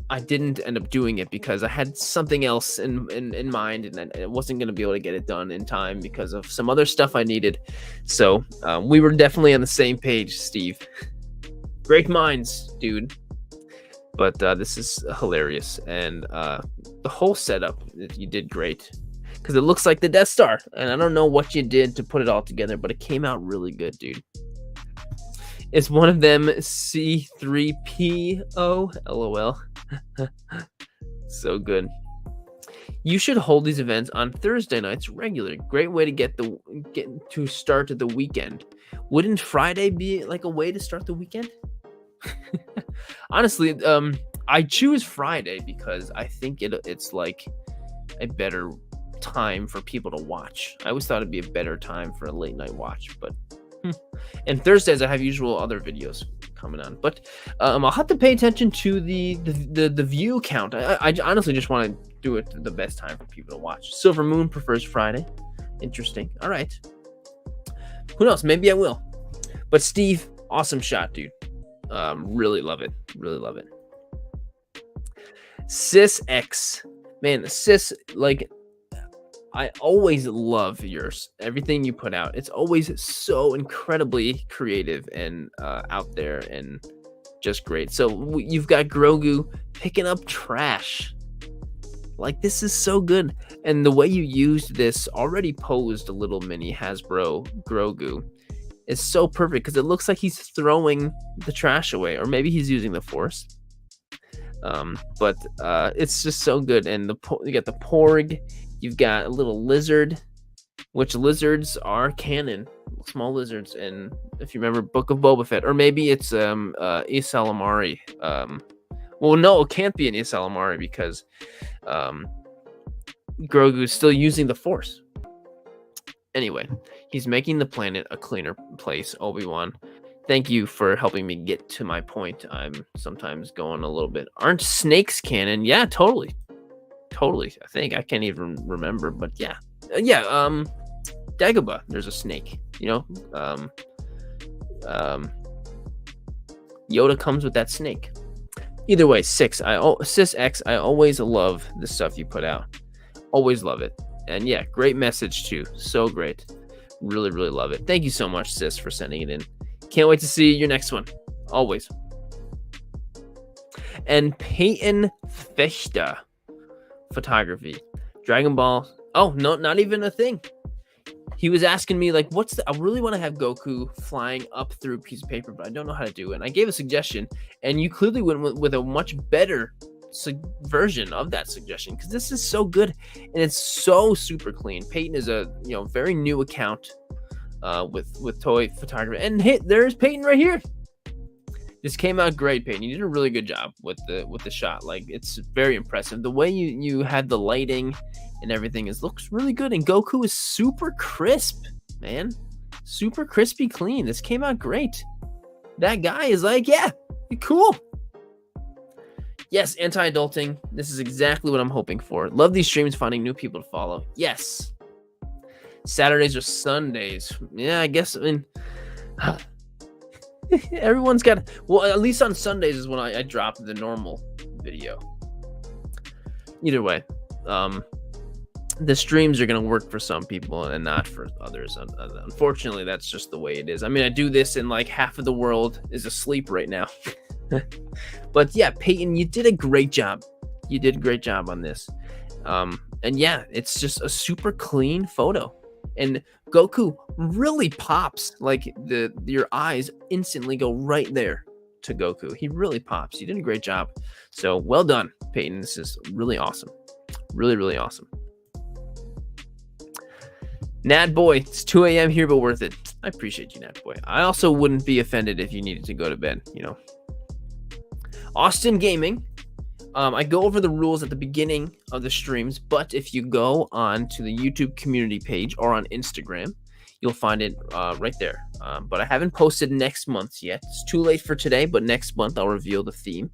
I didn't end up doing it because I had something else in mind, and I wasn't going to be able to get it done in time because of some other stuff I needed. So we were definitely on the same page, Steve. Great minds, dude. But this is hilarious, and the whole setup, you did great. Because it looks like the Death Star, and I don't know what you did to put it all together, but it came out really good, dude. Is one of them C3PO? LOL. So good. You should hold these events on Thursday nights regularly. Great way to get to start the weekend. Wouldn't Friday be like a way to start the weekend? Honestly, I choose Friday because I think it's like a better time for people to watch. I always thought it'd be a better time for a late night watch, but and Thursdays I have usual other videos coming on. But I'll have to pay attention to the view count. I honestly just want to do it the best time for people to watch. Silver Moon prefers Friday. Interesting. All right. Who knows? Maybe I will. But Steve, awesome shot, dude. Really love it. Really love it. Sis X, man, Sis, like, I always love everything you put out. It's always so incredibly creative and out there and just great. So you've got Grogu picking up trash. Like, this is so good. And the way you used this already posed a little mini Hasbro Grogu is so perfect because it looks like he's throwing the trash away, or maybe he's using the Force. But it's just so good. And you got the Porg. You've got a little lizard, which lizards are canon, small lizards. And if you remember Book of Boba Fett, or maybe it's Is Salamari. Well, no, it can't be an Is Salamari because Grogu's still using the Force. Anyway, he's making the planet a cleaner place, Obi-Wan. Thank you for helping me get to my point. I'm sometimes going a little bit. Aren't snakes canon? Yeah, totally. Totally. I think I can't even remember, but yeah. Dagobah, there's a snake, you know? Yoda comes with that snake. Either way, Sis X, I always love the stuff you put out. Always love it. And yeah, great message too. So great. Really, really love it. Thank you so much, Sis, for sending it in. Can't wait to see your next one. Always. And Peyton Fechter photography. Dragon Ball. Oh, no, not even a thing. He was asking me, like, I really want to have Goku flying up through a piece of paper, but I don't know how to do it. And I gave a suggestion, and you clearly went with a much better version of that suggestion, because this is so good and it's so super clean. Peyton is a very new account with toy photography, and there's Peyton right here. This came out great, Peyton. You did a really good job with the shot. Like, it's very impressive. The way you had the lighting and everything looks really good, and Goku is super crisp, man. Super crispy clean. This came out great. That guy is like, yeah, cool. Yes, anti-adulting. This is exactly what I'm hoping for. Love these streams, finding new people to follow. Yes. Saturdays or Sundays. Yeah, I guess, everyone's got, well, at least on Sundays is when I drop the normal video. Either way, the streams are going to work for some people and not for others. Unfortunately, that's just the way it is. I mean, I do this and like half of the world is asleep right now. But yeah, Peyton, you did a great job. You did a great job on this. And yeah, it's just a super clean photo. And Goku really pops. Like, your eyes instantly go right there to Goku. He really pops. You did a great job. So well done, Peyton. This is really awesome. Really, really awesome. Nad Boy, it's 2 a.m. here, but worth it. I appreciate you, Nad Boy. I also wouldn't be offended if you needed to go to bed, Austin Gaming. I go over the rules at the beginning of the streams, but if you go on to the YouTube community page or on Instagram, you'll find it right there. But I haven't posted next month yet. It's too late for today, but next month I'll reveal the theme.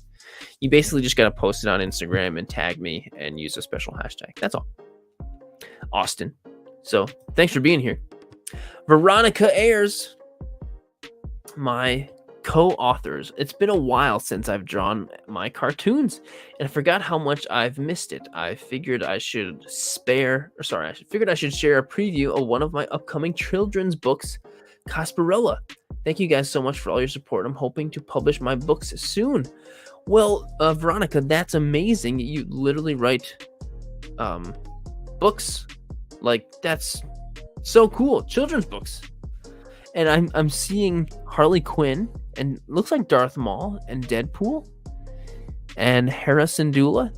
You basically just got to post it on Instagram and tag me and use a special hashtag. That's all. Austin. So thanks for being here. Veronica Ayers, my co-authors. It's been a while since I've drawn my cartoons, and I forgot how much I've missed it. I figured I should share a preview of one of my upcoming children's books Casparilla, thank you guys so much for all your support. I'm hoping to publish my books soon. Well, Veronica, that's amazing. You literally write books. Like, that's so cool. Children's books. And I'm seeing Harley Quinn, and looks like Darth Maul and Deadpool and Hera Syndulla.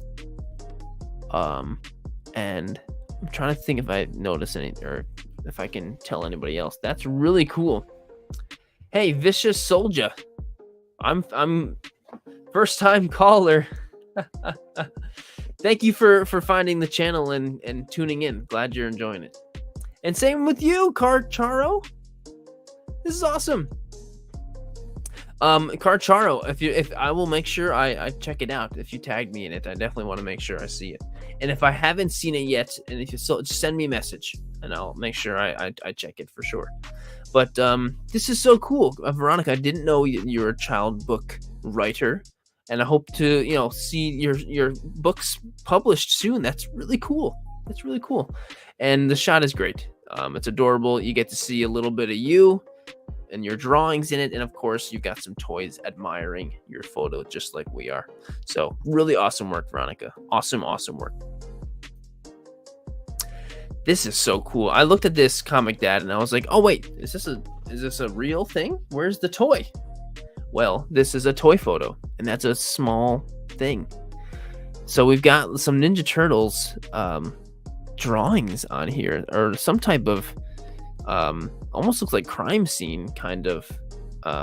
And I'm trying to think if I notice any, or if I can tell anybody else. That's really cool. Hey, Vicious Soldier. I'm first time caller. Thank you for finding the channel and tuning in. Glad you're enjoying it. And same with you, Carcharo. This is awesome. Carcharo, if I will make sure I check it out. If you tag me in it, I definitely want to make sure I see it. And if I haven't seen it yet, and if you so, just send me a message, and I'll make sure I check it for sure. But this is so cool, Veronica. I didn't know you're a child book writer, and I hope to see your books published soon. That's really cool. That's really cool, and the shot is great. It's adorable. You get to see a little bit of you and your drawings in it, and of course you've got some toys admiring your photo just like we are. So really awesome work, Veronica. Awesome work. This is so cool. I looked at this Comic Dad and I was like, oh wait, is this a real thing? Where's the toy? Well, this is a toy photo, and that's a small thing. So we've got some Ninja Turtles drawings on here, or some type of almost looks like crime scene kind of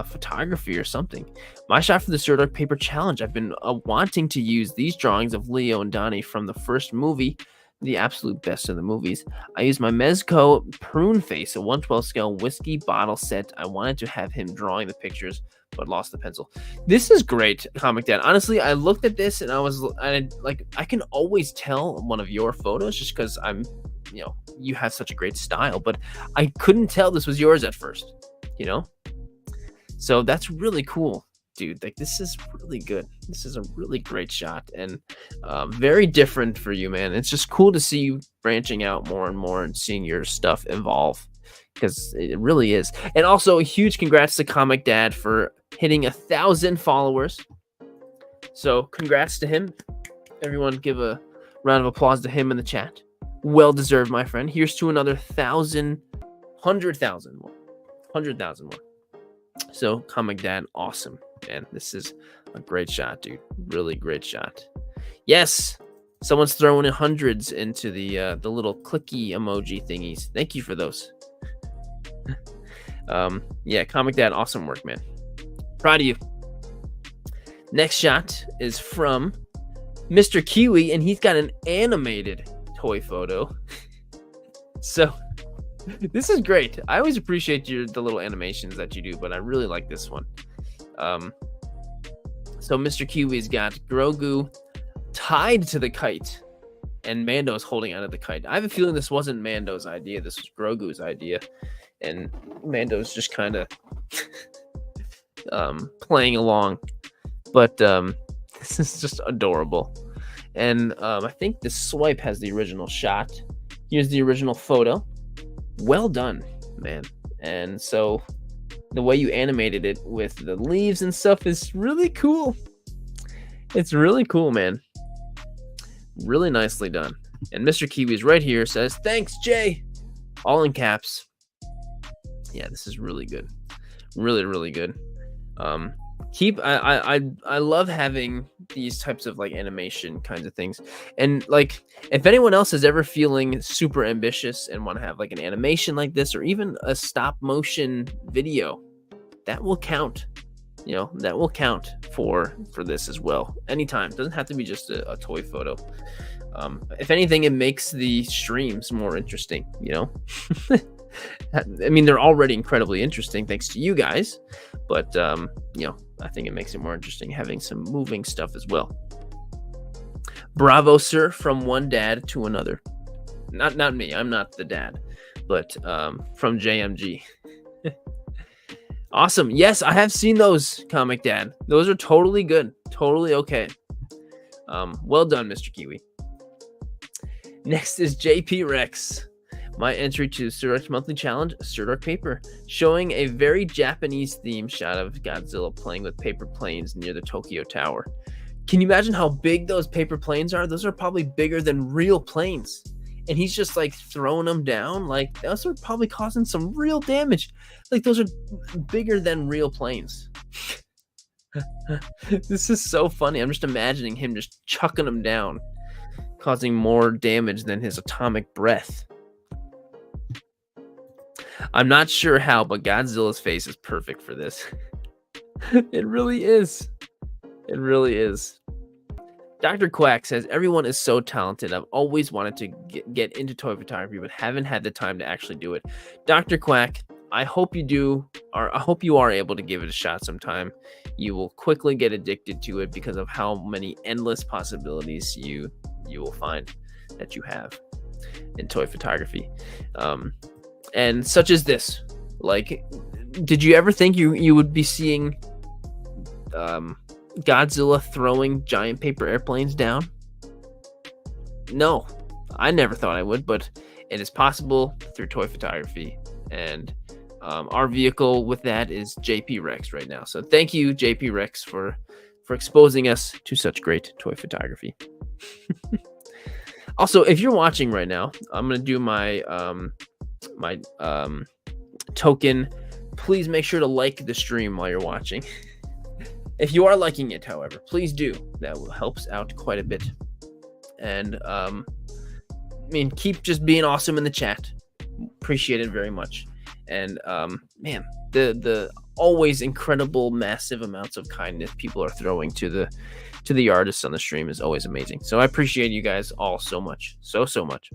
photography or something. My shot for the Sirdork paper challenge. I've been wanting to use these drawings of Leo and Donnie from the first movie, the absolute best of the movies. I used my Mezco prune face, a 1/12 scale whiskey bottle set. I wanted to have him drawing the pictures, but lost the pencil. This is great, Comic Dad. Honestly, I looked at this and I can always tell one of your photos just because you have such a great style, but I couldn't tell this was yours at first, So that's really cool, dude. Like, this is really good. This is a really great shot, and very different for you, man. It's just cool to see you branching out more and more and seeing your stuff evolve, because it really is. And also a huge congrats to Comic Dad for hitting 1,000 followers. So congrats to him. Everyone give a round of applause to him in the chat. Well deserved, my friend. Here's to another 100,000 more. So Comic Dad, awesome, man. This is a great shot, dude. Really great shot. Yes, someone's throwing in hundreds into the little clicky emoji thingies. Thank you for those. Yeah, Comic Dad, awesome work, man. Proud of you. Next shot is from Mr. Kiwi, and he's got an animated toy photo. So this is great. I always appreciate the little animations that you do, but I really like this one. So Mr. Kiwi's got Grogu tied to the kite, and Mando's holding onto the kite. I have a feeling this wasn't Mando's idea. This was Grogu's idea, and Mando's just kind of playing along. But this is just adorable. And I think the swipe has the original shot. Here's the original photo. Well done, man. And so the way you animated it with the leaves and stuff is really cool. It's really cool, man. Really nicely done. And Mr. Kiwi's right here says, thanks, Jay. All in caps. Yeah, this is really good. Really, really good. I love having these types of like animation kinds of things. And like, if anyone else is ever feeling super ambitious and want to have like an animation like this, or even a stop motion video, that will count. That will count for this as well. Anytime. It doesn't have to be just a toy photo. If anything, it makes the streams more interesting, I mean, they're already incredibly interesting thanks to you guys, but I think it makes it more interesting having some moving stuff as well. Bravo, sir, from one dad to another. Not me, I'm not the dad, but from JMG. Awesome. Yes, I have seen those, Comic Dad. Those are totally good. Totally okay. Well done, Mr. Kiwi. Next is JP Rex. My entry to Sirdork's monthly challenge, Sirdork paper, showing a very Japanese theme shot of Godzilla playing with paper planes near the Tokyo Tower. Can you imagine how big those paper planes are? Those are probably bigger than real planes. And he's just like throwing them down. Like, those are probably causing some real damage. Like, those are bigger than real planes. This is so funny. I'm just imagining him just chucking them down, causing more damage than his atomic breath. I'm not sure how, but Godzilla's face is perfect for this. It really is. It really is. Dr. Quack says, everyone is so talented. I've always wanted to get into toy photography, but haven't had the time to actually do it. Dr. Quack, I hope you do, or I hope you are able to give it a shot sometime. You will quickly get addicted to it because of how many endless possibilities you will find that you have in toy photography. And such as this. Like, did you ever think you would be seeing Godzilla throwing giant paper airplanes down? No, I never thought I would, but it is possible through toy photography. And our vehicle with that is JP Rex right now. So thank you, JP Rex, for exposing us to such great toy photography. Also, if you're watching right now, I'm gonna do my token. Please make sure to like the stream while you're watching. If you are liking it, however, please do. That helps out quite a bit. And keep just being awesome in the chat. Appreciate it very much. And man, the always incredible, massive amounts of kindness people are throwing to the artists on the stream is always amazing. So I appreciate you guys all so much, so much.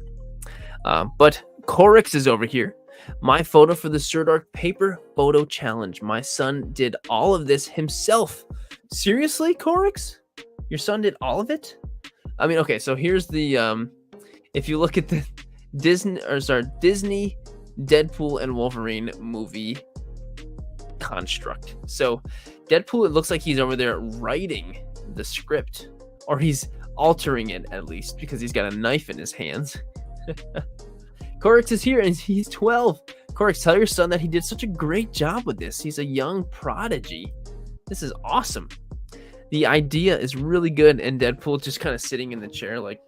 But Corix is over here. My photo for the Sirdork paper photo challenge. My son did all of this himself. Seriously, Corix? Your son did all of it? I mean, okay, so here's the if you look at the Disney Deadpool and Wolverine movie construct. So Deadpool, it looks like he's over there writing the script, or he's altering it at least, because he's got a knife in his hands. Corix is here and he's 12. Corix, tell your son that he did such a great job with this. He's a young prodigy. This is awesome. The idea is really good, and Deadpool just kind of sitting in the chair. Like,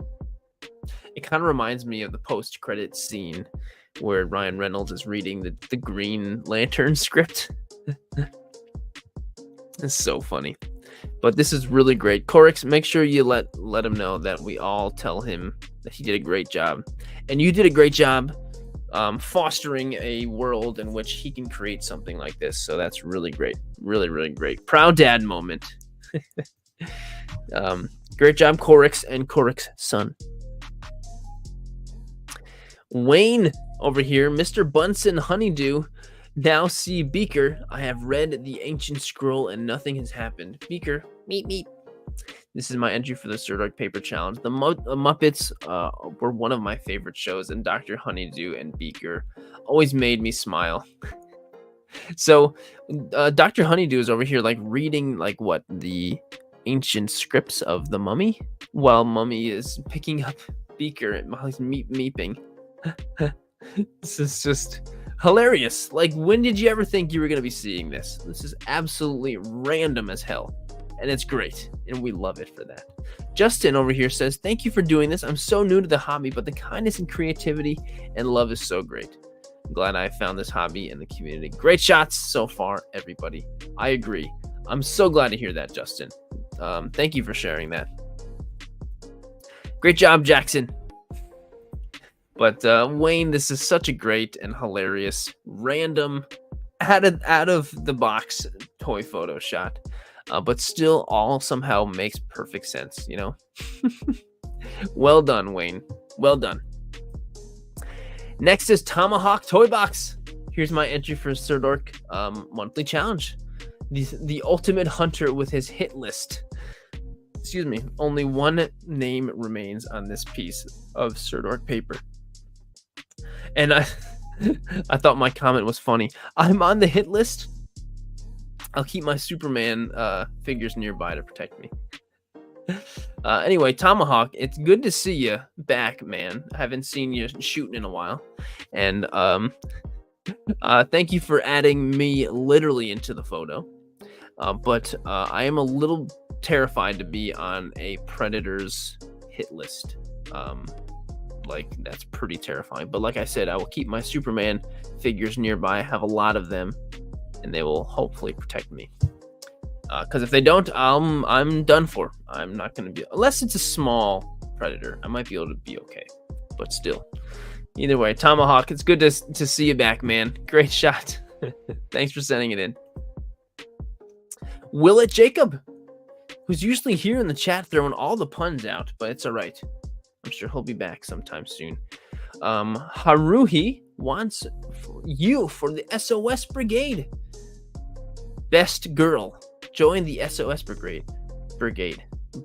it kind of reminds me of the post-credit scene where Ryan Reynolds is reading the Green Lantern script. It's so funny. But this is really great. Corix, make sure you let him know that we all tell him that he did a great job. And you did a great job fostering a world in which he can create something like this. So that's really great. Really, really great. Proud dad moment. Great job, Corix and Corix's son. Wayne over here, Mr. Bunsen Honeydew. Now see Beaker. I have read the ancient scroll and nothing has happened. Beaker, meet. This is my entry for the Sirdork paper challenge. The Muppets were one of my favorite shows, and Dr. Honeydew and Beaker always made me smile. So Dr. Honeydew is over here like reading the ancient scripts of the Mummy, while Mummy is picking up Beaker while he's meeping. This is just hilarious. Like, when did you ever think you were going to be seeing this? This is absolutely random as hell. And it's great. And we love it for that. Justin over here says, thank you for doing this. I'm so new to the hobby, but the kindness and creativity and love is so great. I'm glad I found this hobby in the community. Great shots so far, everybody. I agree. I'm so glad to hear that, Justin. Thank you for sharing that. Great job, Jackson. But Wayne, this is such a great and hilarious, random, out of the box toy photo shot, but still all somehow makes perfect sense, you know? Well done, Wayne. Well done. Next is Tomahawk Toy Box. Here's my entry for Sirdork monthly challenge. The ultimate hunter with his hit list. Excuse me. Only one name remains on this piece of Sirdork paper. And I thought my comment was funny. I'm on the hit list. I'll keep my Superman figures nearby to protect me. Anyway, Tomahawk, it's good to see you back, man. I haven't seen you shooting in a while. And thank you for adding me literally into the photo. But I am a little terrified to be on a Predator's hit list. Like, that's pretty terrifying. But like I said, I will keep my Superman figures nearby. I have a lot of them, and they will hopefully protect me. Because if they don't, I'm done for. I'm not going to be... Unless it's a small Predator, I might be able to be okay. But still. Either way, Tomahawk, it's good to see you back, man. Great shot. Thanks for sending it in. Willett Jacob, who's usually here in the chat throwing all the puns out, but it's all right. I'm sure he'll be back sometime soon. Haruhi wants you for the SOS Brigade. Best girl. Join the SOS Brigade.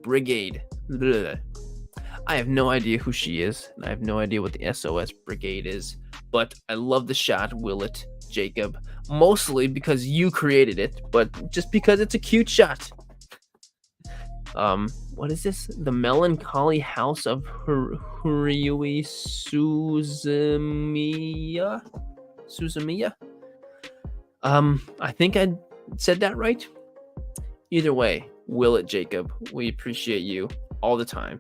Blah. I have no idea who she is, and I have no idea what the SOS Brigade is, but I love the shot, Willett Jacob, mostly because you created it, but just because it's a cute shot. What is this? The Melancholy House of Huriui Suzumiya? I think I said that right. Either way, Willett Jacob, we appreciate you all the time,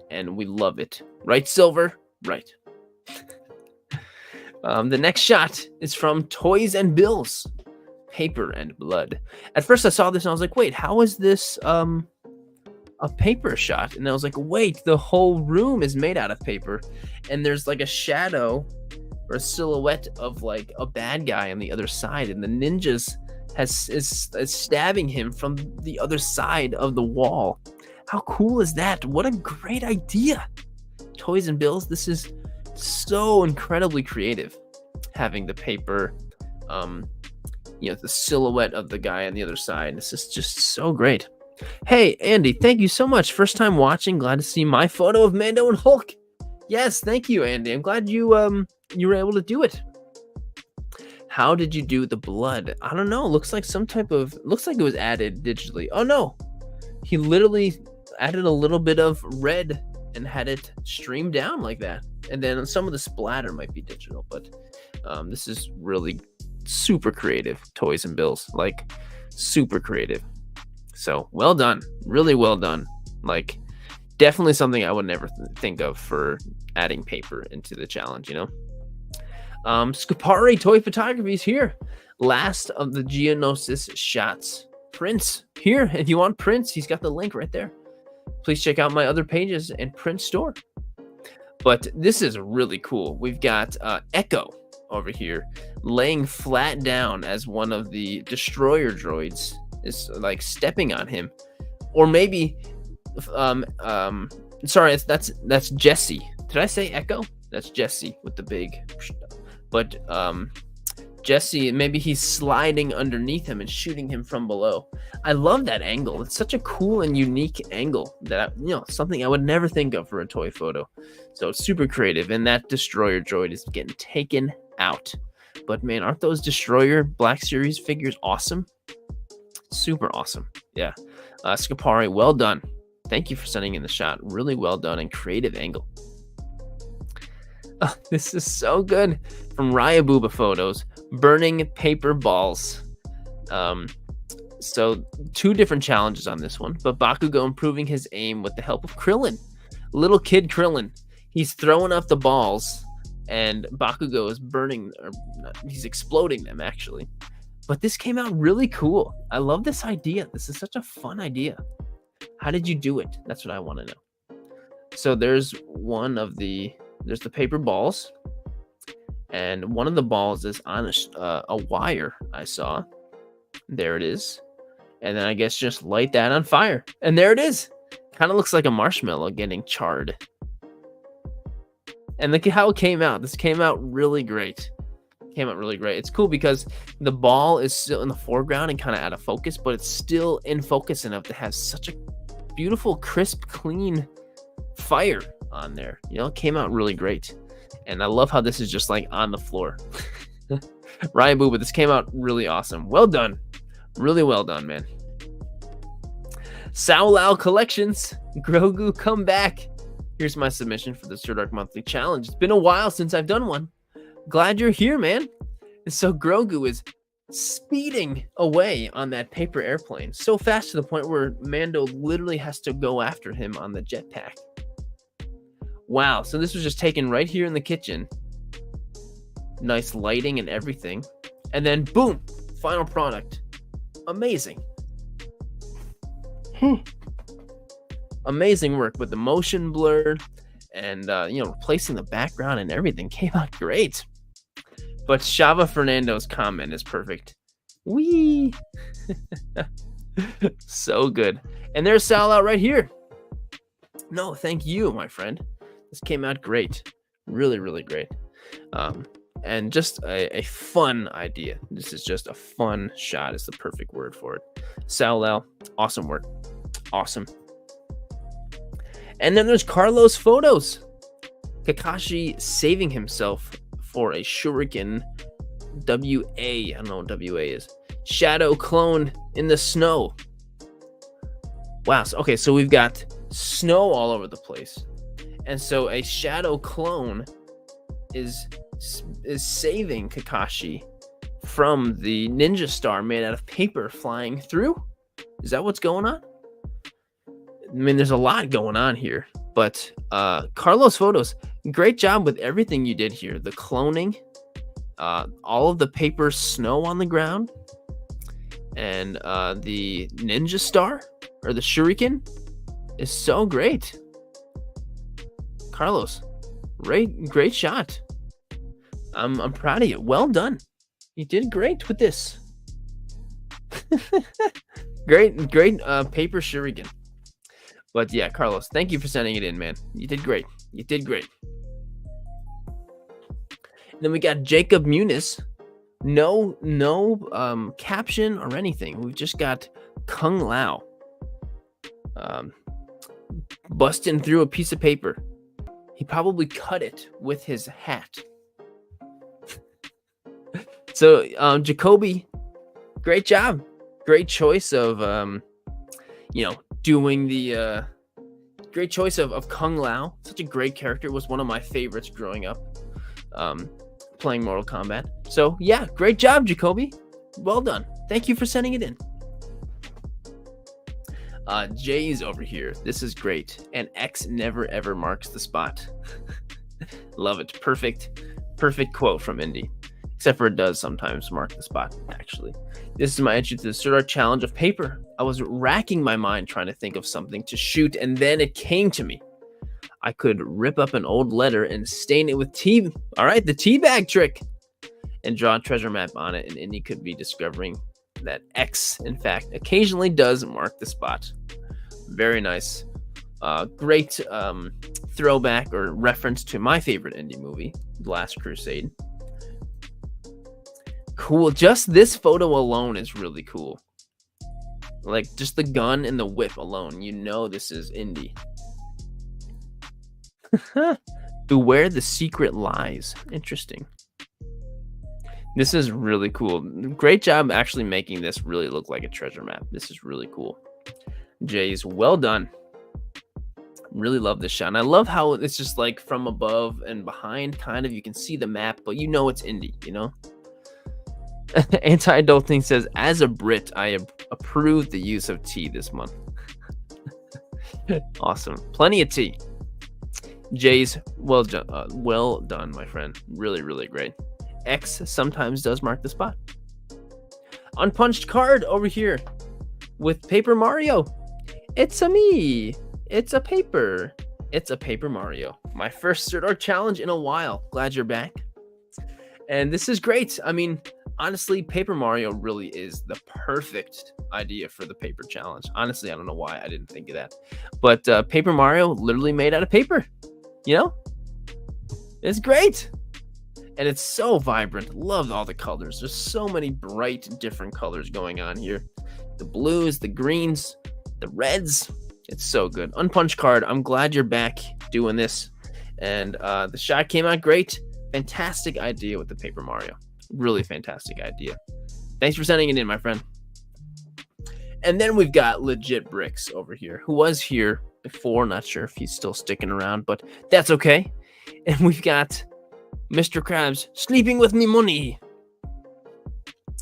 and we love it. Right, Silver? Right. The next shot is from Toys and Bills, Paper and Blood. At first I saw this and I was like, wait, how is this a paper shot? And I was like, wait, the whole room is made out of paper, and there's like a shadow or a silhouette of like a bad guy on the other side, and the ninjas is stabbing him from the other side of the wall. How cool is that? What a great idea. Toys and Bills, this is so incredibly creative, having the paper, the silhouette of the guy on the other side. This is just so great. Hey, Andy, thank you so much. First time watching. Glad to see my photo of Mando and Hulk. Yes, thank you, Andy. I'm glad you were able to do it. How did you do the blood? I don't know. Looks like it was added digitally. Oh no, he literally added a little bit of red and had it stream down like that. And then some of the splatter might be digital, but this is really super creative. Toys and Bills, like super creative. So well done, really well done. Like definitely something I would never think of for adding paper into the challenge, Scapari Toy Photography is here. Last of the Geonosis shots. Prince here. If you want Prince, he's got the link right there. Please check out my other pages and Prince store. But this is really cool. We've got Echo over here laying flat down as one of the destroyer droids is like stepping on him. Or maybe sorry, that's Jesse. Did I say Echo? That's Jesse with the big. But Jesse, maybe he's sliding underneath him and shooting him from below. I love that angle. It's such a cool and unique angle that, something I would never think of for a toy photo. So it's super creative, and that destroyer droid is getting taken out. But man, aren't those Destroyer Black Series figures awesome? Super awesome. Yeah. Scapari, well done. Thank you for sending in the shot. Really well done and creative angle. Oh, this is so good. From Raya Booba Photos, burning paper balls. So 2 different challenges on this one, but Bakugo improving his aim with the help of Krillin. Little kid Krillin. He's throwing up the balls, and Bakugo is burning, or he's exploding them actually. But this came out really cool. I love this idea. This is such a fun idea. How did you do it? That's what I want to know. So there's the paper balls, and one of the balls is on a wire. I saw. There it is. And then I guess just light that on fire. And there it is. Kind of looks like a marshmallow getting charred. And look at how it came out. This came out really great. It's cool because the ball is still in the foreground and kind of out of focus, but it's still in focus enough to have such a beautiful, crisp, clean fire on there. It came out really great. And I love how this is just like on the floor. Ryan Booba, this came out really awesome. Well done. Really well done, man. Sao Lao Collections, Grogu, come back. Here's my submission for the Sirdork Monthly Challenge. It's been a while since I've done one. Glad you're here, man. And so Grogu is speeding away on that paper airplane, so fast to the point where Mando literally has to go after him on the jetpack. Wow, so this was just taken right here in the kitchen. Nice lighting and everything. And then boom, final product. Amazing. Amazing work with the motion blur and replacing the background and everything came out great. But Shava Fernando's comment is perfect. Wee. So good. And there's Sal out right here. No, thank you, my friend. This came out great. Really, really great. And just a fun idea. This is just a fun shot is the perfect word for it. Sal, awesome work. Awesome. And then there's Carlos photos. Kakashi saving himself for a shuriken WA. I don't know what WA is. Shadow clone in the snow. Wow. So we've got snow all over the place. And so a shadow clone is saving Kakashi from the ninja star made out of paper flying through. Is that what's going on? I mean, there's a lot going on here, but Carlos photos, great job with everything you did here. The cloning, all of the paper snow on the ground, and the ninja star or the shuriken is so great. Carlos, great shot. I'm proud of you. Well done. You did great with this. great paper shuriken. But yeah, Carlos, thank you for sending it in, man. You did great. You did great. And then we got Jacob Muniz. No caption or anything. We've just got Kung Lao busting through a piece of paper. He probably cut it with his hat. So, Jacoby, great job. Great choice of, doing the great choice of Kung Lao. Such a great character. Was one of my favorites growing up, playing Mortal Kombat. So yeah, great job, Jacoby. Well done. Thank you for sending it in. Jay's over here. This is great. And X never ever marks the spot. Love it. Perfect quote from Indy. Except for it does sometimes mark the spot, actually. This is my entry to the Sirdork challenge of paper. I was racking my mind trying to think of something to shoot, and then it came to me. I could rip up an old letter and stain it with tea. All right, the tea bag trick. And draw a treasure map on it, and Indy could be discovering that X, in fact, occasionally does mark the spot. Very nice. Great throwback or reference to my favorite Indy movie, The Last Crusade. Cool. Just this photo alone is really cool. Like, just the gun and the whip alone. You know this is Indy. Beware the secret lies. Interesting. This is really cool. Great job actually making this really look like a treasure map. This is really cool. Jays, well done. Really love this shot. And I love how it's just like from above and behind, kind of. You can see the map, but you know it's Indy, you know? Anti-adulting says, as a Brit, I approve the use of tea this month. Awesome. Plenty of tea. Jays, well done, my friend. Really, really great. X sometimes does mark the spot. Unpunched card over here with Paper Mario. It's a me. It's a paper. It's a Paper Mario. My first Sirdork challenge in a while. Glad you're back. And this is great. I mean, honestly, Paper Mario really is the perfect idea for the paper challenge. Honestly, I don't know why I didn't think of that. But Paper Mario literally made out of paper. You know? It's great. And it's so vibrant. Love all the colors. There's so many bright, different colors going on here. The blues, the greens, the reds. It's so good. Unpunched card. I'm glad you're back doing this. And the shot came out great. Fantastic idea with the Paper Mario. Really fantastic idea. Thanks for sending it in, my friend. And then we've got Legit Bricks over here, who was here before. Not sure if he's still sticking around, but that's okay. And we've got Mr. Krabs sleeping with me money.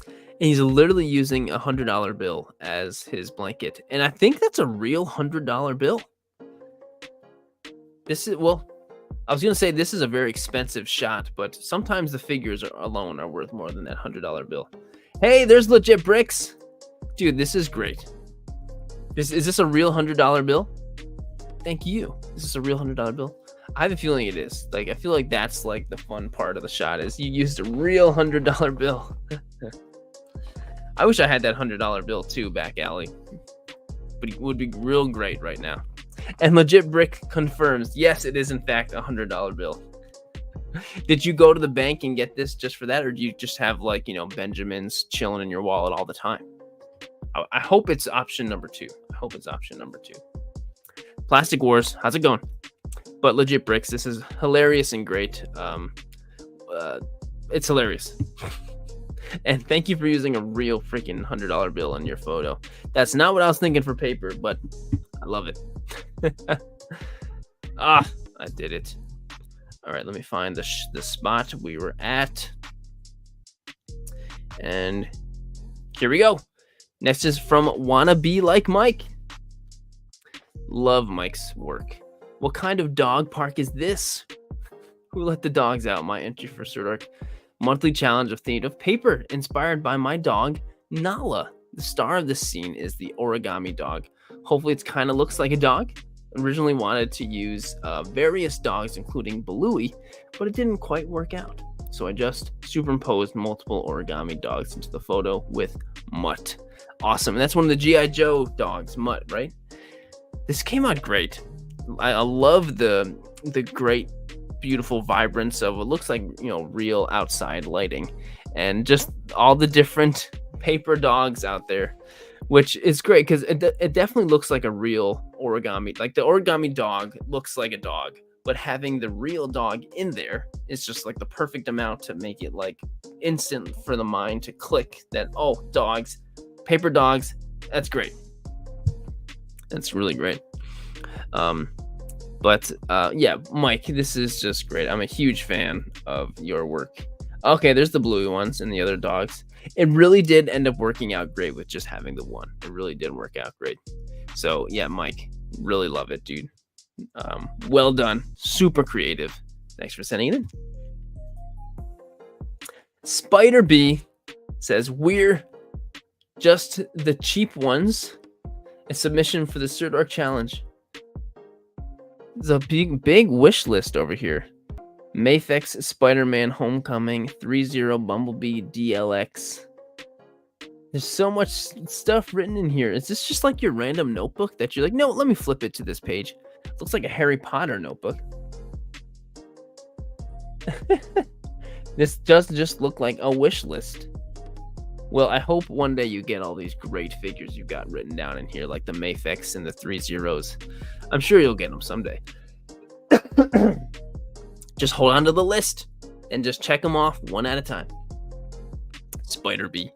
And he's literally using a $100 bill as his blanket. And I think that's a real $100 bill. This is, well, I was going to say this is a very expensive shot, but sometimes the figures alone are worth more than that $100 bill. Hey, there's Legit Bricks. Dude, this is great. Is this a real $100 bill? Thank you. Is this a real $100 bill? I have a feeling it is. Like, I feel like that's like the fun part of the shot is you used a real $100 bill. I wish I had that $100 bill too, back alley. But it would be real great right now. And Legit Brick confirms, yes, it is in fact a $100 bill. Did you go to the bank and get this just for that, or do you just have like, you know, Benjamins chilling in your wallet all the time? I hope it's option number 2. I hope it's option number 2. Plastic Wars, how's it going? But Legit Bricks, this is hilarious and great. It's hilarious. And thank you for using a real freaking $100 bill in your photo. That's not what I was thinking for paper, but I love it. I did it. All right, let me find the spot we were at. And here we go. Next is from Wanna Be Like Mike. Love Mike's work. What kind of dog park is this? Who let the dogs out? My entry for Sirdork. Monthly challenge of themed of paper, inspired by my dog, Nala. The star of this scene is the origami dog. Hopefully it kind of looks like a dog. Originally wanted to use various dogs, including Balooey, but it didn't quite work out. So I just superimposed multiple origami dogs into the photo with Mutt. Awesome. And that's one of the G.I. Joe dogs, Mutt, right? This came out great. I love the great, beautiful vibrance of what looks like, you know, real outside lighting, and just all the different paper dogs out there, which is great because it definitely looks like a real origami. Like the origami dog looks like a dog, but having the real dog in there is just like the perfect amount to make it like instant for the mind to click that, oh, dogs, paper dogs, that's great. That's really great. Yeah, Mike, this is just great. I'm a huge fan of your work. Okay, there's the blue ones and the other dogs. It really did end up working out great with just having the one. It really did work out great. So yeah, Mike, really love it, dude. Well done. Super creative. Thanks for sending it in. Spider B says, we're just the cheap ones. A submission for the Sirdork challenge. There's a big wish list over here. Mafex, Spider-Man Homecoming, 3-0 Bumblebee, DLX. There's so much stuff written in here. Is this just like your random notebook that you're like, no, let me flip it to this page? It looks like a Harry Potter notebook. This does just look like a wish list. Well, I hope one day you get all these great figures you've got written down in here, like the Mafex and the 3 zeros. I'm sure you'll get them someday. Just hold on to the list and just check them off one at a time. Spider B.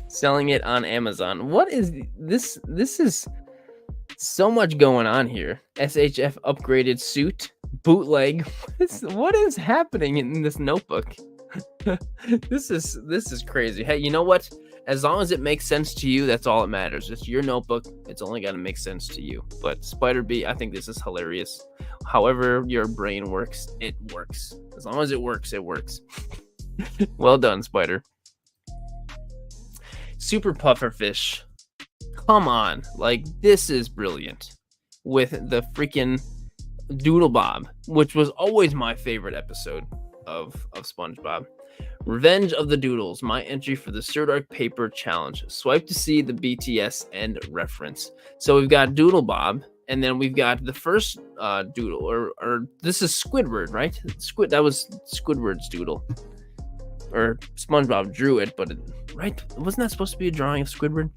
Selling it on Amazon. What is this? This is so much going on here. SHF upgraded suit. Bootleg. What is happening in this notebook? This is crazy. Hey, you know what? As long as it makes sense to you, that's all that matters. It's your notebook. It's only got to make sense to you. But Spider B, I think this is hilarious. However your brain works, it works. As long as it works, it works. Well done, Spider. Super Pufferfish. Come on. Like, this is brilliant. With the freaking Doodle Bob, which was always my favorite episode of SpongeBob. Revenge of the Doodles, my entry for the Sirdork Paper Challenge. Swipe to see the BTS end reference. So we've got Doodle Bob, and then we've got the first doodle, or this is Squidward, right? That was Squidward's doodle. Or SpongeBob drew it, but right? Wasn't that supposed to be a drawing of Squidward?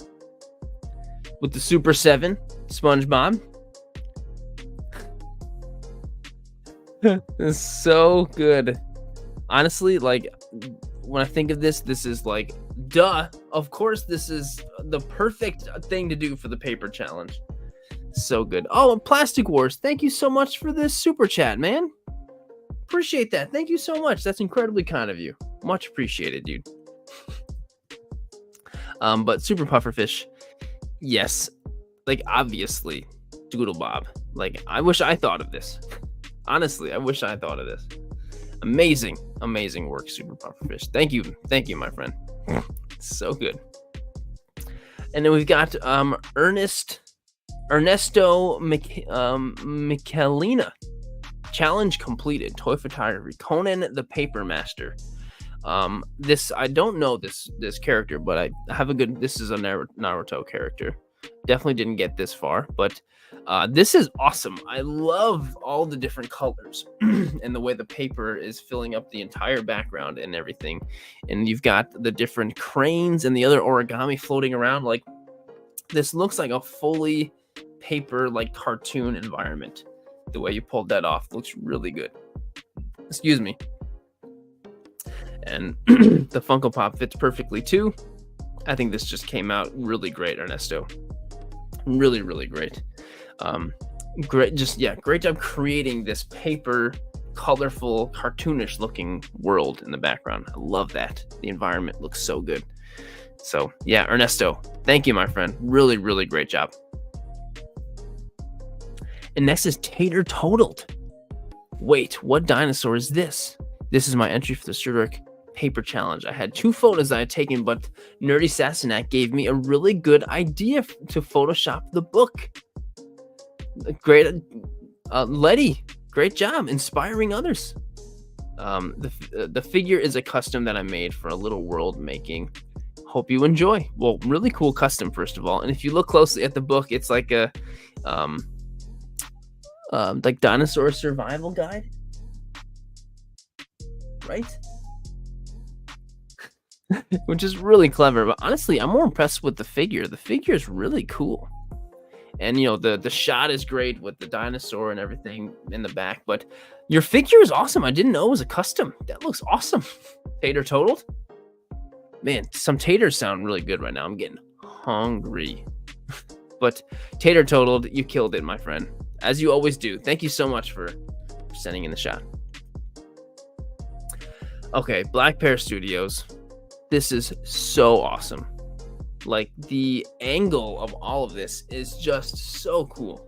With the Super 7, SpongeBob. It's so good. Honestly, like, when I think of this, this is like, duh, of course this is the perfect thing to do for the paper challenge. So good. Oh, and Plastic Wars, thank you so much for this super chat, man. Appreciate that. Thank you so much. That's incredibly kind of you. Much appreciated, dude. But Super Pufferfish, yes, like obviously Doodle Bob. Like, I wish I thought of this. Honestly, I wish I thought of this. Amazing work, Super Pufferfish. Thank you, my friend. So good. And then we've got Ernesto Michelina. Challenge completed. Toy photography. Conan the Paper Master. This, I don't know this character, but I have a good. This is a Naruto character. Definitely didn't get this far, but this is awesome. I love all the different colors and the way the paper is filling up the entire background and everything. And you've got the different cranes and the other origami floating around. Like, this looks like a fully paper, like, cartoon environment. The way you pulled that off looks really good. Excuse me. And the Funko Pop fits perfectly too. I think this just came out really great, Ernesto. Really, really great. Great, just, yeah, great job creating this paper, colorful, cartoonish looking world in the background. I love that. The environment looks so good. So yeah, Ernesto, thank you, my friend. Really, really great job. And next is Tater Totaled. Wait, what dinosaur is this? This is my entry for the Sirdork paper challenge. I had 2 photos I had taken, but Nerdy Sassenach gave me a really good idea to Photoshop the book. Great, Letty, great job inspiring others. The figure is a custom that I made for a little world making. Hope you enjoy. Well, really cool custom, first of all. And if you look closely at the book, it's like a like dinosaur survival guide, right? Which is really clever. But honestly, I'm more impressed with the figure. The figure is really cool. And, you know, the shot is great with the dinosaur and everything in the back. But your figure is awesome. I didn't know it was a custom. That looks awesome. Tater Totaled. Man, some taters sound really good right now. I'm getting hungry. But Tater Totaled, you killed it, my friend. As you always do. Thank you so much for sending in the shot. Okay, Black Pear Studios. This is so awesome. Like, the angle of all of this is just so cool.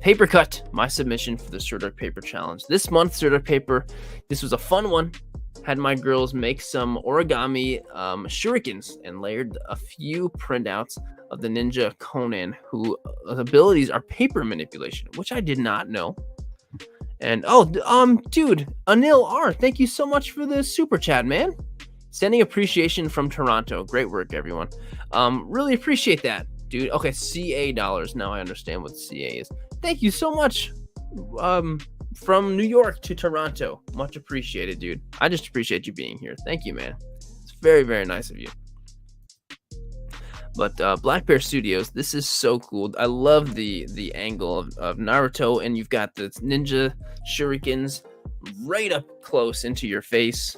Paper Cut, my submission for the Sirdork Paper Challenge. This month, Sirdork Paper, this was a fun one. Had my girls make some origami shurikens and layered a few printouts of the ninja Conan, whose abilities are paper manipulation, which I did not know. And dude, Anil R, thank you so much for the super chat, man. Sending appreciation from Toronto. Great work, everyone. Really appreciate that, dude. Okay, CA dollars. Now I understand what CA is. Thank you so much. From New York to Toronto. Much appreciated, dude. I just appreciate you being here. Thank you, man. It's very, very nice of you. But Black Bear Studios, this is so cool. I love the angle of Naruto, and you've got the ninja shurikens right up close into your face.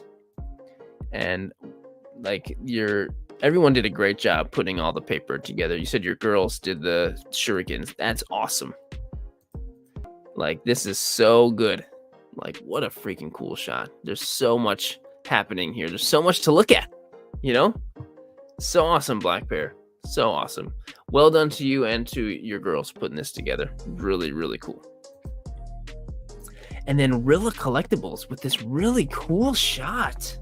And like everyone did a great job putting all the paper together. You said your girls did the shurikens. That's awesome. Like, this is so good. Like, what a freaking cool shot. There's so much happening here. There's so much to look at, you know? So awesome, Black Bear. So awesome. Well done to you and to your girls putting this together. Really, really cool. And then Rilla Collectibles with this really cool shot.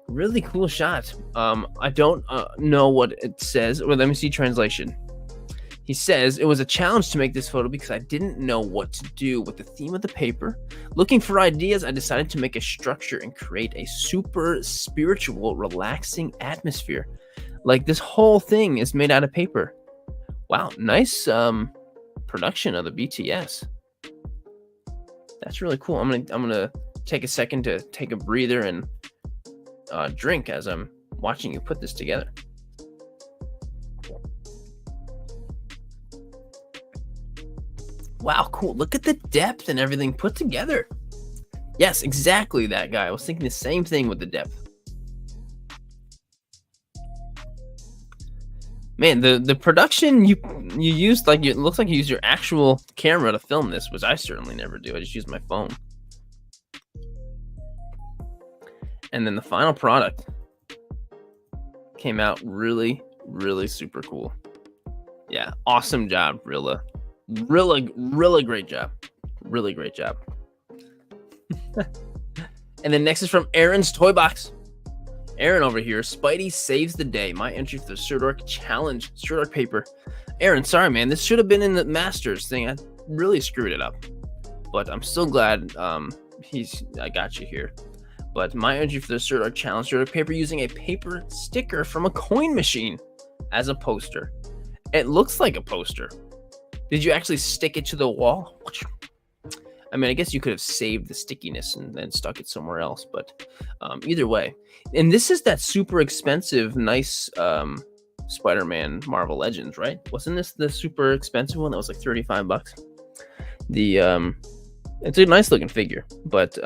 Really cool shot. I don't know what it says. Well, let me see translation. He says, it was a challenge to make this photo because I didn't know what to do with the theme of the paper. Looking for ideas, I decided to make a structure and create a super spiritual, relaxing atmosphere. Like, this whole thing is made out of paper. Wow, nice production of the BTS. That's really cool. I'm gonna take a second to take a breather and drink as I'm watching you put this together. Wow, cool. Look at the depth and everything put together. Yes, exactly that guy. I was thinking the same thing with the depth. Man, the production you used, like, it looks like you used your actual camera to film this, which I certainly never do. I just use my phone. And then the final product came out really, really super cool. Yeah, awesome job, Rilla. Really great job. Really great job. And then next is from Aaron's Toy Box. Aaron over here, Spidey saves the day. My entry for the Sirdork challenge, Sirdork paper. Aaron, sorry, man. This should have been in the Masters thing. I really screwed it up. But I'm still glad I got you here. But my entry for the Sirdork challenge, Sirdork paper using a paper sticker from a coin machine as a poster. It looks like a poster. Did you actually stick it to the wall? I mean, I guess you could have saved the stickiness and then stuck it somewhere else, but either way. And this is that super expensive, nice Spider-Man Marvel Legends, right? Wasn't this the super expensive one that was like $35? It's a nice looking figure, but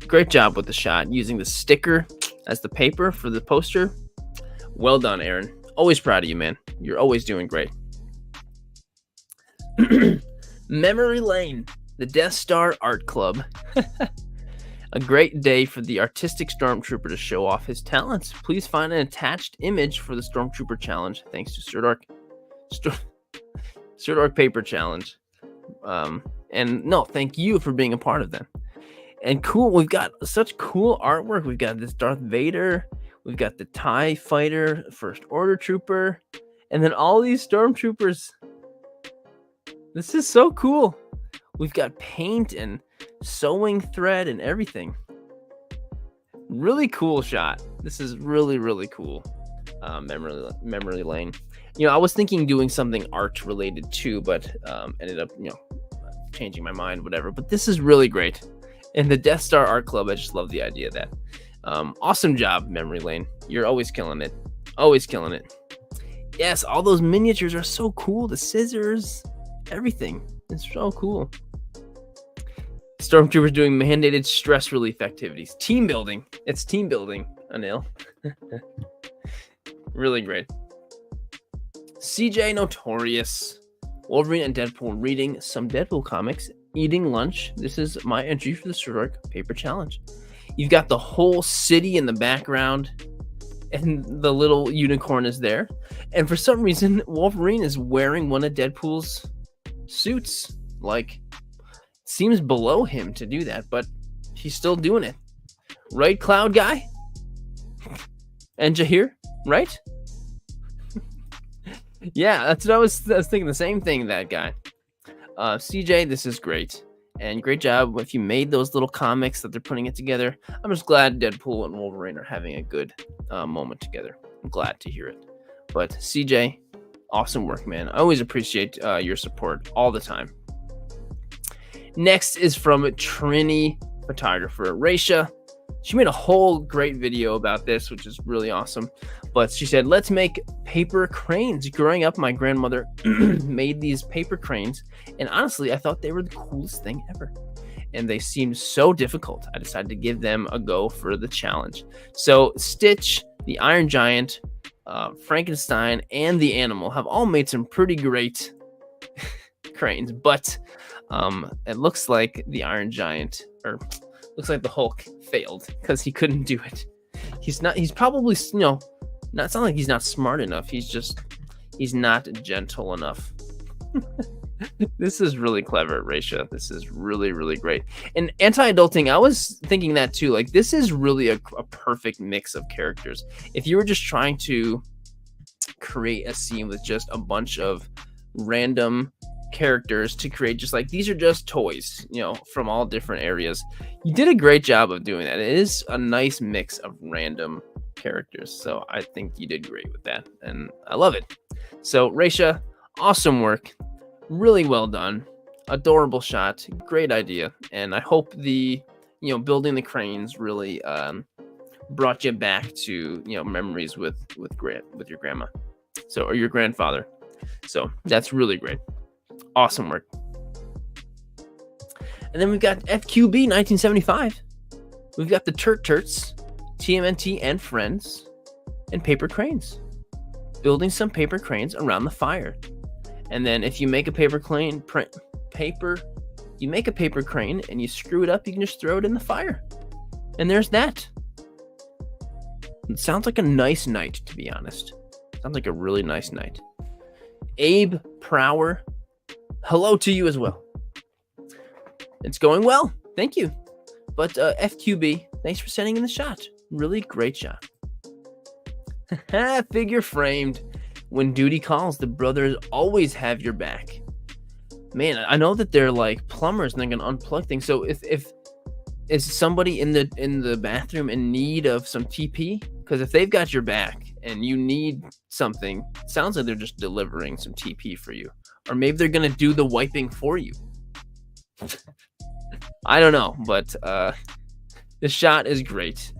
great job with the shot using the sticker as the paper for the poster. Well done, Aaron. Always proud of you, man. You're always doing great. Memory Lane. The Death Star Art Club. A great day for the artistic Stormtrooper to show off his talents. Please find an attached image for the Stormtrooper challenge. Thanks to Sirdork. Sirdork Paper Challenge. And no, thank you for being a part of that. And cool, we've got such cool artwork. We've got this Darth Vader. We've got the TIE Fighter, First Order Trooper. And then all these Stormtroopers. This is so cool. We've got paint and sewing thread and everything. Really cool shot. This is really, really cool. Memory lane. You know, I was thinking doing something art related too, but ended up, changing my mind, whatever. But this is really great. And the Death Star Art Club, I just love the idea of that. Awesome job, Memory Lane. You're always killing it. Always killing it. Yes, all those miniatures are so cool. The scissors, everything. It's so cool. Stormtroopers doing mandated stress relief activities. Team building. It's team building, Anil. Really great. CJ Notorious. Wolverine and Deadpool reading some Deadpool comics, eating lunch. This is my entry for the Sirdork Paper Challenge. You've got the whole city in the background, and the little unicorn is there. And for some reason, Wolverine is wearing one of Deadpool's suits. Like, seems below him to do that, but he's still doing it. Right, Cloud Guy? And Jahir, right? Yeah, that's what I was thinking, the same thing, that guy. CJ, this is great. And great job if you made those little comics that they're putting it together. I'm just glad Deadpool and Wolverine are having a good moment together. I'm glad to hear it. But CJ, awesome work, man. I always appreciate your support all the time. Next is from Trini photographer Raisha. She made a whole great video about this, which is really awesome. But she said, let's make paper cranes. Growing up, my grandmother made these paper cranes. And honestly, I thought they were the coolest thing ever. And they seemed so difficult. I decided to give them a go for the challenge. So Stitch, the Iron Giant, Frankenstein, and the Animal have all made some pretty great cranes. But it looks like the Iron Giant, or looks like the Hulk, failed because he couldn't do it. He's probably, it's not like he's not smart enough. He's not gentle enough. This is really clever, Raisha. This is really, really great. And anti-adulting, I was thinking that too. Like, this is really a perfect mix of characters. If you were just trying to create a scene with just a bunch of random characters to create just like, these are just toys, from all different areas. You did a great job of doing that. It is a nice mix of random characters. So I think you did great with that. And I love it. So Raisha, awesome work. Really well done. Adorable shot. Great idea. And I hope the, building the cranes really brought you back to, memories with your grandma. So, or your grandfather. So that's really great. Awesome work. And then we've got FQB 1975. We've got the Turts, TMNT and Friends, and paper cranes. Building some paper cranes around the fire. And then if you make a paper crane and you screw it up, you can just throw it in the fire. And there's that. It sounds like a nice night, to be honest. Sounds like a really nice night. Abe Prower, hello to you as well. It's going well. Thank you. But FQB, thanks for sending in the shot. Really great shot. Figure framed. When duty calls, the brothers always have your back. Man, I know that they're like plumbers and they're gonna unplug things. So if is somebody in the bathroom in need of some TP? Because if they've got your back and you need something, it sounds like they're just delivering some TP for you. Or maybe they're gonna do the wiping for you. I don't know, but the shot is great.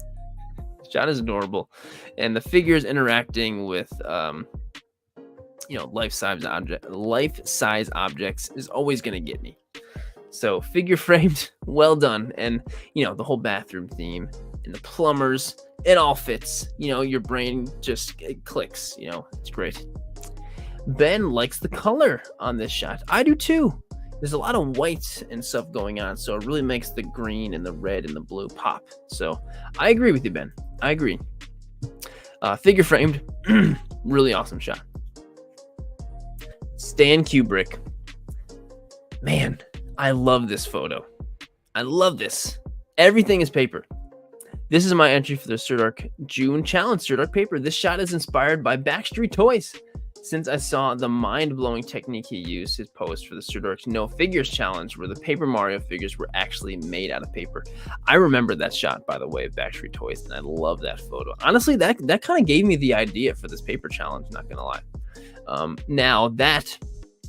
The shot is adorable. And the figures interacting with life-size objects is always gonna get me. So figure framed, well done. And the whole bathroom theme and the plumbers, it all fits. Your brain just clicks. It's great. Ben likes the color on this shot. I do too. There's a lot of white and stuff going on, so it really makes the green and the red and the blue pop. So I agree with you, Ben. I agree. Figure framed, really awesome shot. Stan Kubrick. Man, I love this photo. I love this. Everything is paper. This is my entry for the Sirdork June Challenge Sirdork paper. This shot is inspired by Backstreet Toys. Since I saw the mind-blowing technique he used his post for the Sirdork's No Figures Challenge, where the Paper Mario figures were actually made out of paper. I remember that shot, by the way, of Backstreet Toys, and I love that photo. Honestly, that kind of gave me the idea for this paper challenge, not gonna lie. Now that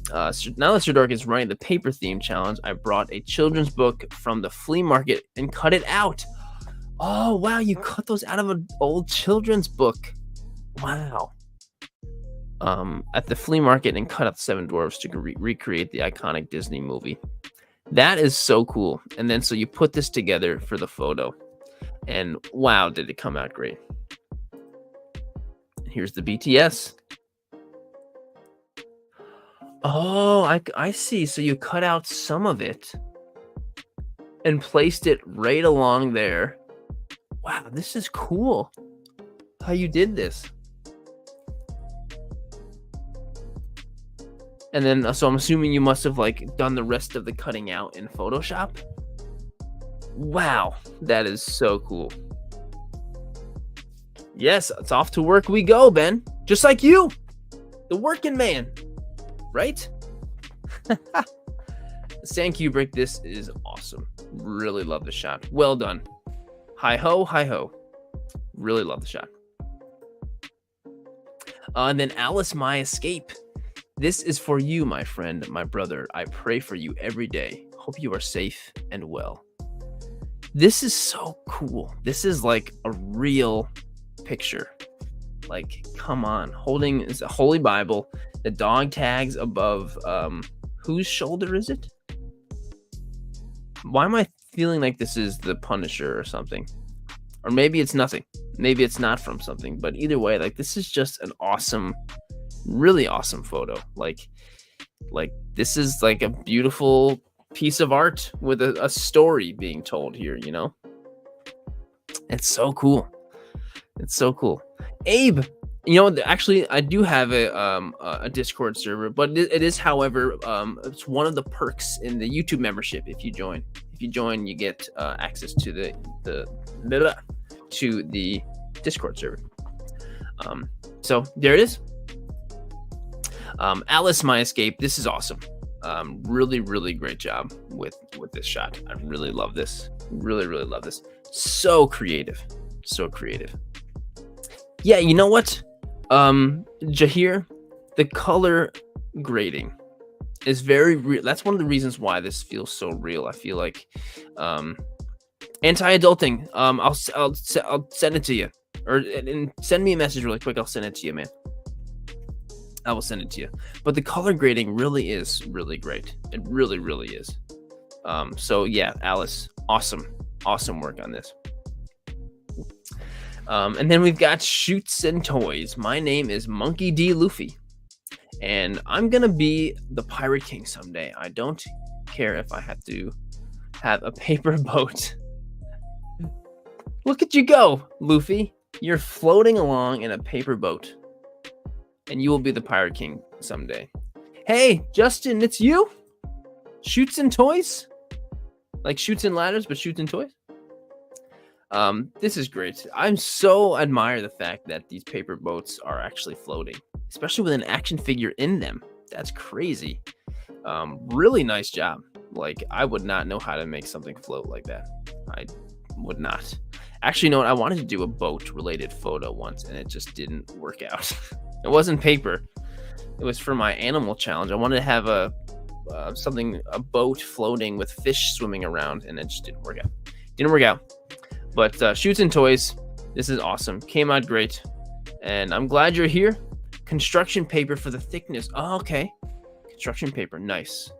Sirdork is running the paper theme challenge, I brought a children's book from the flea market and cut it out. Oh, wow, you cut those out of an old children's book. Wow. At the flea market and cut out the Seven Dwarfs to recreate the iconic Disney movie. That is so cool. And then so you put this together for the photo. And wow, did it come out great. Here's the BTS. Oh, I see. So you cut out some of it and placed it right along there. Wow, this is cool how you did this. And then, so I'm assuming you must have done the rest of the cutting out in Photoshop. Wow, that is so cool. Yes, it's off to work we go, Ben. Just like you, the working man, right? Stan Kubrick, this is awesome. Really love the shot. Well done. Hi ho, hi ho. Really love the shot. And then Alice, My Escape. This is for you, my friend, my brother. I pray for you every day. Hope you are safe and well. This is so cool. This is like a real picture. Come on. Holding it's a Holy Bible. The dog tags above whose shoulder is it? Why am I feeling like this is the Punisher or something? Or maybe it's nothing. Maybe it's not from something. But either way, this is just an awesome, really awesome photo. This is a beautiful piece of art with a story being told here, It's so cool. It's so cool. Abe, actually I do have a Discord server, but it is, however, it's one of the perks in the YouTube membership. If you join, you get access to the Discord server. So there it is. Alice, My Escape. This is awesome. Really, really great job with this shot. I really love this. Really, really love this. So creative. So creative. Yeah, you know what? Jahir, the color grading is very real. That's one of the reasons why this feels so real. I feel like anti-adulting. I'll send it to you, and send me a message really quick. I'll send it to you, man. I will send it to you. But the color grading really is really great. It really, really is. So yeah, Alice, awesome work on this. And then we've got Shoots and Toys. My name is Monkey D. Luffy, and I'm gonna be the Pirate King someday. I don't care if I have to have a paper boat. Look at you go, Luffy. You're floating along in a paper boat, and you will be the Pirate King someday. Hey, Justin, it's you? Shoots and Toys? Like Shoots and Ladders, but Shoots and Toys? This is great. I'm so admire the fact that these paper boats are actually floating, especially with an action figure in them. That's crazy. Really nice job. Like, I would not know how to make something float like that. I would not. Actually, you know what? I wanted to do a boat-related photo once, and it just didn't work out. It wasn't paper. It was for my animal challenge. I wanted to have a boat floating with fish swimming around, and it just didn't work out. But Shoots and Toys, this is awesome. Came out great, and I'm glad you're here. Construction paper for the thickness. Oh, okay. Construction paper. Nice.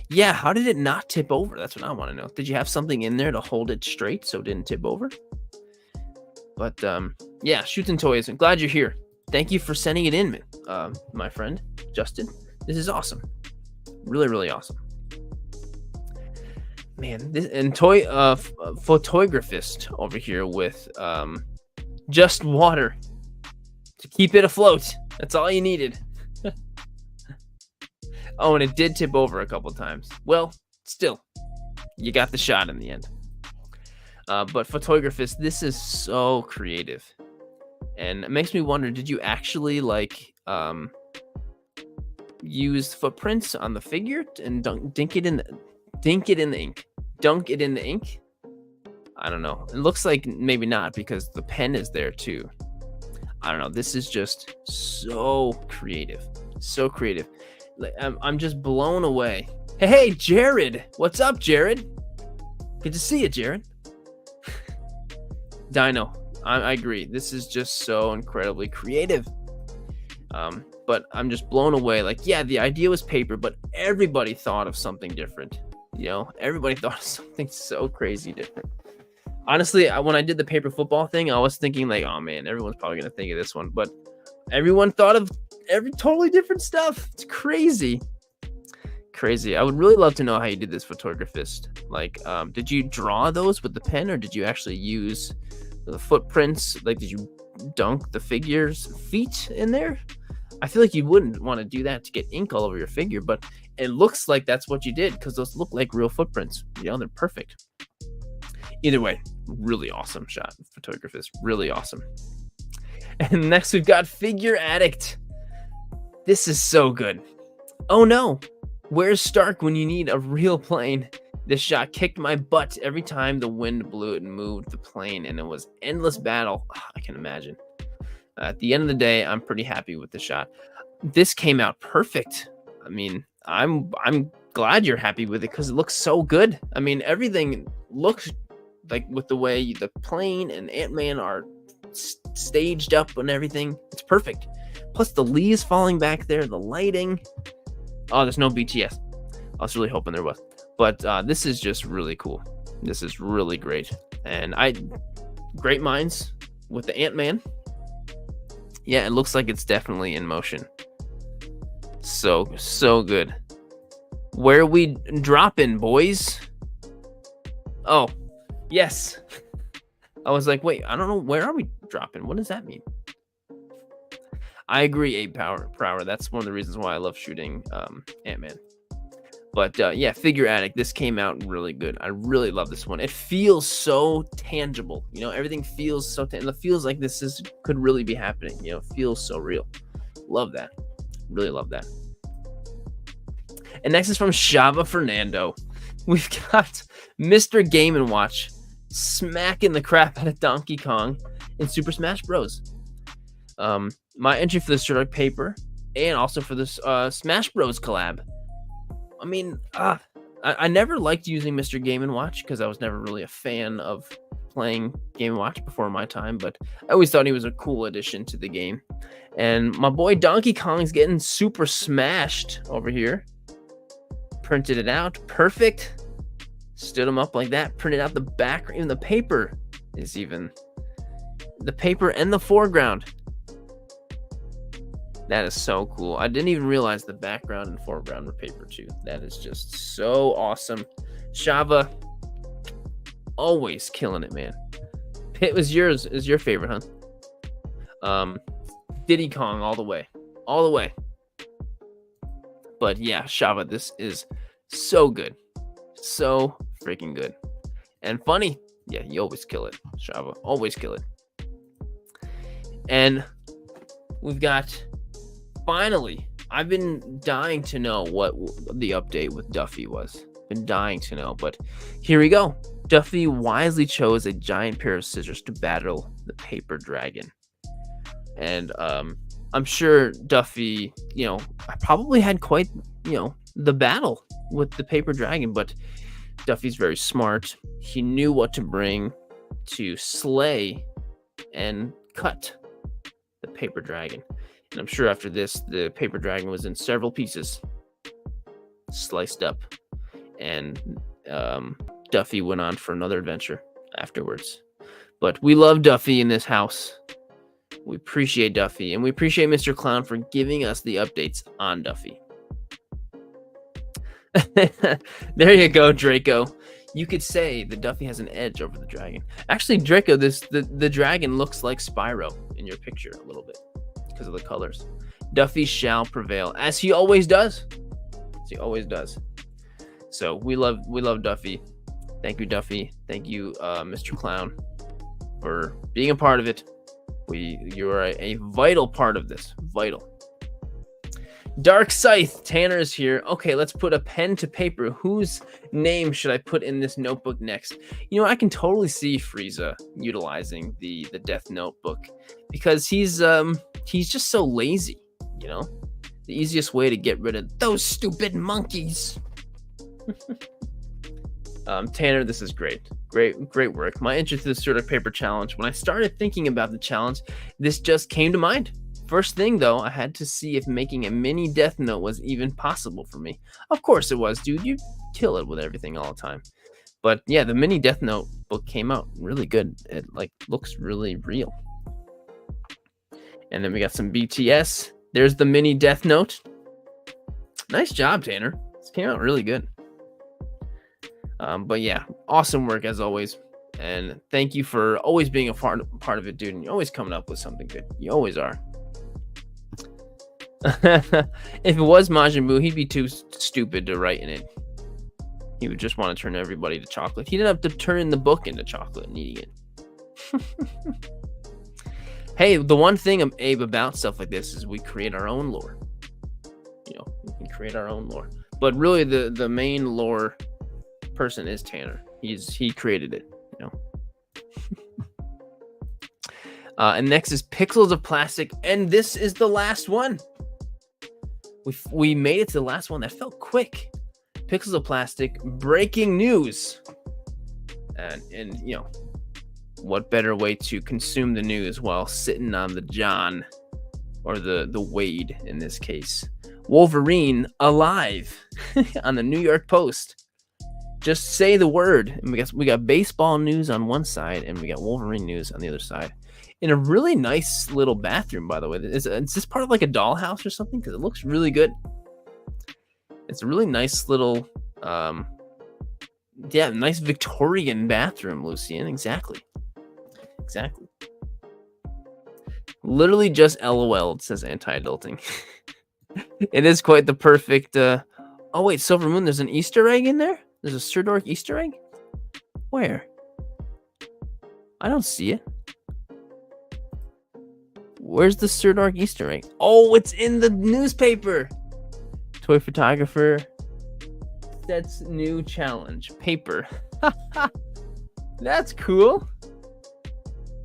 Yeah, how did it not tip over? That's what I want to know. Did you have something in there to hold it straight so it didn't tip over? But yeah, Shoots and Toys. I'm glad you're here. Thank you for sending it in, my friend Justin. This is awesome. Really, really awesome. Man, this and photographist over here with just water to keep it afloat. That's all you needed. Oh, and it did tip over a couple times. Well, still, you got the shot in the end. But photographist, this is so creative, and it makes me wonder: did you actually use footprints on the figure and dunk it in the ink? I don't know. It looks like maybe not, because the pen is there too. I don't know. This is just so creative. I'm just blown away. Hey, Jared. What's up, Jared? Good to see you, Jared. Dino, I agree. This is just so incredibly creative. But I'm just blown away. Like, yeah, the idea was paper, but everybody thought of something different. You know, everybody thought of something so crazy different. Honestly, when I did the paper football thing, I was thinking like, oh man, everyone's probably going to think of this one. But everyone thought of totally different stuff. It's crazy. I would really love to know how you did this, photographist. Like, did you draw those with the pen, or did you actually use the footprints? Like, did you dunk the figure's feet in there? I feel like you wouldn't want to do that to get ink all over your figure, but it looks like that's what you did, because those look like real footprints. You know, they're perfect. Either way, really awesome shot, photographist. Really awesome. And next we've got Figure Addict. This is so good. Oh no, where's Stark when you need a real plane? This shot kicked my butt every time the wind blew it and moved the plane, and it was endless battle. I can imagine. At the end of the day, I'm pretty happy with the shot. This came out perfect. I mean, I'm glad you're happy with it, because it looks so good. I mean, everything looks like, with the way the plane and Ant-Man are staged up and everything, it's perfect. Plus the leaves falling back there, the lighting. Oh, there's no BTS. I was really hoping there was. But this is just really cool. This is really great. And great minds with the Ant-Man. Yeah, it looks like it's definitely in motion. So good. Where are we dropping, boys? Oh, yes. I was like, wait, I don't know. Where are we dropping? What does that mean? I agree, 8 per hour. That's one of the reasons why I love shooting Ant-Man. But yeah, Figure Addict, this came out really good. I really love this one. It feels so tangible. You know, everything feels so tangible. It feels like could really be happening. You know, it feels so real. Love that. Really love that. And next is from Shava Fernando. We've got Mr. Game & Watch smacking the crap out of Donkey Kong in Super Smash Bros. My entry for the Sirdork paper, and also for this Smash Bros collab. I mean, I never liked using Mr. Game & Watch, because I was never really a fan of playing Game & Watch before my time, but I always thought he was a cool addition to the game. And my boy Donkey Kong's getting super smashed over here. Printed it out. Perfect. Stood them up like that. Printed out the back. Even the paper is even. The paper and the foreground. That is so cool. I didn't even realize the background and foreground were paper too. That is just so awesome. Shava, always killing it, man. Pit was yours. Is your favorite, huh? Diddy Kong all the way. All the way. But yeah, Shava, this is so good. So freaking good. And funny. Yeah, you always kill it, Shava. Always kill it. And we've got, finally, I've been dying to know what the update with Duffy was. Been dying to know, but here we go. Duffy wisely chose a giant pair of scissors to battle the paper dragon. And I'm sure Duffy, probably had quite, the battle with the paper dragon, but Duffy's very smart. He knew what to bring to slay and cut the paper dragon. And I'm sure after this, the paper dragon was in several pieces, sliced up. And Duffy went on for another adventure afterwards. But we love Duffy in this house. We appreciate Duffy, and we appreciate Mr. Clown for giving us the updates on Duffy. There you go, Draco. You could say that Duffy has an edge over the dragon. Actually, Draco, the dragon looks like Spyro in your picture a little bit because of the colors. Duffy shall prevail, as he always does. As he always does. So we love Duffy. Thank you, Duffy. Thank you, Mr. Clown, for being a part of it. You are a vital part of this. Vital. Dark Scythe, Tanner is here. Okay, let's put a pen to paper. Whose name should I put in this notebook next? I can totally see Frieza utilizing the Death Notebook because he's just so lazy. The easiest way to get rid of those stupid monkeys. Tanner, this is great work. My interest in the Sirdork paper challenge, when I started thinking about the challenge, this just came to mind. First thing though, I had to see if making a mini Death Note was even possible for me. Of course it was, dude. You kill it with everything all the time. But yeah, the mini Death Note book came out really good. It looks really real. And then we got some BTS. There's the mini Death Note. Nice job, Tanner. This came out really good. But yeah, awesome work as always. And thank you for always being a part of it, dude. And you're always coming up with something good. You always are. If it was Majin Buu, he'd be too stupid to write in it. He would just want to turn everybody to chocolate. He didn't have to turn the book into chocolate and eating it. Hey, the one thing, Abe, about stuff like this is we create our own lore. We can create our own lore. But really, the main lore person is Tanner. He created it. And next is Pixels of Plastic, and this is the last one. We made it to the last one. That felt quick. Pixels of Plastic, breaking news. And what better way to consume the news while sitting on the John, or the Wade in this case. Wolverine alive on the New York Post. Just say the word. And we got baseball news on one side, and we got Wolverine news on the other side. In a really nice little bathroom, by the way. Is this part of a dollhouse or something? Because it looks really good. It's a really nice little, nice Victorian bathroom, Lucian. Exactly. Literally just LOL, it says anti-adulting. It is quite the perfect, oh wait, Silver Moon, there's an Easter egg in there? There's a Sirdork Easter egg? Where? I don't see it. Where's the Sirdork Easter egg? Oh, it's in the newspaper. Toy photographer sets new challenge. Paper. That's cool.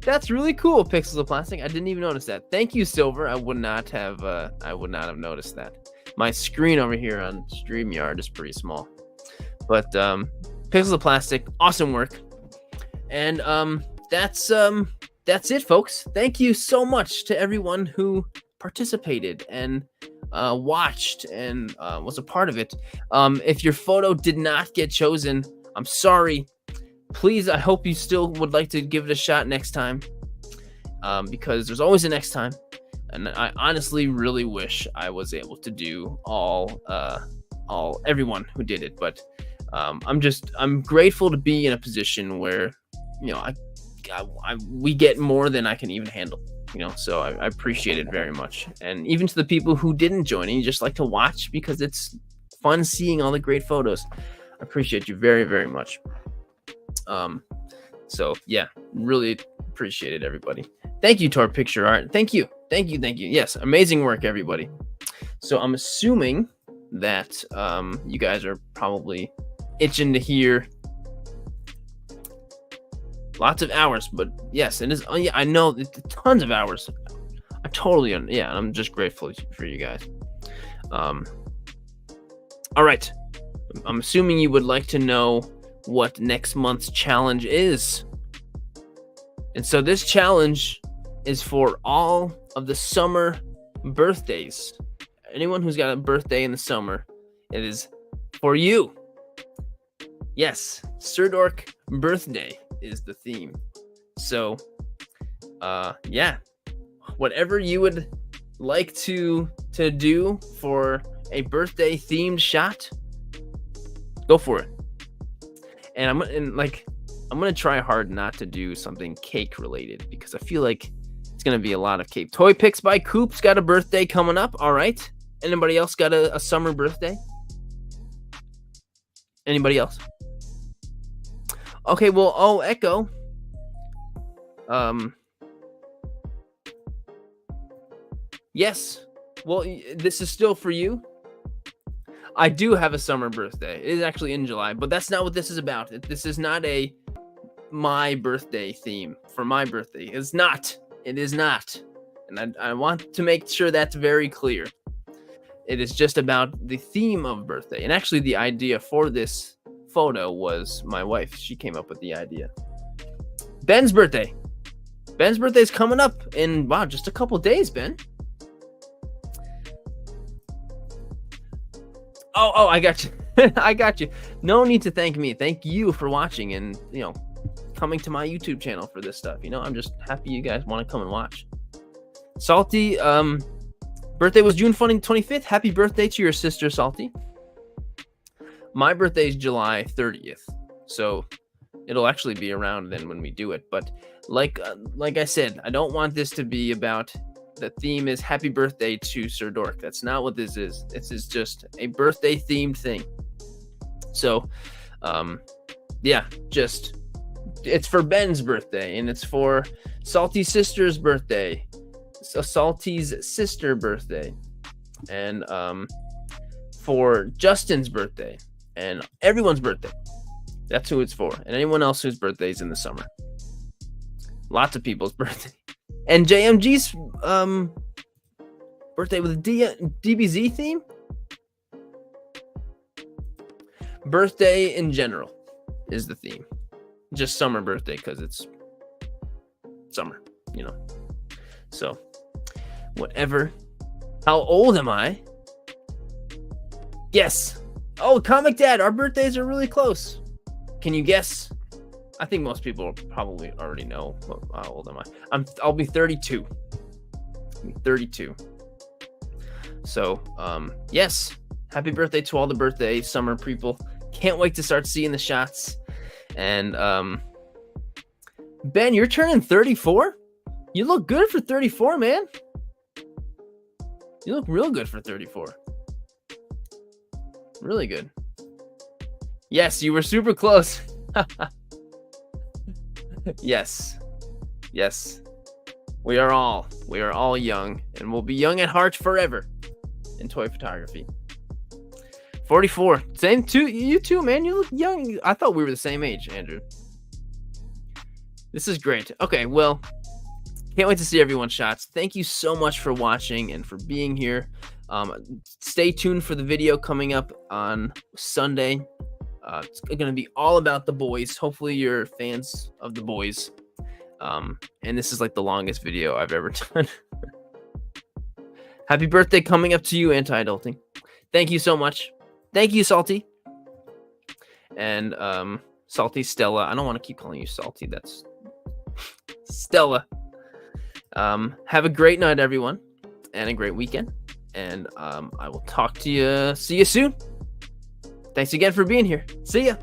That's really cool, Pixels of Plastic. I didn't even notice that. Thank you, Silver. I would not have noticed that. My screen over here on StreamYard is pretty small. But Pixels of Plastic, awesome work. And that's it, folks. Thank you so much to everyone who participated and watched and was a part of it. If your photo did not get chosen, I'm sorry. Please, I hope you still would like to give it a shot next time, because there's always a next time. And I honestly really wish I was able to do everyone who did it, but I'm grateful to be in a position where, you know, we get more than I can even handle, you know, so I appreciate it very much. And even to the people who didn't join and you just like to watch because it's fun seeing all the great photos, I appreciate you very, very much. So yeah, really appreciate it, everybody. Thank you to our picture art. Thank you. Yes, amazing work, everybody. So I'm assuming that you guys are probably itching to hear lots of hours, but yes, it is. Oh yeah, I know, tons of hours. I totally, yeah, I'm just grateful for you guys. All right, I'm assuming you would like to know what next month's challenge is. And so this challenge is for all of the summer birthdays. Anyone who's got a birthday in the summer, it is for you. Yes, Sirdork birthday is the theme. So, yeah, whatever you would like to do for a birthday themed shot, go for it. And I'm gonna try hard not to do something cake related, because I feel like it's gonna be a lot of cake. Toy Picks by Coop's got a birthday coming up. All right. Anybody else got a summer birthday? Anybody else? Okay, well, Echo. Yes. Well, this is still for you. I do have a summer birthday. It is actually in July, but that's not what this is about. This is not my birthday theme for my birthday. It's not. It is not. And I want to make sure that's very clear. It is just about the theme of birthday. And actually, the idea for this photo was my wife. She came up with the idea. Ben's birthday. Ben's birthday is coming up in, wow, just a couple days, Ben. Oh, I got you. I got you. No need to thank me. Thank you for watching and, you know, coming to my YouTube channel for this stuff. You know, I'm just happy you guys want to come and watch. Salty, birthday was June 25th. Happy birthday to your sister, Salty. My birthday is July 30th. So it'll actually be around then when we do it. But like I said, I don't want this to be about, the theme is happy birthday to Sirdork. That's not what this is. This is just a birthday themed thing. So, yeah, just, it's for Ben's birthday, and it's for Salty's sister's birthday, so Salty's sister birthday, and for Justin's birthday, and everyone's birthday. That's who it's for, and anyone else whose birthday is in the summer. Lots of people's birthday. And JMG's birthday with a DBZ theme? Birthday in general is the theme. Just summer birthday because it's summer, you know. So, whatever. How old am I? Yes. Oh, Comic Dad, our birthdays are really close. Can you guess? I think most people probably already know how old am I. I'll be 32. I'm 32. So, yes. Happy birthday to all the birthday summer people. Can't wait to start seeing the shots. And Ben, you're turning 34? You look good for 34, man. You look real good for 34. Really good. Yes, you were super close. Yes. We are all young, and we'll be young at heart forever in toy photography. 44. Same too. You too, man. You look young. I thought we were the same age, Andrew. This is great. Okay, well, can't wait to see everyone's shots. Thank you so much for watching and for being here. Stay tuned for the video coming up on Sunday. It's going to be all about the boys. Hopefully you're fans of the boys. And this is like the longest video I've ever done. Happy birthday coming up to you, anti-adulting. Thank you so much. Thank you, Salty. And Salty Stella. I don't want to keep calling you Salty. That's Stella. Have a great night, everyone, and a great weekend. And I will see you soon. Thanks again for being here. See ya.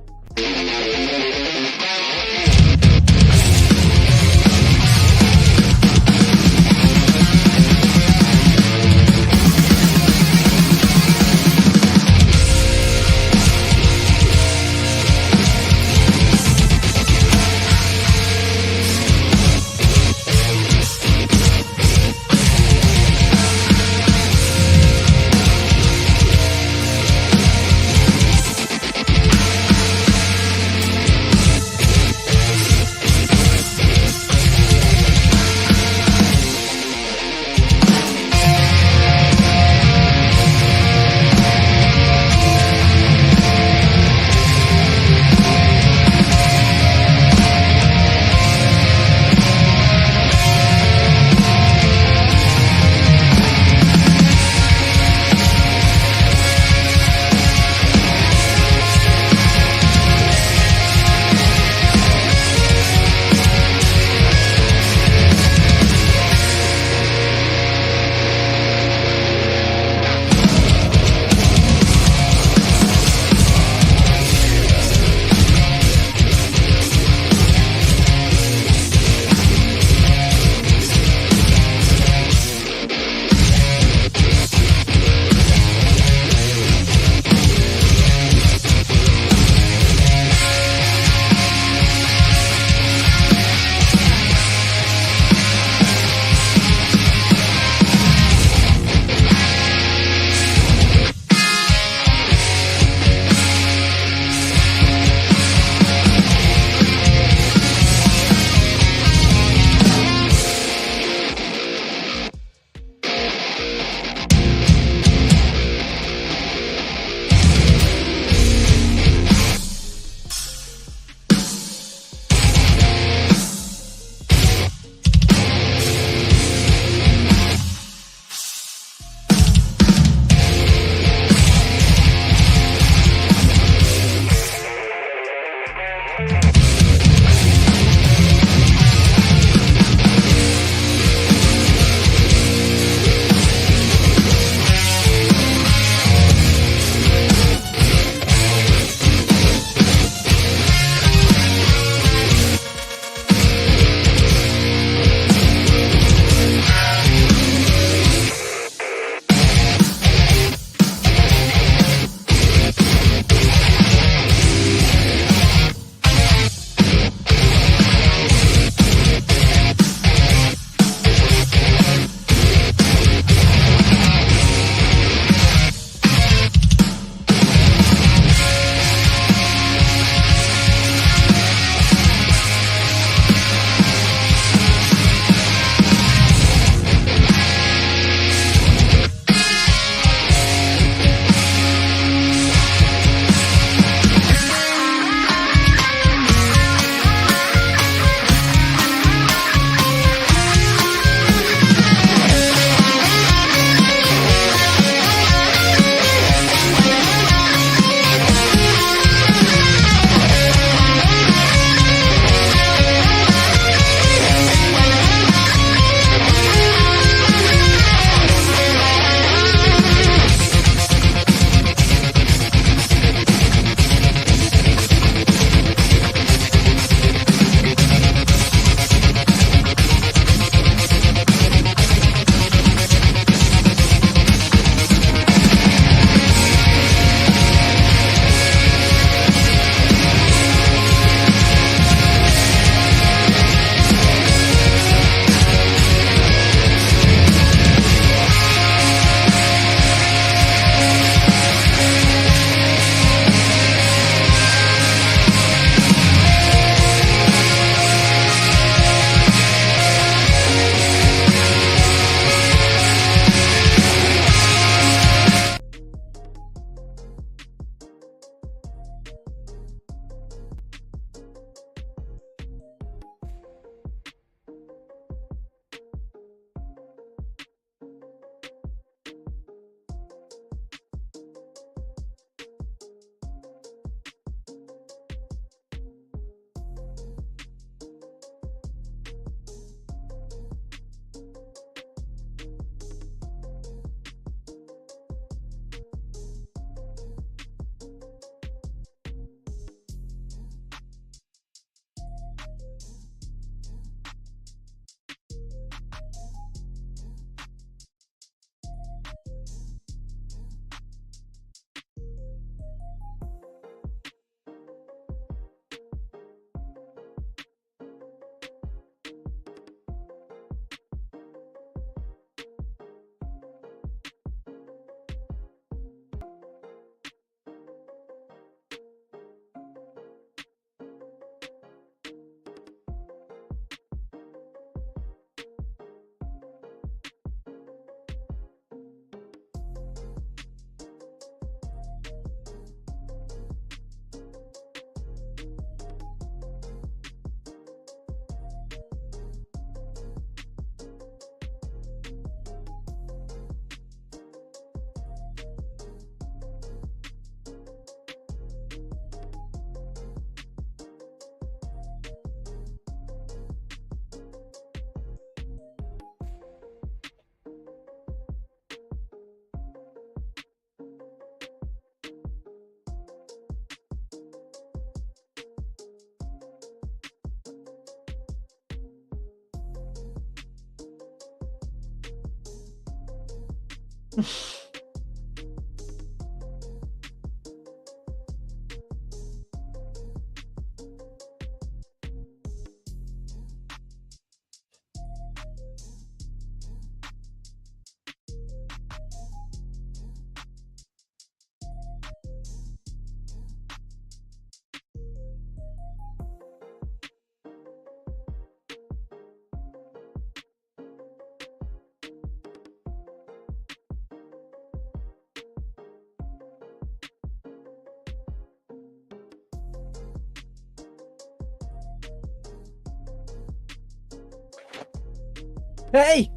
Hey,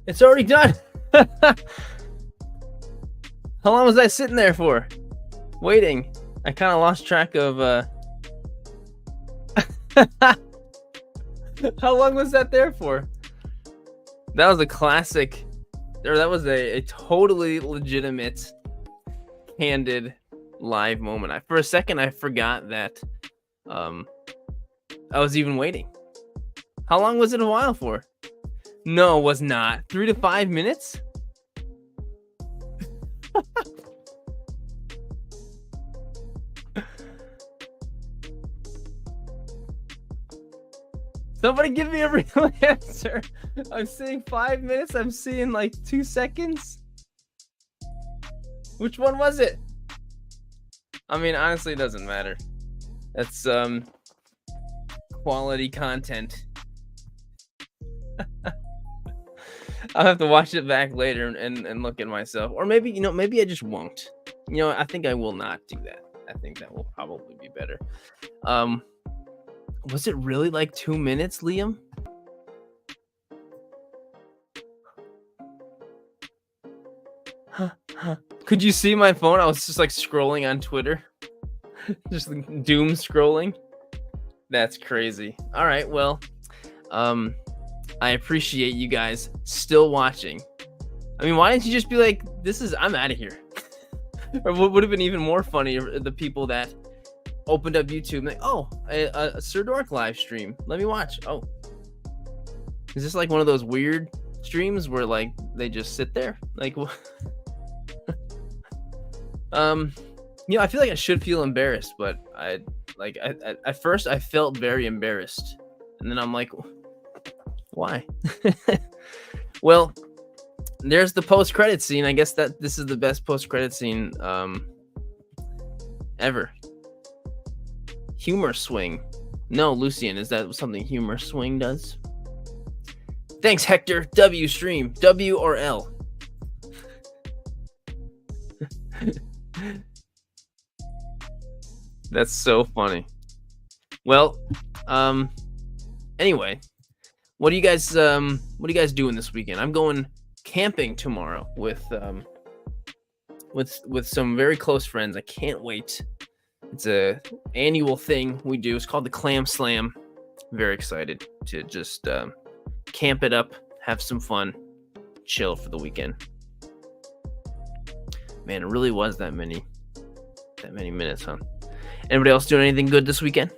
it's already done. How long was I sitting there for? Waiting. I kind of lost track of how long was that there for? That was a classic, or that was a totally legitimate, candid live moment. For a second I forgot that I was even waiting. How long was it a while for? No, it was not. 3 to 5 minutes? Somebody give me a real answer. I'm seeing 5 minutes. I'm seeing like 2 seconds. Which one was it? I mean, honestly, it doesn't matter. That's quality content. I'll have to watch it back later and look at myself. Or maybe, maybe I just won't. I think I will not do that. I think that will probably be better. Was it really like 2 minutes, Liam? Could you see my phone? I was just like scrolling on Twitter. Just doom scrolling. That's crazy. All right, well, I appreciate you guys still watching. I mean, why didn't you just be like, I'm out of here? Or what would have been even more funny, the people that opened up YouTube and like, oh, a Sirdork live stream. Let me watch. Oh, is this like one of those weird streams where like they just sit there? Like, I feel like I should feel embarrassed, but at first I felt very embarrassed, and then I'm like, why? Well, there's the post-credit scene. I guess that this is the best post-credit scene ever. Humor swing. No, Lucian, is that something humor swing does? Thanks, Hector. W stream. W or L? That's so funny. Well, anyway, what are you guys doing this weekend? I'm going camping tomorrow with some very close friends. I can't wait. It's a annual thing we do. It's called the Clam Slam. I'm very excited to just camp it up, have some fun, chill for the weekend. Man, it really was that many minutes, huh? Anybody else doing anything good this weekend?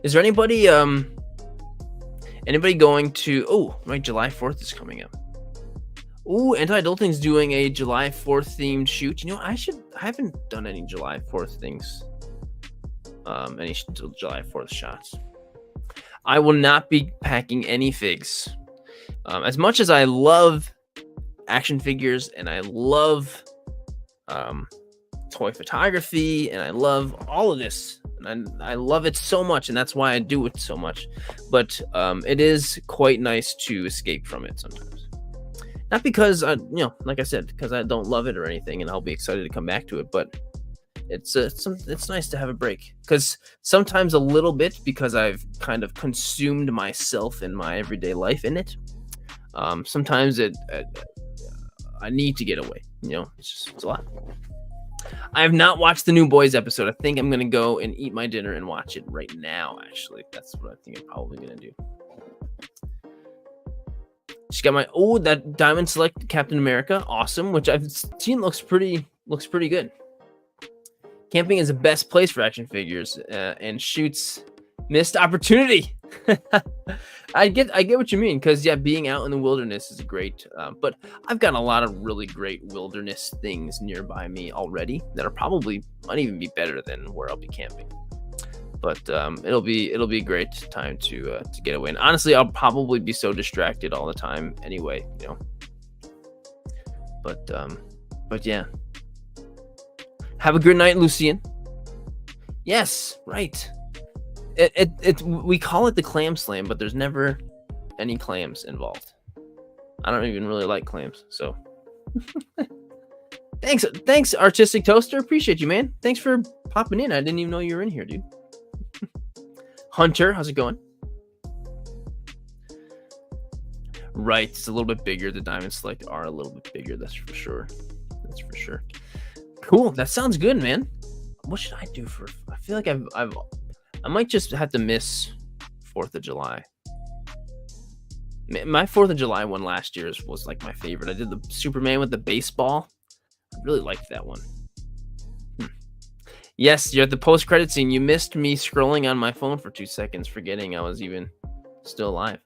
Is there anybody going to? Oh, right, July 4th is coming up. Ooh, Anti-Adulting's doing a July 4th themed shoot. I haven't done any July 4th things. Any July 4th shots. I will not be packing any figs. As much as I love action figures and I love toy photography and I love all of this, and I love it so much, and that's why I do it so much. But it is quite nice to escape from it sometimes. Not because like I said, because I don't love it or anything, and I'll be excited to come back to it. But it's nice to have a break, because sometimes a little bit, because I've kind of consumed myself in my everyday life in it. Sometimes I need to get away. It's a lot. I have not watched the new Boys episode. I think I'm gonna go and eat my dinner and watch it right now. Actually, that's what I think I'm probably gonna do. She got that Diamond Select Captain America, awesome, which I've seen looks pretty good. Camping is the best place for action figures, and shoots missed opportunity. I get what you mean, because yeah, being out in the wilderness is great. But I've got a lot of really great wilderness things nearby me already that are probably might even be better than where I'll be camping. But it'll be a great time to get away. And honestly, I'll probably be so distracted all the time anyway, you know. But yeah. Have a good night, Lucian. Yes, right. We call it the clam slam, but there's never any clams involved. I don't even really like clams, so thanks, Artistic Toaster. Appreciate you, man. Thanks for popping in. I didn't even know you were in here, dude. Hunter, how's it going? Right, it's a little bit bigger. The diamond select are a little bit bigger. That's for sure. That's for sure. Cool. That sounds good, man. What should I do for? I feel like I might just have to miss 4th of July. My 4th of July one last year's was like my favorite. I did the Superman with the baseball. I really liked that one. Yes, you're at the post-credit scene. You missed me scrolling on my phone for 2 seconds, forgetting I was even still alive.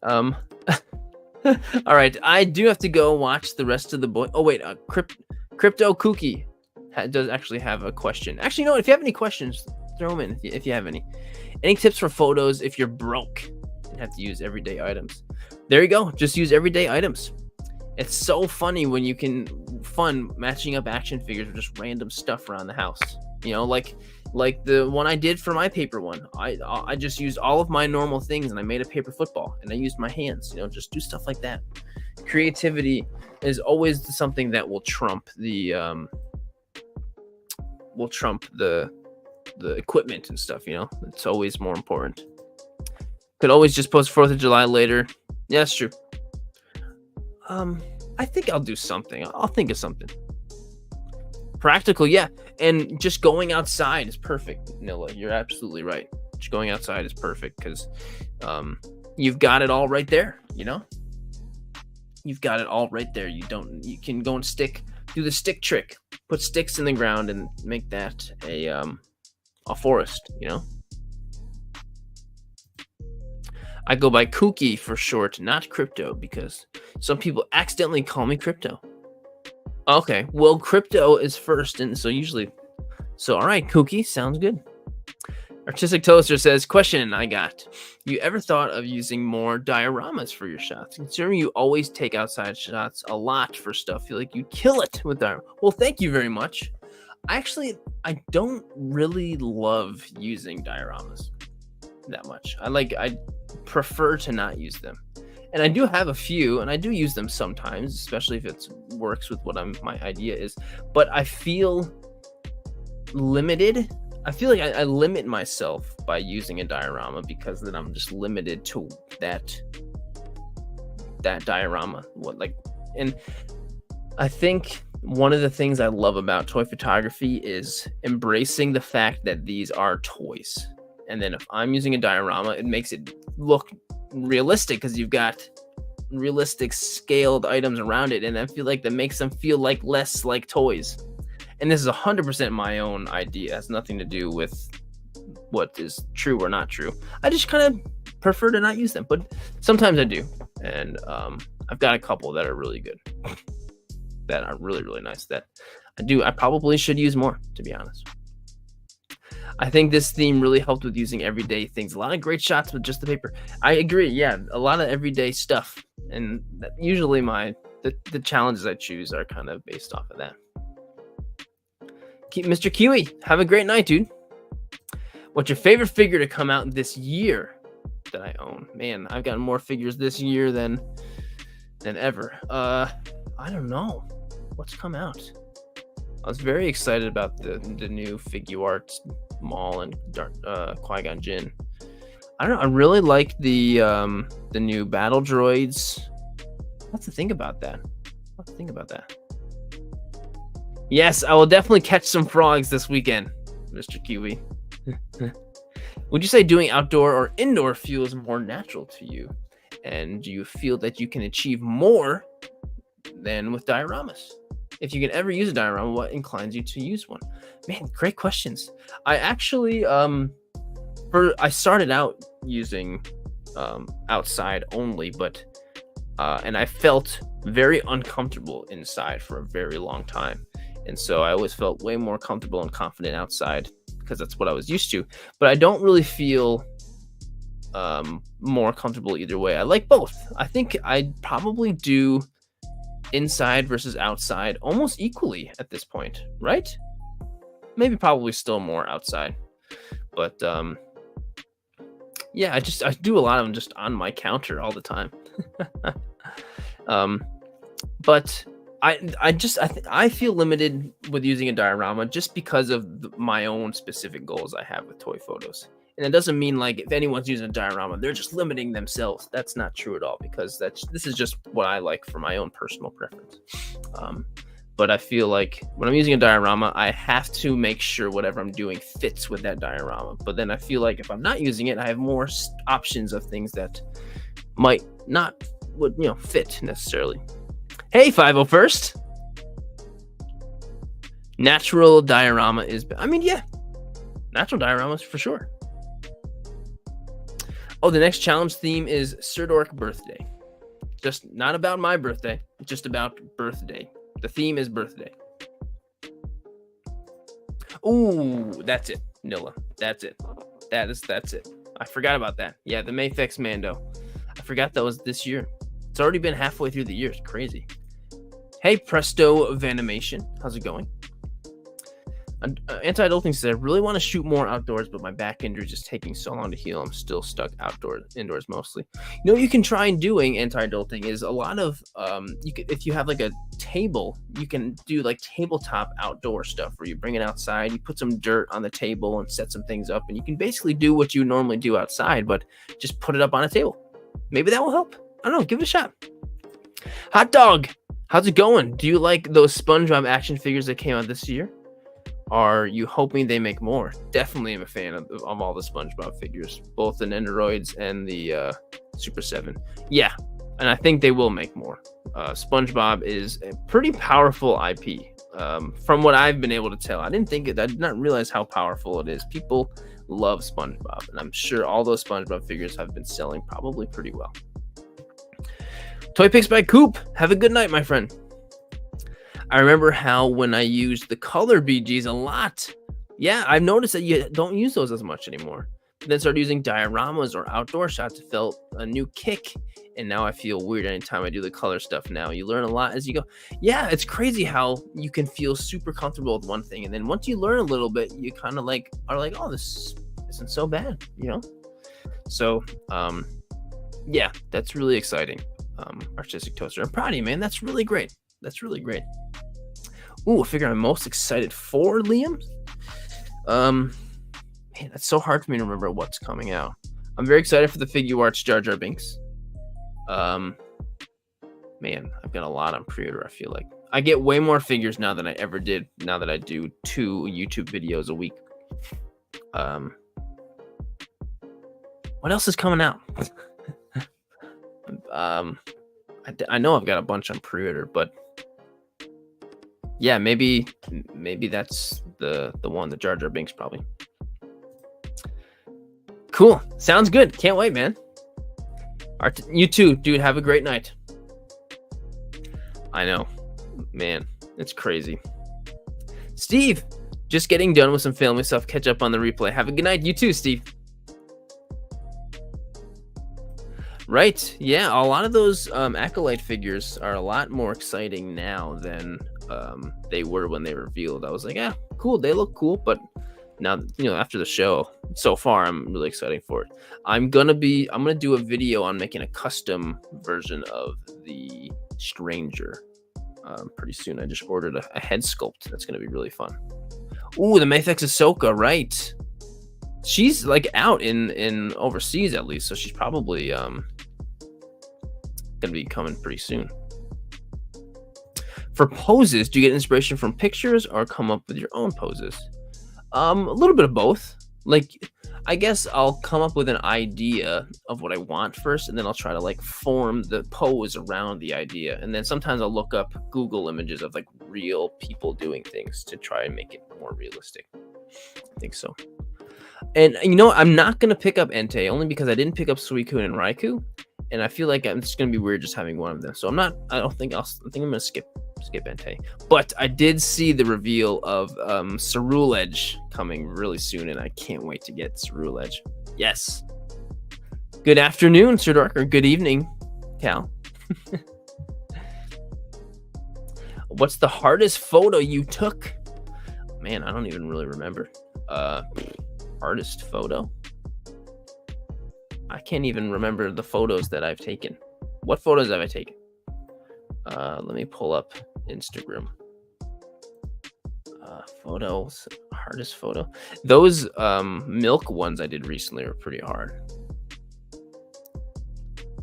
All right, I do have to go watch the rest of the boy. Oh wait, Crypto Kooky does actually have a question. Actually, no. If you have any questions, throw them in. If you have any tips for photos if you're broke and have to use everyday items, there you go. Just use everyday items. It's so funny when you can matching up action figures with just random stuff around the house. You know, like the one I did for my paper one. I just used all of my normal things and I made a paper football and I used my hands. You know, just do stuff like that. Creativity is always something that will trump the equipment and stuff. You know, it's always more important. Could always just post 4th of July later. Yeah, that's true. I think I'll do something. I'll think of something. Practical, yeah. And just going outside is perfect, Nilla. You're absolutely right. Just going outside is perfect because you've got it all right there, you know? You've got it all right there. You can go and do the stick trick. Put sticks in the ground and make that a forest, you know? I go by Kooky for short, not Crypto, because some people accidentally call me Crypto. Okay, well, Crypto is first, and so all right, Kooky, sounds good. Artistic Toaster says, question I got. You ever thought of using more dioramas for your shots? Considering you always take outside shots a lot for stuff, feel like you kill it with diorama. Well, thank you very much. I don't really love using dioramas that much. I prefer to not use them. And I do have a few, and I do use them sometimes, especially if it works with what my idea is. But I feel limited. I feel like I limit myself by using a diorama because then I'm just limited to that diorama. And I think one of the things I love about toy photography is embracing the fact that these are toys. And then if I'm using a diorama, it makes it look realistic because you've got realistic scaled items around it. And I feel like that makes them feel like less like toys. And this is 100% my own idea. It has nothing to do with what is true or not true. I just kind of prefer to not use them, but sometimes I do. And I've got a couple that are really good, that are really, really nice that I probably should use more, to be honest. I think this theme really helped with using everyday things. A lot of great shots with just the paper. I agree. Yeah, a lot of everyday stuff. And usually the challenges I choose are kind of based off of that. Mr. Kiwi, have a great night, dude. What's your favorite figure to come out this year that I own? Man, I've gotten more figures this year than ever. I don't know. What's come out? I was very excited about the new Figuarts Maul and Qui-Gon Jinn. I don't know. I really like the new battle droids. I'll have to think about that. Yes, I will definitely catch some frogs this weekend, Mr. Kiwi. Would you say doing outdoor or indoor feels more natural to you? And do you feel that you can achieve more than with dioramas? If you can ever use a diorama, what inclines you to use one? Man, great questions. I actually, I started out using outside only, but and I felt very uncomfortable inside for a very long time. And so I always felt way more comfortable and confident outside because that's what I was used to. But I don't really feel more comfortable either way. I like both. I think I'd probably do inside versus outside almost equally at this point, right? Maybe probably still more outside. But yeah, I do a lot of them just on my counter all the time. But I feel limited with using a diorama just because of my own specific goals I have with toy photos. And it doesn't mean like if anyone's using a diorama, they're just limiting themselves. That's not true at all, because this is just what I like for my own personal preference. But I feel like when I'm using a diorama, I have to make sure whatever I'm doing fits with that diorama. But then I feel like if I'm not using it, I have more options of things that might not would fit necessarily. Hey, 501st. Natural diorama is, yeah, natural dioramas for sure. Oh, the next challenge theme is Sirdork birthday. Just not about my birthday, just about birthday. The theme is birthday. Ooh, that's it, Nilla. That's it. That's it. I forgot about that. Yeah, the Mayfex Mando. I forgot that was this year. It's already been halfway through the year. It's crazy. Hey, Presto Vanimation. How's it going? Anti-adulting says, I really want to shoot more outdoors, but my back injury is just taking so long to heal. I'm still stuck indoors mostly. What you can try doing anti-adulting is a lot of, if you have like a table, you can do like tabletop outdoor stuff where you bring it outside, you put some dirt on the table and set some things up, and you can basically do what you normally do outside, but just put it up on a table. Maybe that will help. I don't know. Give it a shot. Hot Dog, how's it going? Do you like those SpongeBob action figures that came out this year? Are you hoping they make more? Definitely am a fan of all the SpongeBob figures, both the Nendoroids and the Super 7. Yeah, and I think they will make more. SpongeBob is a pretty powerful IP. From what I've been able to tell, I did not realize how powerful it is. People love SpongeBob, and I'm sure all those SpongeBob figures have been selling probably pretty well. Toy Picks by Coop. Have a good night, my friend. I remember how when I used the color BGs a lot, yeah, I've noticed that you don't use those as much anymore. Then started using dioramas or outdoor shots. It felt a new kick, and now I feel weird anytime I do the color stuff now. You learn a lot as you go. Yeah, it's crazy how you can feel super comfortable with one thing, and then once you learn a little bit, you kind of like are like, oh, this isn't so bad, So, yeah, that's really exciting. Artistic Toaster. I'm proud of you, man. That's really great. Ooh, I figure I'm most excited for, Liam. Man, that's so hard for me to remember what's coming out. I'm very excited for the Figuarts Jar Jar Binks. Man, I've got a lot on pre-order, I feel like. I get way more figures now than I ever did, now that I do 2 YouTube videos a week. What else is coming out? I know I've got a bunch on pre-order, but yeah, maybe that's the one, the Jar Jar Binks probably. Cool. Sounds good. Can't wait, man. You too, dude. Have a great night. I know, man. It's crazy. Steve, just getting done with some family stuff. Catch up on the replay. Have a good night. You too, Steve. Right. Yeah, a lot of those Acolyte figures are a lot more exciting now than they were when they revealed. I was like, yeah, cool. They look cool, but now, after the show, so far, I'm really excited for it. I'm gonna do a video on making a custom version of the Stranger pretty soon. I just ordered a head sculpt. That's gonna be really fun. Ooh, the Mayfex Ahsoka, right? She's like out in overseas at least, so she's probably gonna be coming pretty soon. For poses, do you get inspiration from pictures or come up with your own poses? A little bit of both. Like, I guess I'll come up with an idea of what I want first, and then I'll try to like form the pose around the idea. And then sometimes I'll look up Google images of like real people doing things to try and make it more realistic. I think so. And you know what? I'm not gonna pick up Entei only because I didn't pick up Suicune and Raikou, and I feel like it's gonna be weird just having one of them. So I'm not. I don't think I'll. I think I'm gonna skip Entei. But I did see the reveal of Ceruledge coming really soon, and I can't wait to get Ceruledge. Yes. Good afternoon, Sirdork, or good evening, Cal. What's the hardest photo you took? Man, I don't even really remember. Hardest photo? I can't even remember the photos that I've taken. What photos have I taken? Let me pull up Instagram. Photos, hardest photo. Those milk ones I did recently were pretty hard.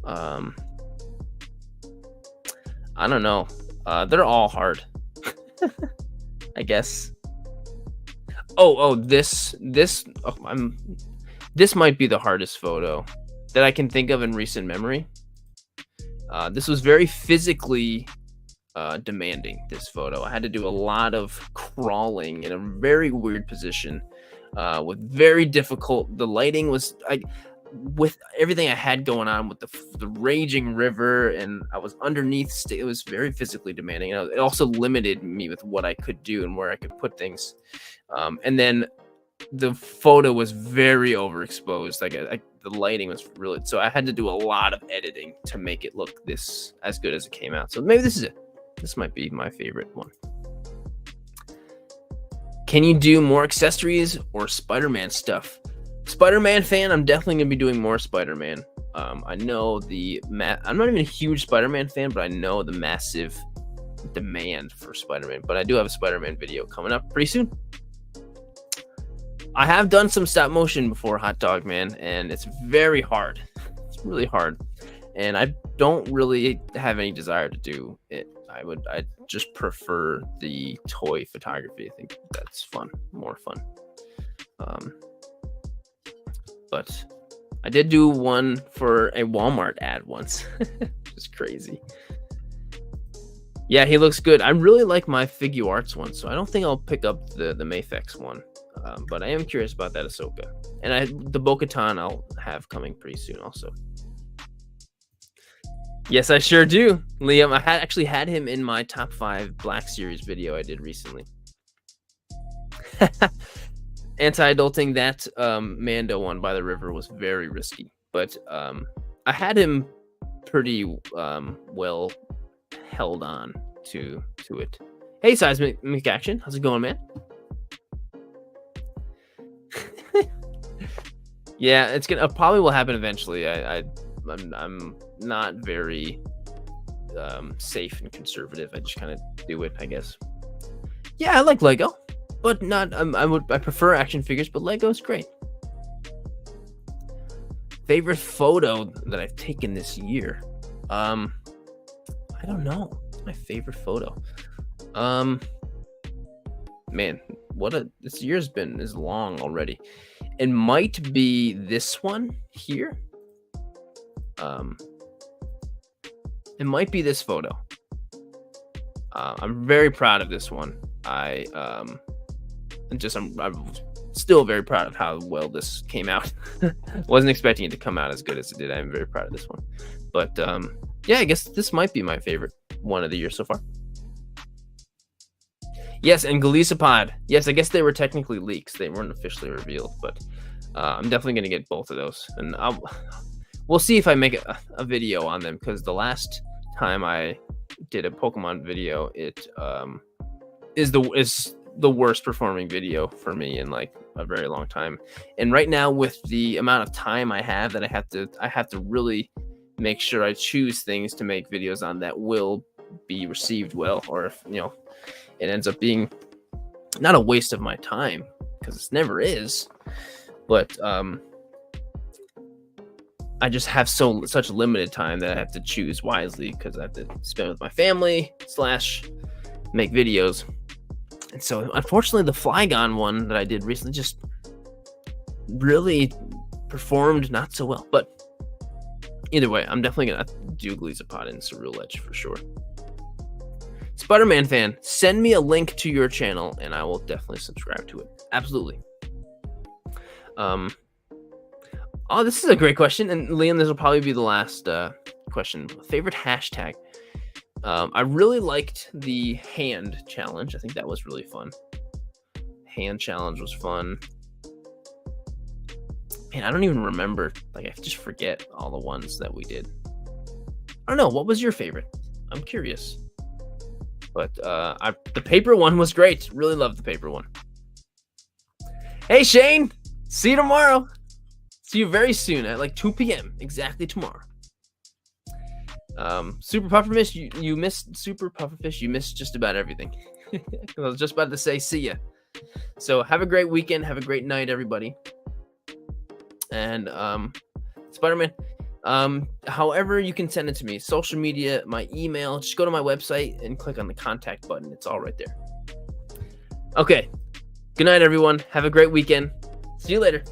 I don't know. They're all hard. I guess. This might be the hardest photo that I can think of in recent memory. This was very physically demanding, this photo. I had to do a lot of crawling in a very weird position with very difficult. The lighting was with everything I had going on with the raging river, and I was underneath. It was very physically demanding. It also limited me with what I could do and where I could put things. And then the photo was very overexposed. The lighting was really, so I had to do a lot of editing to make it look this as good as it came out. So maybe this is it. This might be my favorite one. Can you do more accessories or Spider-Man stuff? Spider-Man fan, I'm definitely gonna be doing more Spider-Man. I know I'm not even a huge Spider-Man fan, but I know the massive demand for Spider-Man. But I do have a Spider-Man video coming up pretty soon. I have done some stop motion before, Hot Dog Man, and it's very hard. It's really hard, and I don't really have any desire to do it. I just prefer the toy photography. I think that's fun, more fun. But I did do one for a Walmart ad once. It's crazy. Yeah, he looks good. I really like my Figure Arts one, so I don't think I'll pick up the Mafex one. But I am curious about that Ahsoka. And the Bo-Katan I'll have coming pretty soon also. Yes, I sure do, Liam. I actually had him in my top 5 Black Series video I did recently. Anti-adulting, that Mando one by the river was very risky. But I had him pretty well held on to it. Hey, Seismic Action. How's it going, man? Yeah, it's gonna probably will happen eventually. I'm not very safe and conservative. I just kind of do it, I guess. Yeah, I like Lego, but not. I prefer action figures, but Lego's great. Favorite photo that I've taken this year? I don't know. My favorite photo. Man, this year's been is long already. It might be this one here. It might be this photo. I'm very proud of this one. I'm still very proud of how well this came out. Wasn't expecting it to come out as good as it did. I'm very proud of this one. But yeah, I guess this might be my favorite one of the year so far. Yes, and Galisapod. Yes, I guess they were technically leaks. They weren't officially revealed, but I'm definitely going to get both of those. And we'll see if I make a video on them, because the last time I did a Pokemon video, it is the worst performing video for me in like a very long time. And right now, with the amount of time I have, that I have to really make sure I choose things to make videos on that will be received well, or if it ends up being not a waste of my time, because it never is, but I just have such limited time that I have to choose wisely, because I have to spend with my family / make videos. And so unfortunately the Flygon one that I did recently just really performed not so well. But either way, I'm definitely gonna do Glisapod and Ceruledge for sure. Spider-Man fan, send me a link to your channel and I will definitely subscribe to it. Absolutely. Um, oh, this is a great question, and Liam, this will probably be the last question. Favorite hashtag? I really liked the hand challenge. I think that was really fun. Hand challenge was fun. Man, I don't even remember. Like, I just forget all the ones that we did. I don't know. What was your favorite? I'm curious. But the paper one was great. Really loved the paper one. Hey, Shane. See you tomorrow. See you very soon at like 2 p.m. exactly tomorrow. Super Pufferfish, you missed Super Pufferfish. You missed just about everything. I was just about to say see ya. So have a great weekend. Have a great night, everybody. And Spider-Man, however you can send it to me, social media, my email, just go to my website and click on the contact button. It's all right there. Okay. Good night, everyone. Have a great weekend. See you later.